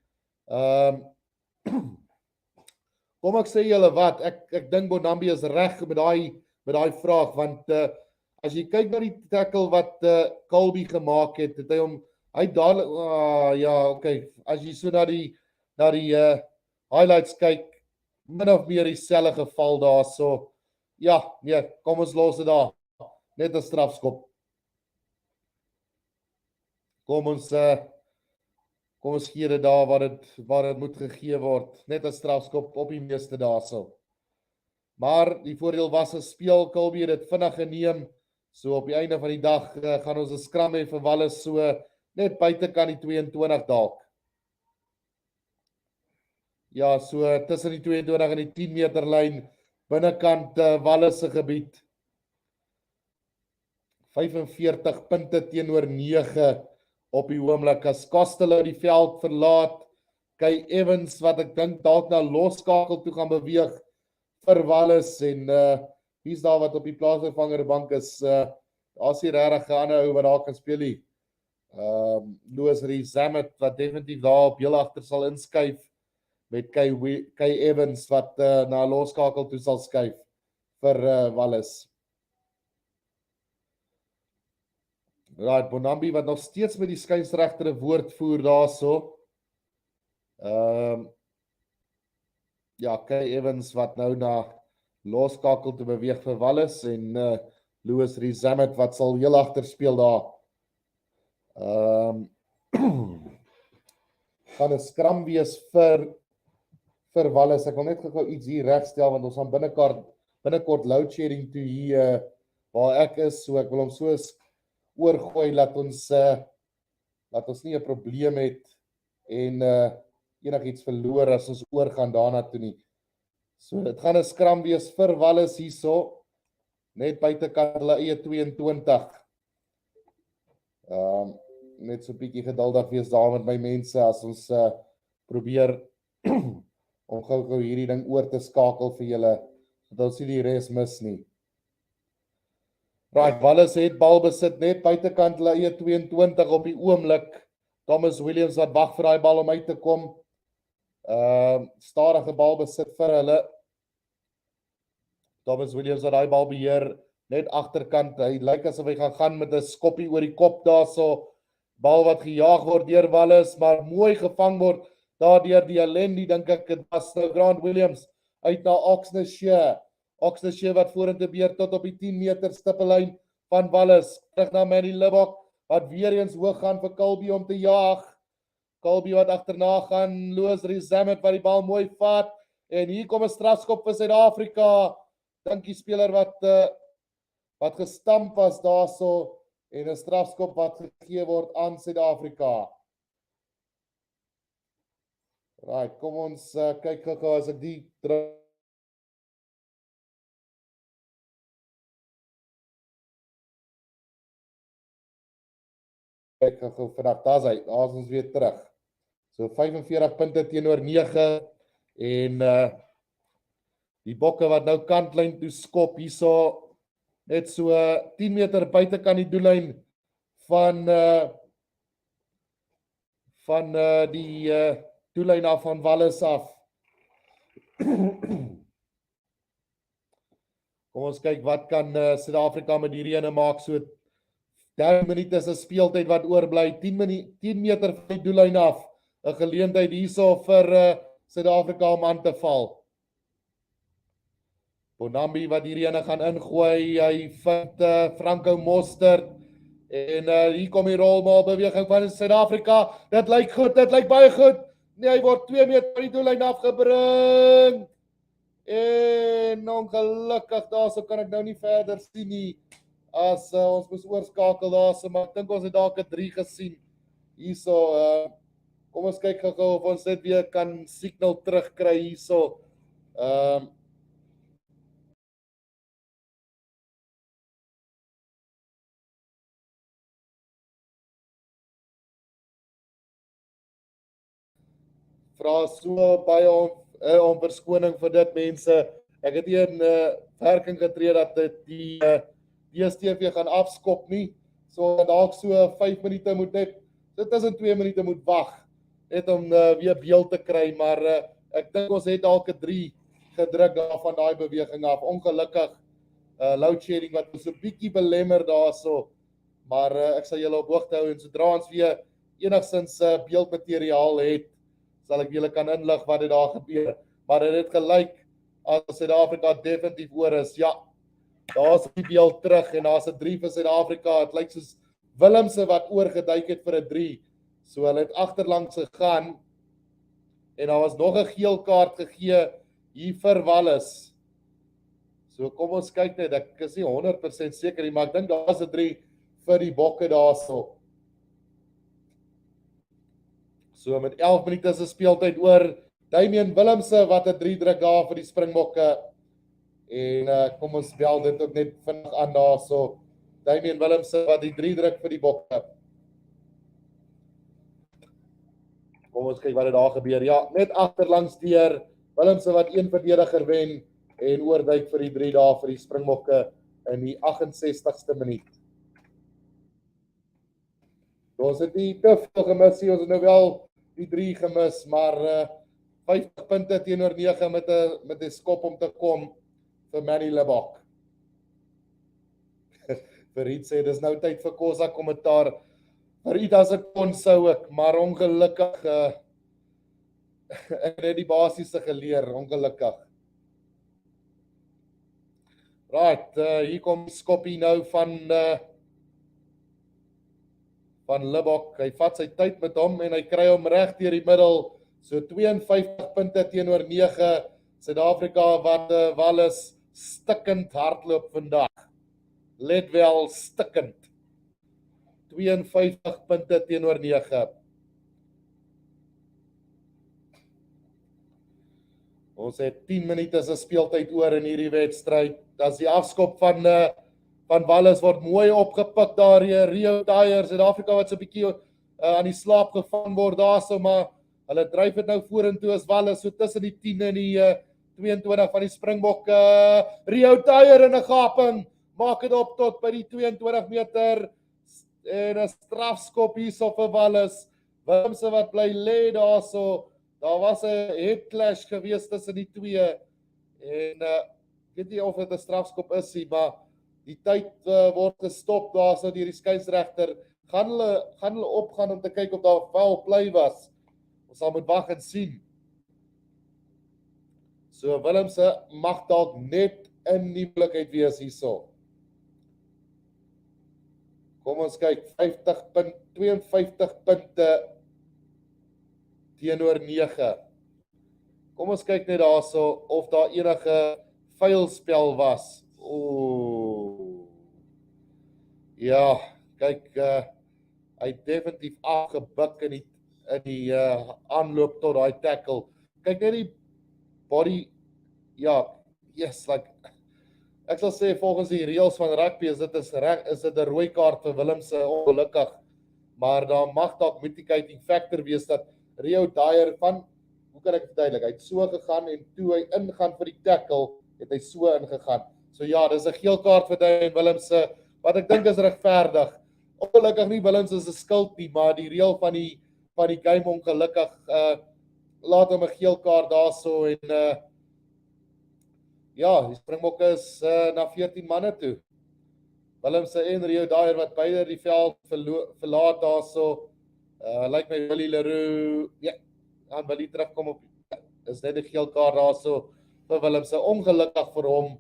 Kom ek sê julle wat, ek dink Bonambi is reg met daai vraag, want as jy kyk na die tackle wat Colby gemaak het, het hy dadelik, ja, okay, as jy so na die highlights kyk, min of meer dieselfde geval daar, so ja, nee, kom ons los dit daar. Net 'n strafskop. Kom ons gee dit daar waar dit moet gegee word. Net 'n strafskop op die meeste daarso. Maar die voordeel was 'n speel, Colby het dit vinnig geneem. So op die einde van die dag gaan ons 'n scrum hê vir Wallis, so net buitekant die 22 dalk. Ja, so tussen die 22 en die 10 meter lyn, binnekant Wallis se gebied. 45 punte teenoor 9 op die oomblik as Costello die veld verlaat. Kay Evans wat ek dink dalk na losskakel toe gaan beweeg vir Wallis en wie's daar wat op die plaasvervangerbank is? Daar's hier regtig 'n ander ou wat daar kan speel nie. Louis Rizamet wat definitief daar op heel agter sal inskuif met Kay Evans wat na losskakel toe sal skuif vir Wallis. Right, Bonambi wat nog steeds met die skeieregter 'n woord voer daarso. Ja, Kay Evans wat nou na losskakel te beweeg vir Wallis en Louis Rizamet wat sal heel agter speel daar. Gaan 'n scrum wees vir Wallis. Ek wil net gou iets hier regstel want ons gaan binnekort load shedding toe hier waar ek is, so ek wil hom so oorgooi laat ons nie 'n probleem het en enigiets verloor as ons oorgaan daarna toe nie. So dit gaan 'n scrum wees vir Wallis hierso, net buitekant hulle eie 22. Net so 'n bietjie geduldig wees daar met my mense as ons probeer om gou hierdie ding oor te skakel vir julle, sodat ons nie die res mis nie. Right, Wallis het bal besit net buitekant hulle eie 22 op die oomblik. Thomas Williams wat wag vir daai bal om uit te kom. Stadige bal besit vir hulle. Thomas Williams wat daai bal beheer net agterkant. Hy lyk asof hy gaan met 'n skoppie oor die kop daarso. Bal wat gejaag word deur Wallis, maar mooi gevang word daardeur die Alendi, dink ek dit was Grant Williams uit na Oxnashire wat vorentoe beer tot op die 10 meter stippellyn van Wallis. Terug na Manny Libbok wat weer eens hoog gaan vir Colby om te jaag. Colby wat agterna gaan, Louis Rizamet wat die bal mooi vat en hier kom 'n strafskop vir Suid-Afrika. Dink die speler wat gestamp was daarso en 'n strafskop wat gegee word aan Suid-Afrika. Right, kom ons kyk gou as ek die kyk gou vandag, daar is ons weer terug. So 45 punte teenoor 9 en die bokke wat nou kantlyn toe skop hierso net so 10 meter buitekant die doellyn van die doellyn af van Wallis af. Kom ons kyk wat kan Suid-Afrika met hierdie ene maak. So 30 minute is 'n speeltyd wat oorbly, 10 meter van die doellyn af. 'n Geleentheid hierso vir Suid-Afrika om aan te val. Bonambi wat hierdie ene gaan ingooi, hy vind Franco Mostert en hier kom die rolbal beweging van Suid-Afrika. Dit lyk goed, dit lyk baie goed. Nee, hy word 2 meter van die doellyn afgebring. En ongelukkig daarso kan ek nou nie verder sien nie. As ons moes oorskakel daarso, maar ek dink ons het dalk 'n 3 gesien. Hierso, kom ons kyk gou of ons net weer kan signal terugkry hierso. vra so baie om verskoning vir dit mense. Ek het hier 'n werking getree dat die DStv gaan afskop nie. So dalk so 5 minute moet net tussen 2 minute moet wag net om weer beeld te kry, maar ek dink ons het dalk 'n 3 gedruk daarvan daai beweging af. Ongelukkig load shedding wat ons 'n bietjie belemmer daarso, maar ek sal julle op hoogte hou en sodra ons weer enigstens beeldmateriaal het, sal ek julle kan inlig wat dit daar gebeur. Maar dit het gelyk as Suid-Afrika definitief oor is. Ja, daar's die beeld terug en daar's 'n 3 vir Suid-Afrika. Dit lyk soos Willemse wat oorgeduik het vir 'n 3. So hulle het agterlangs gegaan en daar was nog 'n geel kaart gegee hier vir Wallis. So kom ons kyk net, ek is nie 100% seker nie, maar ek dink daar's 'n 3 vir die Bokke daarso. So met 11 minute se speeltyd oor, Damian Willemse wat 'n 3 druk daar vir die Springbokke. En kom ons bel dit ook net vinnig aan daarso. Damian Willemse wat die 3 druk vir die Bokke. Kom ons kyk wat het daar gebeur. Ja, net agterlangs deur Willemse wat 1 verdediger wen en oorduik vir die 3 daar vir die Springbokke in die 68ste minuut. Ons het nie te veel gemis nie, ons het nou wel die 3 gemis, maar 50 punte teenoor 9 met 'n skop om te kom vir Manny Lebok. Verriet sê, dis nou tyd vir Kosa kommentaar. Verriet as ek kon sou ek, maar ongelukkig ek het die basiese geleer, ongelukkig. Right, hier kom skoppie nou van Lebok. Hy vat sy tyd met hom en hy kry hom reg deur die middel. So 52 punte teenoor 9. Suid-Afrika wat Wallis stikkend hardloop vandag. Let wel, stikkend. 52 punte teenoor 9. Ons het 10 minute se speeltyd oor in hierdie wedstryd. As die afskop van Wallis word mooi opgepik daar hier, Rio Tyre, Suid-Afrika wat so 'n bietjie aan die slaap gevang word daarso, maar hulle dryf dit nou vorentoe as Wallis so tussen die 10 en die 22 van die Springbokke. Rio Tyre in 'n gaping, maak dit op tot by die 22 meter en 'n strafskop hierso vir Wallis. Willemse wat bly lê daarso. Daar was 'n head clash gewees tussen die twee en ek weet nie of dit 'n strafskop is nie, maar die tyd word gestop daarso deur die skeieregter. Gaan hulle opgaan om te kyk of daar foul play was. Ons sal moet wag en sien. So Willemse mag dalk net in die moontlikheid wees hierso. Kom ons kyk, 52 punte teenoor 9. Kom ons kyk net daarso of daar enige vuilspel was. Ja, kyk, hy het definitief afgebuk in die aanloop tot daai tackle. Kyk net die body, ja, yes, like, ek sal sê volgens die reëls van rugby is dit 'n rooi kaart vir Willemse, ongelukkig. Maar daar mag dalk mitigating factor wees dat Rio Dyer hoe kan ek verduidelik, hy het so gegaan en toe hy ingaan vir die tackle, het hy so ingegaan. So ja, dis 'n geel kaart vir Dyer Willemse, wat ek dink is regverdig. Ongelukkig nie Willemse se skuld nie, maar die reël van die game ongelukkig laat hom 'n geel kaart daarso en ja, die Springbokke is na 14 manne toe. Willemse en Rio Dyer wat beide die veld verlaat daarso. Lyk my Willie Leroux, ja, gaan Willie terugkom op. Is net 'n geel kaart daarso vir Willemse. Ongelukkig vir hom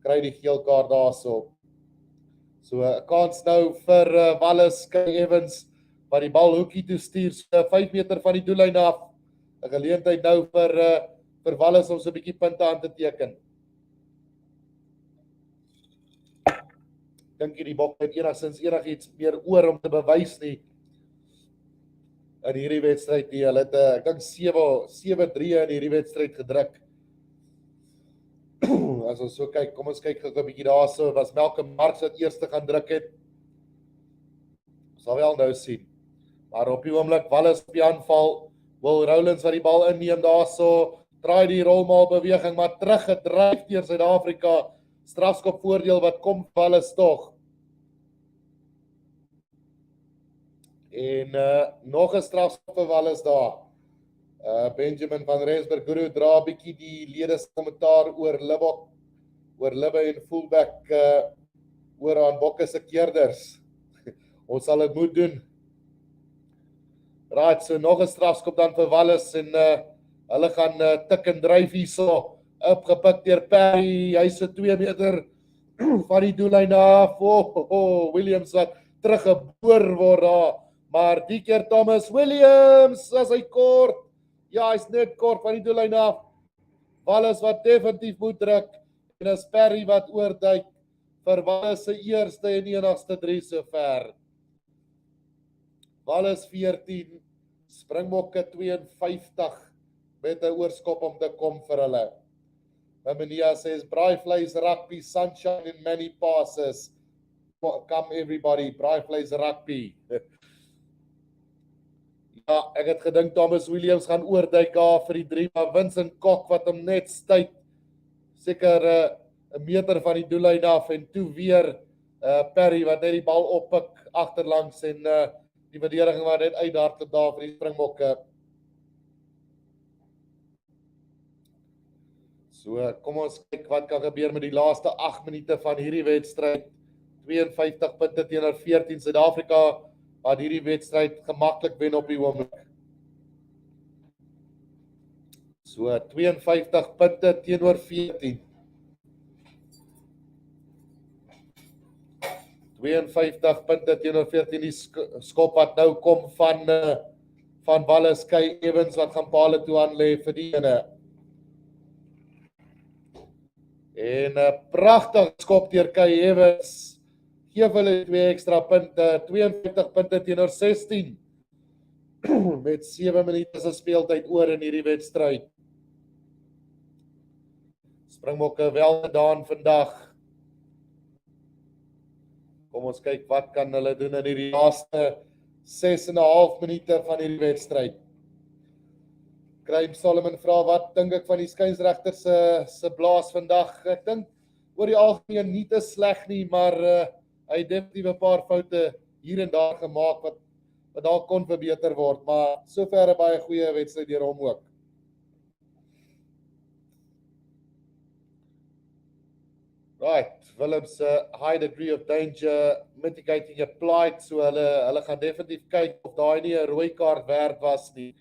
kry die geel kaart daarso. So 'n kans nou vir Wallis, Kay Evans wat die bal hoekie toe stuur, so 5 meter van die doellyn af. 'n Geleentheid nou vir Wallis om so 'n bietjie punte aan te teken. Dink jy die Bok het enigiets meer oor om te bewys nie in hierdie wedstryd nie. Hulle het ek dink 7-3 in hierdie wedstryd gedruk. As ons so kyk, kom ons kyk gou 'n bietjie daarso, was Malcolm Marx wat eerste gaan druk het. Ons sal wel nou sien. Maar op die oomblik Wallis op die aanval, Will Rowlands wat die bal inneem daarso, draai die rolmaal beweging, maar teruggedryf deur Suid-Afrika. Strafskop voordeel wat kom vir Wallis tog. En nog 'n strafskop vir Wallis daar. Benjamin van Rensburg Guru dra 'n bietjie die ledes kommentaar oor Libbe en fullback oor aan Bokke se keerders. Ons sal dit moet doen. Right, so nog 'n strafskop dan vir Wallis en hulle gaan tik en dryf hierso. Opgepik deur Perry, hy's so 2 meter van die doellyn af. Williams wat teruggeboor word daar. Maar die keer Thomas Williams, as hy kort. Ja, hy's net kort van die doellyn af. Wallis wat definitief moet druk. En as Perry wat oorduik vir Wallis se eerste en enigste 3 sover. Wallis 14, Springbokke 52 met 'n oorskop om te kom vir hulle. Mania says, Braaivleis Rugby, sunshine in many passes. Come everybody, Braaivleis Rugby. Ja, ek het gedink Thomas Williams gaan oorduik daar vir die 3, maar Vincent Kok wat hom net stuit. Seker 'n meter van die doellyn af en toe weer Perry wat net die bal oppik agterlangs en die verdediging wat net uithardloop daar vir die Springbokke. So, kom ons kyk wat kan gebeur met die laaste 8 minute van hierdie wedstryd. 52 punte teenoor 14 Suid-Afrika wat hierdie wedstryd gemaklik wen op die oomblik. So 52 punte teenoor 14. 52 punte teenoor 14 die skop wat nou kom van Wallis, Kay Evans wat gaan paal toe aan lê vir die ene. En 'n pragtige skop deur Kay Evans. Geef hulle 2 ekstra punte, 52 punte teenoor 16. Met 7 minute se speeltyd oor in hierdie wedstryd. Springbokke wel gedaan vandag. Kom ons kyk wat kan hulle doen in hierdie laaste 6,5 minute van hierdie wedstryd. Graham Solomon vra wat dink ek van die skynsregter se blaas vandag. Ek dink oor die algemeen nie te sleg nie, maar hy het definitief 'n paar foute hier en daar gemaak wat dalk kon verbeter word, maar sover 'n baie goeie wedstryd deur hom ook. Right, Willem's high degree of danger mitigating applied, so hulle gaan definitief kyk of daai nie 'n rooi kaart werd was nie.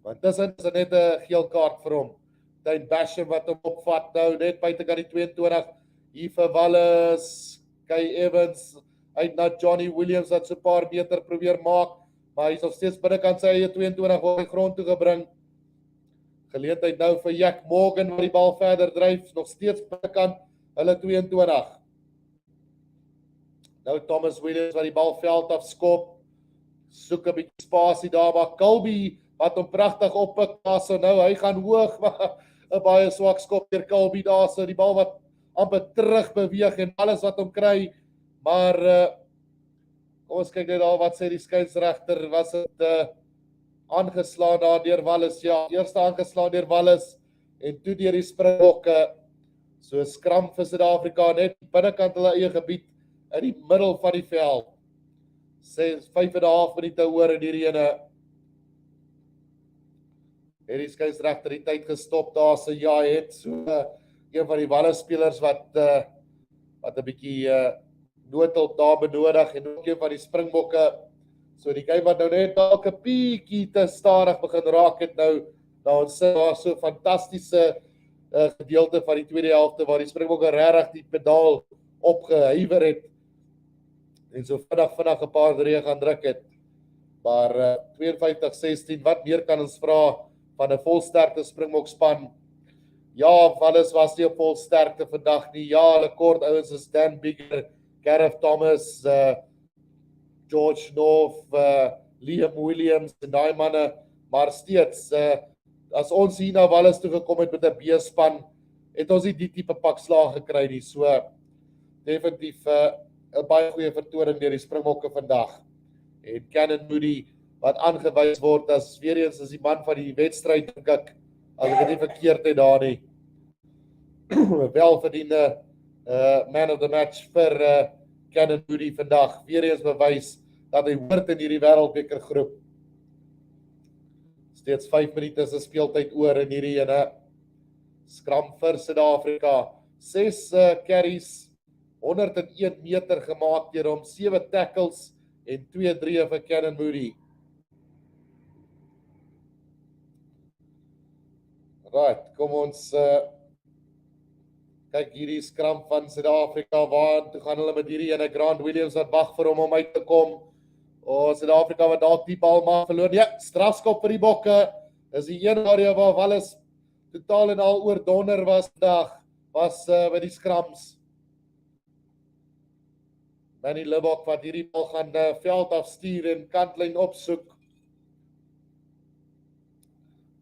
Want dis net 'n geel kaart vir hom. Dane Basham wat hom opvat nou net buitekant die 22 hier vir Wallis, Kay Evans uit na Johnny Williams wat so 'n paar meter probeer maak, maar hy's nog steeds binnekant sy eie 22 op die grond toe gebring. Geleentheid nou vir Jack Morgan wat die bal verder dryf, nog steeds binnekant hulle 22. Nou Thomas Williams wat die bal veld af skop, soek 'n bietjie spasie daar, maar Colby wat hom pragtig oppik daarso nou, hy gaan hoog, maar 'n baie swak skop deur Colby daarso, die bal wat amper terug beweeg en alles wat hom kry, maar kom ons kyk net daar wat sê die skynsregter, was dit aangeslaan daar deur Wallis, ja, eerste aangeslaan deur Wallis en toe deur die Springbokke. So scrum vir Suid-Afrika net binnekant hulle eie gebied in die middel van die veld. 5,5 minute oor in hierdie ene. Het die skynsregter die tyd gestop daar, so ja, het so een van die Wallis spelers wat 'n bietjie noodhulp daar benodig en ook een van die Springbokke. So die game wat nou net dalk 'n bietjie te stadig begin raak het nou, ons sit daar so fantastiese gedeelte van die tweede helfte waar die Springbokke regtig die pedaal opgehuiwer het en so vinnig 'n paar drie gaan druk het. Maar 52-16, wat meer kan ons vra van 'n volsterkte Springbok span? Ja, Wallis was nie op volsterkte vandag nie. Ja, hulle kort ouens is Dan Bigger, Gareth Thomas, George North, Liam Williams en daai manne, maar steeds as ons hier na Wallis toe gekom het met 'n B-span, het ons nie die tipe pak slaag gekry nie. So definitief 'n baie goeie vertoning deur die Springbokke vandag. En Cannon Moody wat aangewys word as weer eens as die man van die wedstryd, dink ek, as ek dit nie verkeerd het daar nie. Welverdiende man of the match vir Cannon Moody vandag. Weer eens bewys dat hy hoort in hierdie wêreldbeker groep. Steeds 5 minute se speeltyd oor in hierdie ene. Scrum vir Suid-Afrika. 6 carries, 101 meter gemaak deur hom, 7 tackles en 2-3 vir Cannon Moody. Right, kom ons kyk hierdie scrum van Suid-Afrika, waar toe gaan hulle met hierdie ene Grant Williams wat wag vir hom om uit te kom. Suid-Afrika wat dalk die bal maar verloor. Ja, strafskop vir die Bokke. Is die een area waar alles totaal en al oor donder was vandag, was by die scrums. Manny Libbok wat hierdie bal gaan veld afstuur en kantlyn opsoek.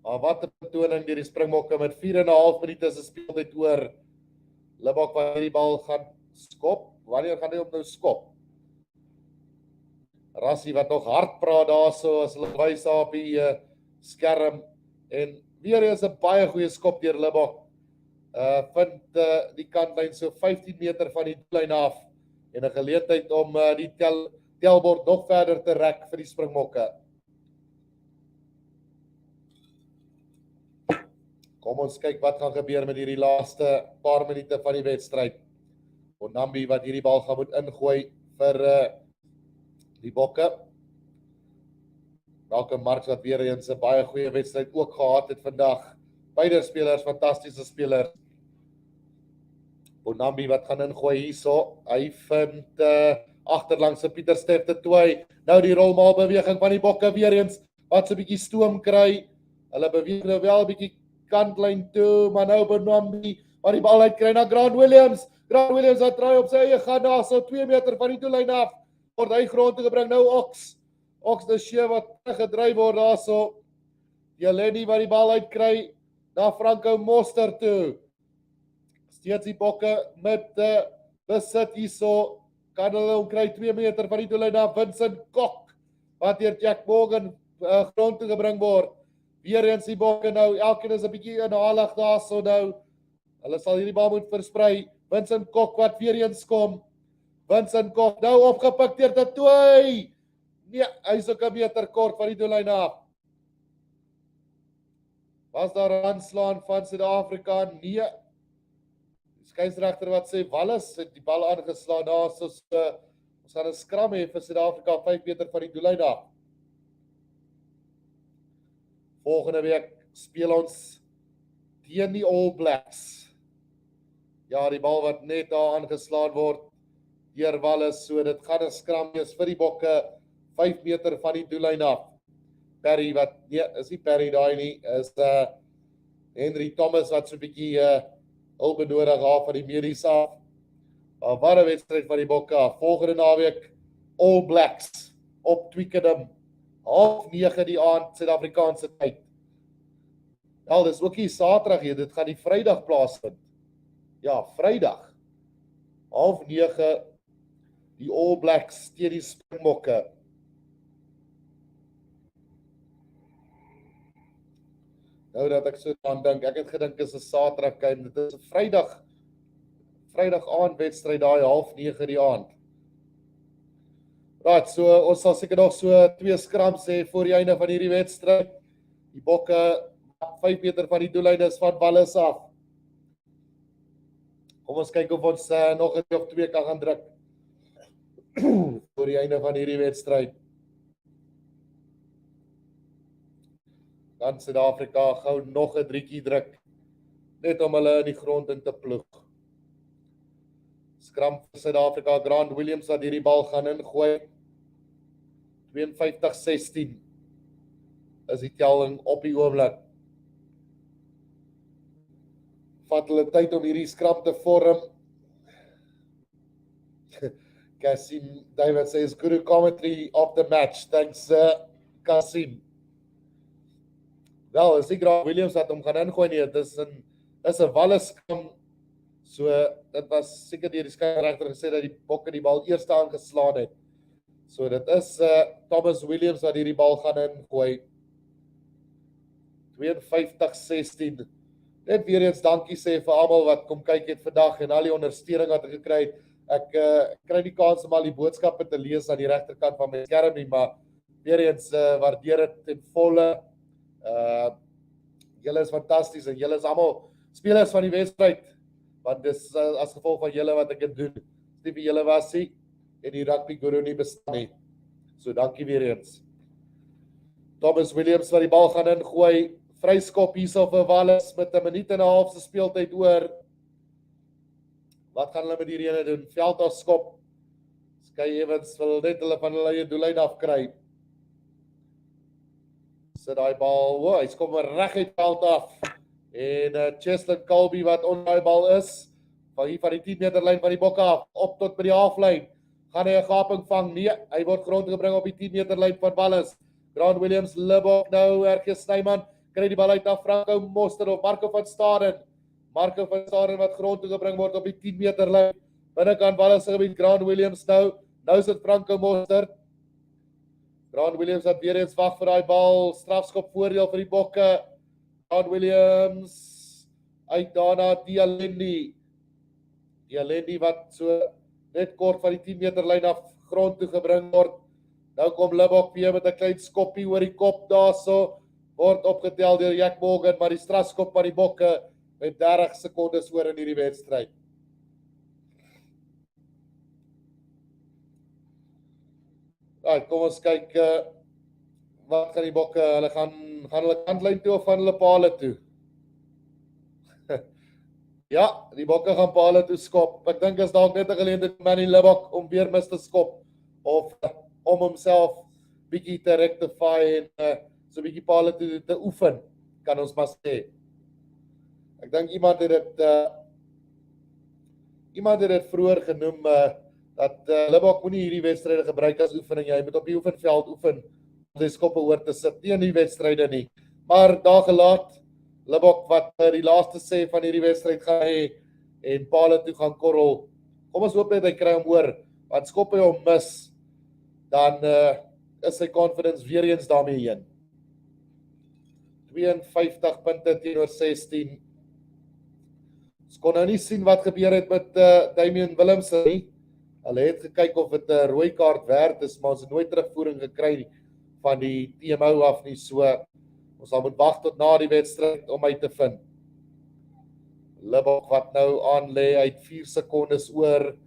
Maar wat 'n betoning deur die Springbokke met 4,5 minute se speeltyd oor. Libbok wat hierdie bal gaan skop. Wanneer gaan hy op nou skop? Rassie wat nog hard praat daarso as hulle wys daar op die skerm. En weer is 'n baie goeie skop deur Libbok. Vind die kantlyn so 15 meter van die doellyn af en 'n geleentheid om die telbord nog verder te rek vir die Springbokke. Kom ons kyk wat gaan gebeur met hierdie laaste paar minute van die wedstryd. Onambi wat hierdie bal gaan moet ingooi vir die Bokke. Malcolm Marx wat weer eens 'n baie goeie wedstryd ook gehad het vandag. Beide spelers fantastiese spelers. Onambi wat gaan ingooi hierso. Hy vind agterlangs se Pieter Steff te toe. Nou die rolmaal beweging van die Bokke weer eens wat so 'n bietjie stoom kry. Hulle beweeg nou wel 'n bietjie kantlyn toe, maar nou Onambi maar die bal uitkry na Grant Williams. Grant Williams wat draai op sy eie gaan daar so 2 meter van die doellyn af. Word hy grond toe gebring nou Ox de Shee wat gedryf word daarso. Die Lenny wat die bal uitkry na Franco Moster toe. Steeds die Bokke met besit hierso. Kan hulle hom kry 2 meter van die doellyn af. Vincent Kok wat deur Jack Morgan grond toe gebring word. Weer eens die Bokke nou, elkeen is 'n bietjie inhalig daarso nou. Hulle sal hierdie bal moet versprei. Vincent Kok wat weer eens kom. Vincent Kok nou opgepik deur Tatoe. Nee, hy is ook 'n meter kort van die doellyn af. Was daar 'n aanslaan van Suid-Afrika? Nee. Die skeieregter wat sê Wallis het die bal aangeslaan daar, so ons gaan 'n scrum hê vir Suid-Afrika 5 meter van die doellyn af. Volgende week speel ons teen die All Blacks. Ja, die bal wat net daar aangeslaan word deur Wallis, so dit gaan 'n scrum wees vir die Bokke 5 meter van die doellyn af. Perry wat, nee, is nie Perry daai nie, is Henry Thomas wat so 'n bietjie hulp benodig daar van die medies af. Wat 'n wedstryd van die Bokke. Volgende naweek All Blacks op Twickenham. 8:30 die aand Suid-Afrikaanse tyd. Wel, dis ook nie Saterdag hier, dit gaan die Vrydag plaasvind. Ja, Vrydag. 8:30 die All Blacks teen die Springbokke. Nou dat ek so aan dink, ek het gedink is 'n Saterdag game, dit is 'n Vrydag aand wedstryd daai 8:30 die aand. Right, so ons sal seker nog so 2 scrums hê voor die einde van hierdie wedstryd. Die Bokke 5 meter van die doellyn is van Wallis af. Kom ons kyk of ons nog 'n of 2 kan gaan druk voor die einde van hierdie wedstryd. Dan Suid-Afrika gou nog 'n 3tjie druk, net om hulle in die grond in te ploeg. Scrum vir Suid-Afrika, Grant Williams wat hierdie bal gaan ingooi. 52-16 is die telling op die oomblik. Vat hulle tyd om hierdie scrum te vorm. Kasim David says good commentary of the match. Thanks Kasim. Wel, is die Grant Williams wat hom gaan ingooi nie, dit is 'n Wallis scrum. So dit was seker deur die skeieregter gesê dat die Bokke die bal eers aangeslaan het. So dit is Thomas Williams wat hierdie bal gaan ingooi. 52-16. Net weer eens dankie sê vir almal wat kom kyk het vandag en al die ondersteuning wat ek gekry het. Ek kry nie kans om al die boodskappe te lees aan die regterkant van my skerm nie, maar weer eens waardeer dit ten volle. Julle is fantasties en julle is almal spelers van die wedstryd, want dis as gevolg van julle wat ek dit doen. Nie vir julle was nie en die rugby guru nie bestaan nie. So dankie weer eens. Thomas Williams wat die bal gaan ingooi. Vryskop hierso vir Wallace met 1 minuut en 'n half se speeltyd oor. Wat gaan hulle met hierdie ene doen? Veldafskop. Sky Evans wil net hulle van hulle eie doellyn afkry. Sit daai bal, hy's kom reg uit veld af. En Cheslin Colby wat onder daai bal is, van hier van die 10 meter lyn van die bokke af, op tot by die halflyn. Gaan hy 'n gaping vang? Nee, hy word grond gebring op die 10 meter lyn van Wallace. Grant Williams, Libbok nou, RG Snyman, kry die bal uit na Franco Moster of Marco van Staden. Marco van Staden wat grond toe gebring word op die 10 meter lyn. Binnekant Wallace se gebied, Grant Williams nou sit Franco Moster. Grant Williams wat weer eens wag vir daai bal, strafskop voordeel vir die bokke. Grant Williams uit daarna Dialendi wat so net kort van die 10 meter lyn af grond toe gebring word. Nou kom Libbok weer met 'n klein skoppie oor die kop daarso, word opgetel deur Jack Morgan, maar die strafskop van die bokke met 30 sekondes oor in hierdie wedstryd. Kom ons kyk wat gaan die bokke, hulle gaan hulle kantlyn toe of gaan hulle paale toe? Ja, die bokke gaan paale toe skop. Ek dink is dalk net 'n geleentheid vir Manny Libbok om weer mis te skop of om homself bietjie te rectify en so bietjie paale toe te oefen, kan ons maar sê. Ek dink iemand het dit vroeër genoem dat Libbok moenie hierdie wedstryde gebruik as oefening. Jy moet op die oefenveld oefen om sy skoppe oor te sit, nie in die wedstryde nie. Maar daar gelaat Libbok wat die laaste sê van hierdie wedstryd gaan hê en paale toe gaan korrel. Kom ons hoop net hy kry hom oor, want skop hy hom mis, dan is sy confidence weer eens daarmee heen. 52 punte teenoor 16. Ons kon nou nie sien wat gebeur het met Damian Willemse nie. Hulle het gekyk of dit 'n rooi kaart werd is, maar ons het nooit terugvoering gekry van die TMO af nie, so ons sal moet wag tot na die wedstryd om uit te vind. Libbok wat nou aan lê uit 4 sekondes oor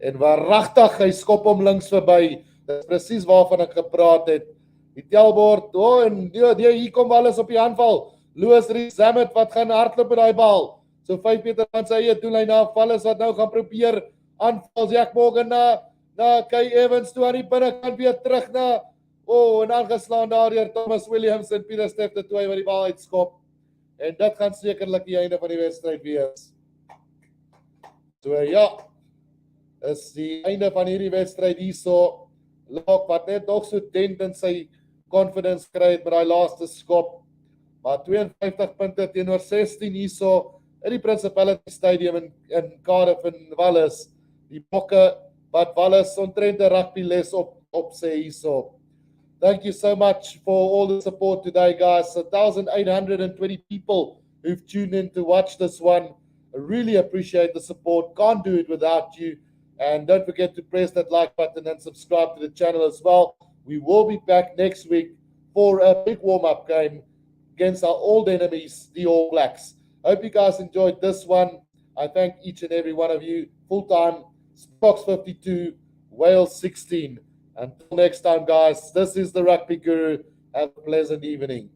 en waaragtig hy skop hom links verby. Dis presies waarvan ek gepraat het. Die telbord, en hier kom alles op die aanval. Louis Rees-Zammit wat gaan hardloop met daai bal. So 5 meter van sy eie doellyn af, alles wat nou gaan probeer aanval. Jack Morgan na Kay Evans toe aan die binnekant weer terug na en aangeslaan daar deur Thomas Williams en Pieter Stefte toe wat die bal uitskop. En dit gaan sekerlik die einde van die wedstryd wees. So ja, is die einde van hierdie wedstryd hierso. Libbok wat net nog so dent in sy confidence kry met daai laaste skop. Maar 52 punte teenoor 16 hierso in die Principality Stadium in Cardiff en Wallace. Die bokke wat Wallace omtrent 'n rugby les op sê hierso. Thank you so much for all the support today, guys. 1,820 people who've tuned in to watch this one. I really appreciate the support. Can't do it without you. And don't forget to press that like button and subscribe to the channel as well. We will be back next week for a big warm-up game against our old enemies, the All Blacks. Hope you guys enjoyed this one. I thank each and every one of you. Full-time, Springboks 52, Wales 16. Until next time, guys, this is the Rugby Guru. Have a pleasant evening.